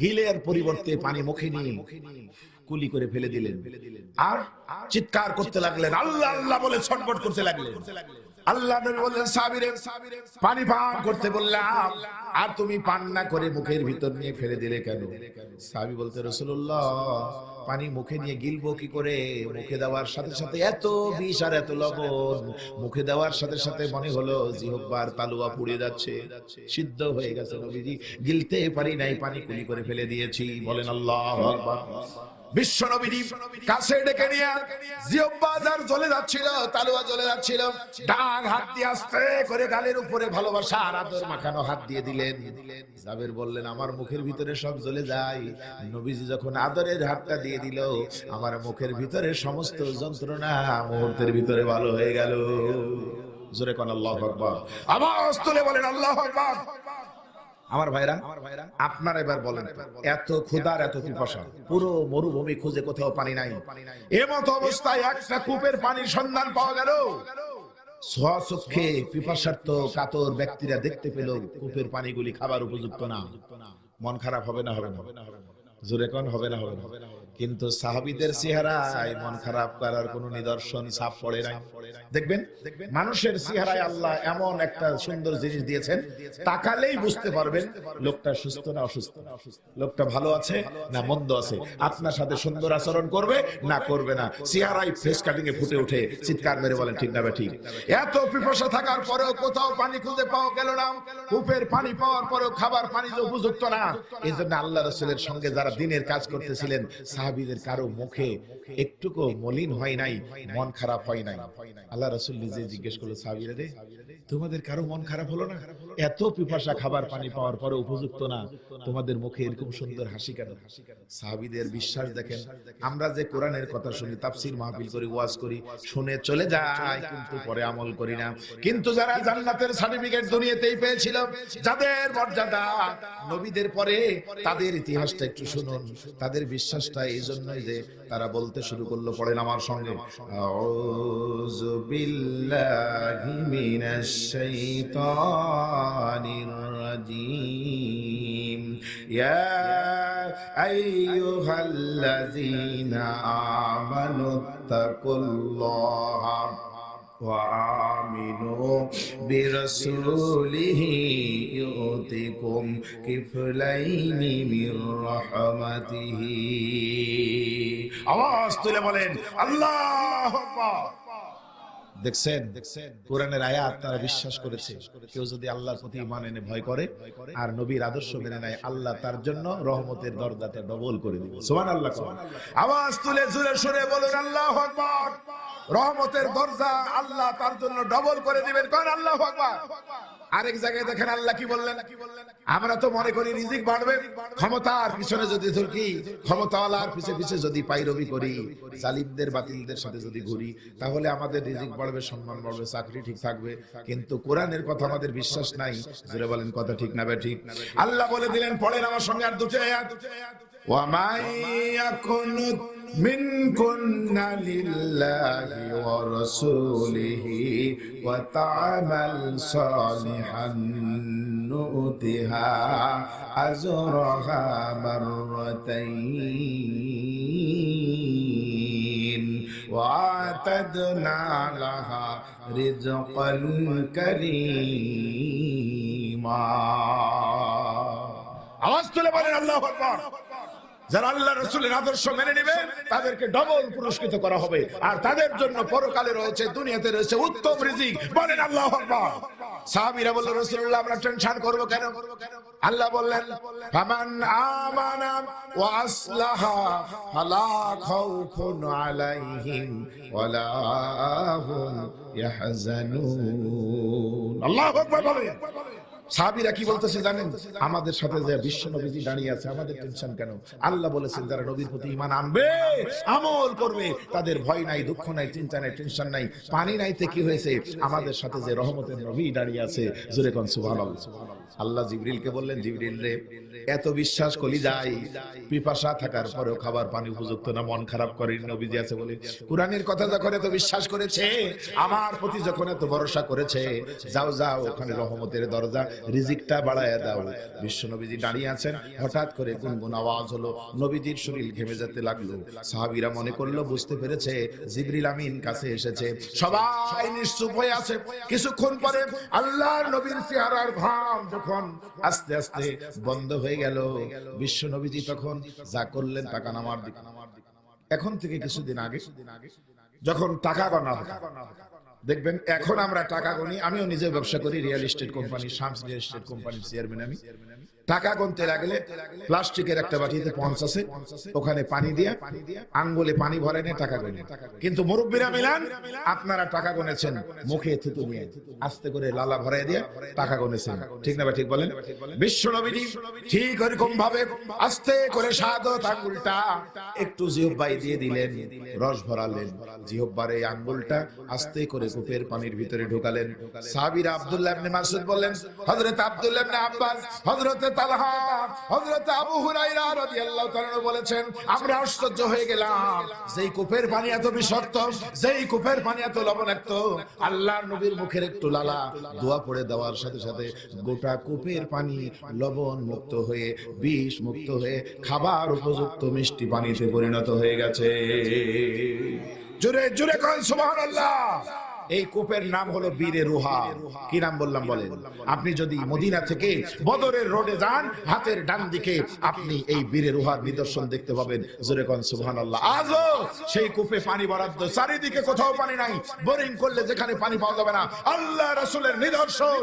গিলের পরিবর্তে পানি মুখে নিয়ে কুলি করে ফেলে দিলেন, আর চিৎকার করতে লাগলেন, আল্লাহ আল্লাহ বলে ছটফট করতে লাগলেন। আল্লাহ নবী বললেন সাহাবীরে পানি পান করতে বললাম, আর তুমি পান না করে মুখের ভিতর নিয়ে ফেলে দিলে কেন? সাহাবী বলতে রাসূলুল্লাহ পানি মুখে নিয়ে গিলবো কি করে? মুখে দেওয়ার সাথে সাথে এত বিষ আর এত লবণ, মুখে দেওয়ার সাথে সাথে মনে হলো জিহ্বার তালুয়া পুড়ে যাচ্ছে, সিদ্ধ হয়ে গেছে নবীজি, গিলতে পারি নাই, পানি কুলি করে ফেলে দিয়েছি। বলেন আল্লাহু আকবার। বিশ্ব নবীজি কাছে ডেকে নিয়ে জিহ্বা যার জ্বলে যাচ্ছিল, তালুয়া জ্বলে যাচ্ছিল, ডান হাত দিয়ে আস্তে করে গালের উপরে ভালোবাসা আর আদর মাখানো হাত দিয়ে দিলেন। জাবের বললেন আমার মুখের ভিতরে সব জ্বলে যায়, নবীজি যখন আদরের হাতটা দিয়ে দিল আমার মুখের ভিতরে সমস্ত যন্ত্রণা মুহূর্তের ভিতরে ভালো হয়ে গেল। জোরে কোন আল্লাহু আকবার, আওয়াজ তুলে বলেন আল্লাহু আকবার। আমার ভাইরা, আপনারা এবার বলেন, এত ক্ষুধার এত পিপাসা, পুরো মরুভূমি খুঁজে কোথাও পানি নাই, এমত অবস্থায় একটা কূপের পানির সন্ধান পাওয়া গেল। স্বচক্ষে পিপাসার্ত কাতর ব্যক্তিরা দেখতে পেল কূপের পানিগুলি খাবার উপযুক্ত না। মন খারাপ হবে না? হবে না? জোরে কোন হবে না? হবে না? কিন্তু সাহাবীদের চেহারায় মন খারাপ করার কোন নিদর্শন ছাপ পড়ে নাই। দেখবেন, মানুষের চেহারায় আল্লাহ এমন একটা সুন্দর জিনিস দিয়েছেন, তাকালেই বুঝতে পারবেন লোকটা সুস্থ না অসুস্থ, লোকটা ভালো আছে না মন্দ আছে, আপনার সাথে সুন্দর আচরণ করবে না করবে না, চেহারায় ফেস কাটিং এ ফুটে উঠে। চিৎকার মেরে বলেন ঠিক না ঠিক? এত পিপাসা থাকার পরেও কোথাও পানি খুঁজে পাওয়া গেল না, কূপের পানি পাওয়ার পরেও খাবার পানি যে উপযুক্ত না। এই জন্য আল্লাহ রাসূলের সঙ্গে যারা দিনের কাজ করতেছিলেন, সাহাবীদের কারো মুখে একটুকু মলিন হয় নাই, মন খারাপ হয় নাই। আল্লাহ রাসূল নিজে জিজ্ঞেস করলো, সাহাবীরা রে, তোমাদের কারো মন খারাপ হলো না? এত পিপাসা, খাবার পানি পাওয়ার পরে উপযুক্ত না, তোমাদের মুখে এরকম সুন্দর হাসি কেন? সাহাবীদের বিশ্বাস দেখেন। আমরা যে কোরআনের কথা শুনি, তাফসীর মাহফিল করি, ওয়াজ করি, শুনে চলে যাই, কিন্তু পরে আমল করি না। কিন্তু যারা জান্নাতের সার্টিফিকেট দুনিয়াতেই পেয়েছিল, যাদের মর্যাদা নবীদের পরে, তাদের ইতিহাসটা একটু শুনুন। তাদের বিশ্বাসটা এই জন্যই যে তারা বলতে শুরু করলো, পড়েন আমার সঙ্গে, আউযু বিল্লাহি মিনাশ শাইতানির রাজীম, ইয়া আইয়ুহাল্লাযীনা আমানুত্তাকুল্লাহা ওয়া আমিনু বিরাসূলিহি ইউতিকুম কিফলাইনি মির রাহমাতিহি। আওয়াজ তুলে বলেন আল্লাহু আকবার। দেখছেন, কোরআনের আয়াত তারা বিশ্বাস করেছে। কেউ যদি আল্লাহর প্রতি ঈমান এনে ভয় করে আর নবীর আদর্শ মেনে নেয়, আল্লাহ তার জন্য রহমতের দরজাটা ডবল করে দিবেন। সুবহানাল্লাহ। আওয়াজ তুলে জোরে সুরে বলুন আল্লাহু আকবার। রহমতের দরজা আল্লাহ তার জন্য ডবল করে দিবেন। কোন আল্লাহু আকবার। আরেক জায়গায় দেখেন আল্লাহ কি বললেন, আমরা তো মনে করি রিজিক বাড়বে, ক্ষমতার পিছনে যদি ধরকি, ক্ষমতাওয়ালার পিছে পিছে যদি পাইরবি করি, জালিমদের বাতিলদের সাথে যদি ঘুরি, তাহলে আমাদের রিজিক বাড়বে, সম্মান বাড়বে, চাকরি ঠিক থাকবে। কিন্তু কোরআনের কথা আমাদের বিশ্বাস নাই। জোরে বলেন কথা ঠিক না ঠিক? আল্লাহ বলে দিলেন, পড়েন আমার সঙ্গে আর দুটো আয়াত, ওয়া মান ইয়াকুনুত মিনকুন্না লিল্লাহি ওয়া রাসূলিহি ওয়া তা'মাল সালিহান নু'তিহা আজরাহা মাররাতাইন ওয়া আ'তাদনা লাহা রিজকান কারীমা। আওয়াজ তুলে বলেন আল্লাহু আকবার। যারা আল্লাহ রাসূলের আদর্শ মেনে নেবে, তাদেরকে ডবল পুরস্কৃত করা হবে, আর তাদের জন্য পরকালে রয়েছে, দুনিয়াতে রয়েছে উত্তম রিজিক। বলেন আল্লাহু আকবার। সাহাবীরা বলল, রাসূলুল্লাহ আমরা টেনশন করব কেন? আল্লাহ বললেন, ফামান আমানা ওয়া আসলাহা ফালা খাউফুন আলাইহিম ওয়ালা হুম ইয়াহজানুন। আল্লাহু আকবার বলেন। সাহাবীরা কি বলতেছে জানেন? আমাদের সাথে যে বিশ্ব নবীজি দাঁড়িয়ে আছে, আমাদের টেনশন কেন? আল্লাহ বলেছেন, যারা নবীর প্রতি ঈমান আনবে, আমল করবে, তাদের ভয় নাই, দুঃখ নাই, চিন্তা নাই, টেনশন নাই। পানি নাইতে কি হয়েছে? আমাদের সাথে যে রহমতের নবী দাঁড়িয়ে আছে। জোরে কোন সুবহানাল্লাহ। আল্লাহ জিবরিলকে বললেন, জিবরিল রে, এত বিশ্বাস কলি যাই, পিপাসা থাকার পরেও খাবার পানি উপযুক্ত না, মন খারাপ করে নবীজি আছে বলে, কোরআনের কথা যখন এত বিশ্বাস করেছে, আমার প্রতি যখন এত ভরসা করেছে, যাও যাও, ওখানে রহমতের দরজা, রিজিকটা বাড়ায়া দাও। বিশ্ব নবীজি দাঁড়িয়ে আছেন, হঠাৎ করে গুনগুন আওয়াজ হলো, নবীজির শরীর ঘেমে যেতে লাগলো। সাহাবীরা মনে করলো, বুঝতে পেরেছে জিবরিল আমিন কাছে এসেছে। সবাই নিশ্চুপ হয়ে আছে। কিছুক্ষণ পরে আল্লাহর নবীর চেহারার ঘাম যখন আস্তে আস্তে বন্ধ হয়ে গেল, বিশ্ব নবীজি তখন যা করলেন, তাকান আমার দিকে। এখন থেকে কিছুদিন আগে যখন টাকা গণা হয়, দেখবেন এখন আমরা টাকা গণি, আমিও নিজে ব্যবসা করি, real estate company, Shams real estate কোম্পানির চেয়ারম্যান আমি। টাকা গুনতে লাগলে প্লাস্টিকের একটা বাটিতে 50 ওখানে পানি দিয়ে আঙ্গুলে পানি ভরে নিয়ে টাকা গুনে। কিন্তু মুরব্বীরা মিলান আপনারা টাকা গুনেছেন মুখে থুতু নিয়ে আস্তে করে লালা ভরে দিয়ে টাকা গুনেছেন, ঠিক না? ঠিক বলেন। বিশ্ব নবীজি ঠিক এরকম ভাবে আস্তে করে শাহাদাত আঙ্গুলটা একটু জিহ্বায় দিয়ে দিলেন, রস ভরালেন, জিহ্বার এই আঙ্গুলটা আস্তে করে কূপের পানির ভিতরে ঢোকালেন। সাহাবীরা আব্দুল্লাহ ইবনে মাসউদ বললেন, হযরত আব্দুল্লাহ ইবনে আব্বাস, হযরত তালহা, হযরত আবু হুরায়রা রাদিয়াল্লাহু তাআলা বলেছেন, আমরা আশ্চর্য হয়ে গেলাম, যেই কূপের পানি এত বিষাক্ত, যেই কূপের পানি এত লবণাক্ত, আল্লাহর নবীর মুখের একটু লালা দোয়া পড়ে দেওয়ার সাথে সাথে গোটা কূপের পানি লবণ মুক্ত হয়ে, বিষ মুক্ত হয়ে খাবার উপযুক্ত মিষ্টি পানিতে পরিণত হয়ে গেছে। জোরে জোরে করেন সুবহানাল্লাহ। এই কূপের নাম হলো বীরে রুহা। কি নাম বললাম বলেন? আপনি যদি মদিনা থেকে বদরের রোডে যান, হাতের ডান দিকে আপনি এই বীরে রুহার নিদর্শন দেখতে পাবেন। জোরে কোন সুবহানাল্লাহ। আজও সেই কূপে পানি বরাদ্দ, চারিদিকে কোথাও পানি নাই। বোরিং করলে যেখানে পানি পাওয়া যাবে না, আল্লাহ রাসূলের নিদর্শন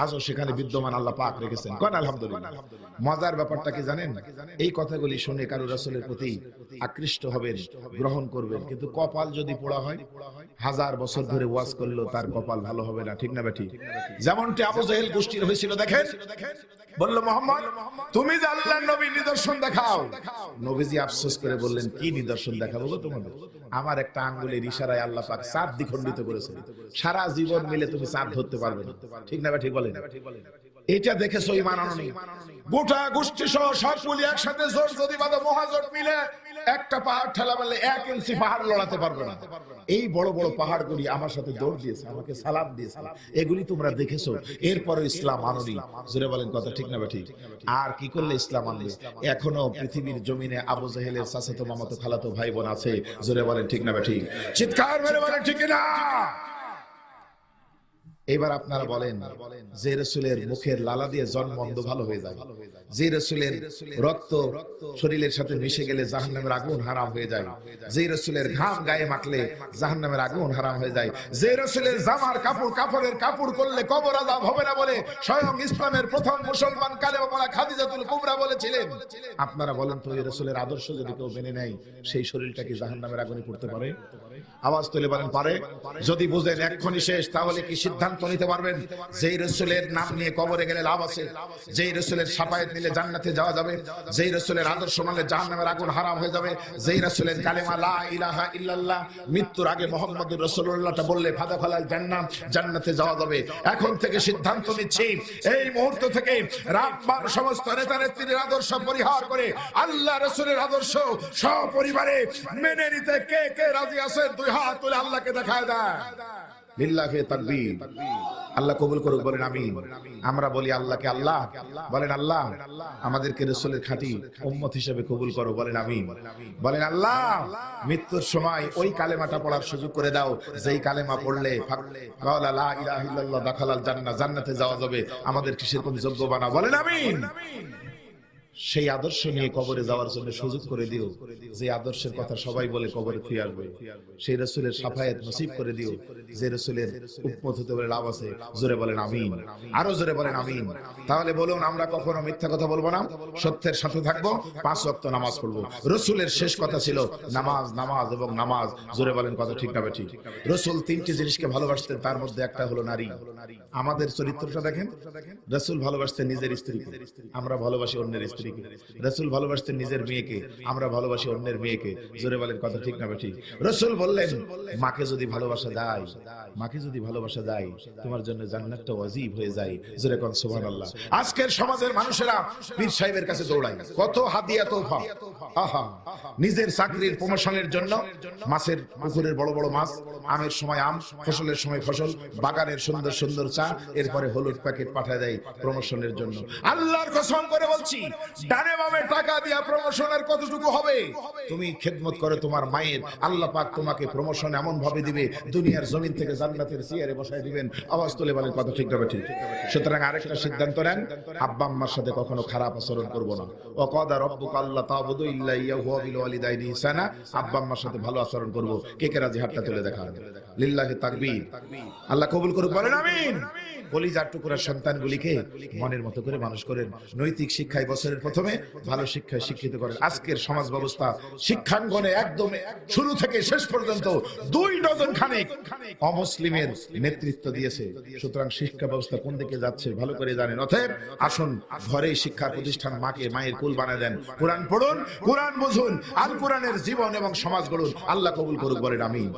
আজও সেখানে বিদ্যমান আল্লাহ পাক রেখেছেন। কোন আলহামদুলিল্লাহ। মজার ব্যাপারটা কি জানেন? এই কথাগুলি শুনে কারো রাসূলের প্রতি আকৃষ্ট হবেন, গ্রহণ করবেন, কিন্তু কপাল যদি পোড়া হয়, হাজার বছর ধরে ওয়াজ করলো তার কপাল ভালো হবে না, ঠিক না বেটি? যেমনটি আবু জেহেল গোষ্ঠীর হয়েছিল। দেখেন, বলল মুহাম্মদ তুমি যে আল্লাহর নবীর নিদর্শন দেখাও। নবীজি আফসোস করে বললেন, কি নিদর্শন দেখাবো গো তোমাদের? আমার একটা আঙ্গুলের ইশারায় আল্লাহ পাক চাঁদ দ্বিখণ্ডিত করেছেন। সারা জীবন মিলে তুমি চাঁদ ধরতে পারবে না, ঠিক না বেটি? বলেন, এটা দেখেছো ঈমান আননি? গোটা গোষ্ঠী সহ সবগুলি একসাথে জোর যদি বাঁধো, মহাজোট মিলে একটা পাহাড় ঠেলা মারলে 1 ইঞ্চি পাহাড় লড়াতে পারবে না। এই বড় বড় পাহাড়গুলি আমার সাথে দৌড় দিয়েছে, আমাকে সালাম দিয়েছে, এগুলি তোমরা দেখেছো। এরপরে ইসলাম আননি। জোরে বলেন কথা, ঠিক না বেটি? আর কি করলে ইসলাম আনবে? এখনো পৃথিবীর জমিনে আবু জেহেলের চাচাতো মামাতো খালাতো ভাই বোন আছে। জোরে বলেন ঠিক না বেটি? চিৎকার মেরে বলেন ঠিক না? এবার আপনারা বলেন, যে রাসূলের মুখের লালা দিয়ে জন্ম অন্ধ ভালো হয়ে যায়, যে রাসূলের রক্ত শরীরের সাথে মিশে গেলে জাহান্নামের আগুন হারাম হয়ে যায়, যে রাসূলের ঘাম গায়ে মাখলে জাহান্নামের আগুন হারাম হয়ে যায়, যে রাসূলের জামার কাপড়ের কাপড় করলে কবর আযাব হবে না বলে স্বয়ং ইসলামের প্রথম মুসলমান কালেমা পড়া খাদিজাতুল কুবরা বলেছিলেন। আপনারা বলেন তো, এই রাসূলের আদর্শ যদি কেউ মেনে নেয়, সেই শরীরটা কি জাহান্নামের আগুনে পড়তে পারে? আওয়াজ তুলে বলেন পারে? যদি বুঝেন এক্ষুনি শেষ, তাহলে কি সিদ্ধান্ত নিতে পারবেন যেই রাসূলের নাম নিয়ে কবরে গেলে লাভ আছে, যেই রাসূলের শাফায়াত নিলে জান্নাতে যাওয়া যাবে, যেই রাসূলের আদর্শ মানলে জাহান্নামের আগুন হারাম হয়ে যাবে, যেই রাসূলের কালেমা লা ইলাহা ইল্লাল্লাহ মৃত্যুর আগে মুহাম্মদুর রাসূলুল্লাহটা বললে ফাদাখালাল জান্নাত, জান্নাতে যাওয়া যাবে। এখন থেকে সিদ্ধান্ত নিচ্ছি, এই মুহূর্ত থেকে রাতবার সমস্ত নেতা নেত্রীর আদর্শ পরিহার করে আল্লাহ রাসূলের আদর্শ সপরিবারে মেনে নিতে কে কে রাজি আছেন? দুই হাত তুলে আল্লাহকে দেখায় দেয়। লিল্লাহি তাকবীর। আল্লাহ কবুল করুক, বলেন আমিন। আমরা বলি আল্লাহকে আল্লাহ, বলেন আল্লাহ আমাদেরকে রাসূলের খাঁটি উম্মত হিসেবে কবুল করো, বলেন আমিন। বলেন আল্লাহ মৃত্যুর সময় ওই কালেমাটা পড়ার সুযোগ করে দাও, যেই কালেমা পড়লে ক্বালা লা ইলাহা ইল্লাল্লাহ দাখালাল জান্নাহ, জান্নাতে যাওয়া যাবে। আমাদেরকে সেরকম যোগ্য বানাও, বলেন আমিন। সেই আদর্শ নিয়ে কবরে যাওয়ার জন্য সুযোগ করে দিও, যে আদর্শের কথা সবাই বলে কবরে ফিরে আসবে। সেই রাসূলের শাফায়াত নসিব করে দিও, যে রাসূলের উম্মত হতে বলে লাভ আছে। জোরে বলেন আমিন, আরো জোরে বলেন আমিন। তাহলে বলুন, আমরা কখনো মিথ্যা কথা বলবো না, সত্যের সাথে থাকবো, 5 ওয়াক্ত নামাজ পড়বো। রাসূলের শেষ কথা ছিল নামাজ, নামাজ এবং নামাজ। জোরে বলেন কথা, ঠিক না ঠিক? রাসূল 3টি জিনিসকে ভালোবাসতেন, তার মধ্যে একটা হলো নারী। আমাদের চরিত্রটা দেখেন, রাসূল ভালোবাসতেন নিজের স্ত্রীকে, আমরা ভালোবাসি অন্যের স্ত্রীকে। রাসূল ভালোবাসতেন নিজের মেয়েকে, আমরা ভালোবাসি অন্যের মেয়েকে। জোরে বলেন কথা, ঠিক না ঠিক? রাসূল বললেন, মাকে যদি ভালোবাসা যায়, মাকে যদি ভালোবাসা যায়, তোমার জন্য জান্নাতটা ওয়াজিব হয়ে যায়। জোরে কোন সুবহানাল্লাহ। আজকের সমাজের মানুষেরা পীর সাহেবের কাছে দৌড়ায়, কত হাদিয়া তোফা। আহা, নিজের চাকরির প্রমোশনের জন্য মাছের পুকুরের বড় বড় মাছ, আমের সময় আম, ফসলের সময় ফসল, বাগানের সুন্দর সুন্দর চা, এরপরে হলুদ প্যাকেট পাঠায় দেয় প্রমোশনের জন্য। আল্লাহর কসম করে বলছি, ডানে বামে টাকা দিয়া প্রমোশনের কতটুকু হবে? তুমি খেদমত করে তোমার মায়ের, আল্লাহ পাক তোমাকে প্রমোশন এমন ভাবে দিবে, দুনিয়ার জমিন থেকে জান্নাতের চেয়ারে বসায় দিবেন। আওয়াজ তুলে বলেন কথা, ঠিক না ঠিক? সুতরাং আরেকটা সিদ্ধান্ত নেন, আব্বা আম্মার সাথে কখনো খারাপ আচরণ করব না। ওয়া ক্বাদা রাব্বুকা আল্লা তা'বুদু ইল্লা ইয়াহু ওয়া বিল ওয়ালিদাইনি ইহসানা। আব্বা আম্মার সাথে ভালো আচরণ করব। কে কে রাজি? হাতটা তুলে দেখান। লিল্লাহি তাকবীর। আল্লাহ কবুল করুক, বলেন আমিন। কলিজার টুকরা সন্তানগুলিকে মনের মতো করে মানুষ করেন। নৈতিক শিক্ষায় বছরের প্রথমে ভালো শিক্ষায় শিক্ষিত করেন। আজকের সমাজ ব্যবস্থা শিক্ষাঙ্গনে একদম শুরু থেকে শেষ পর্যন্ত 2 ডজন খানেক অমুসলিমের নেতৃত্ব দিয়েছে। সুতরাং শিক্ষা ব্যবস্থা কোন দিকে যাচ্ছে ভালো করে জানেন। অতএব আসুন ঘরে শিক্ষা প্রতিষ্ঠান, মাকে মায়ের কুল বানায় দেন। কোরআন পড়ুন, কোরআন বুঝুন, আল কোরআনের জীবন এবং সমাজ গড়ুন। আল্লাহ কবুল করুক, বলেন আমিন।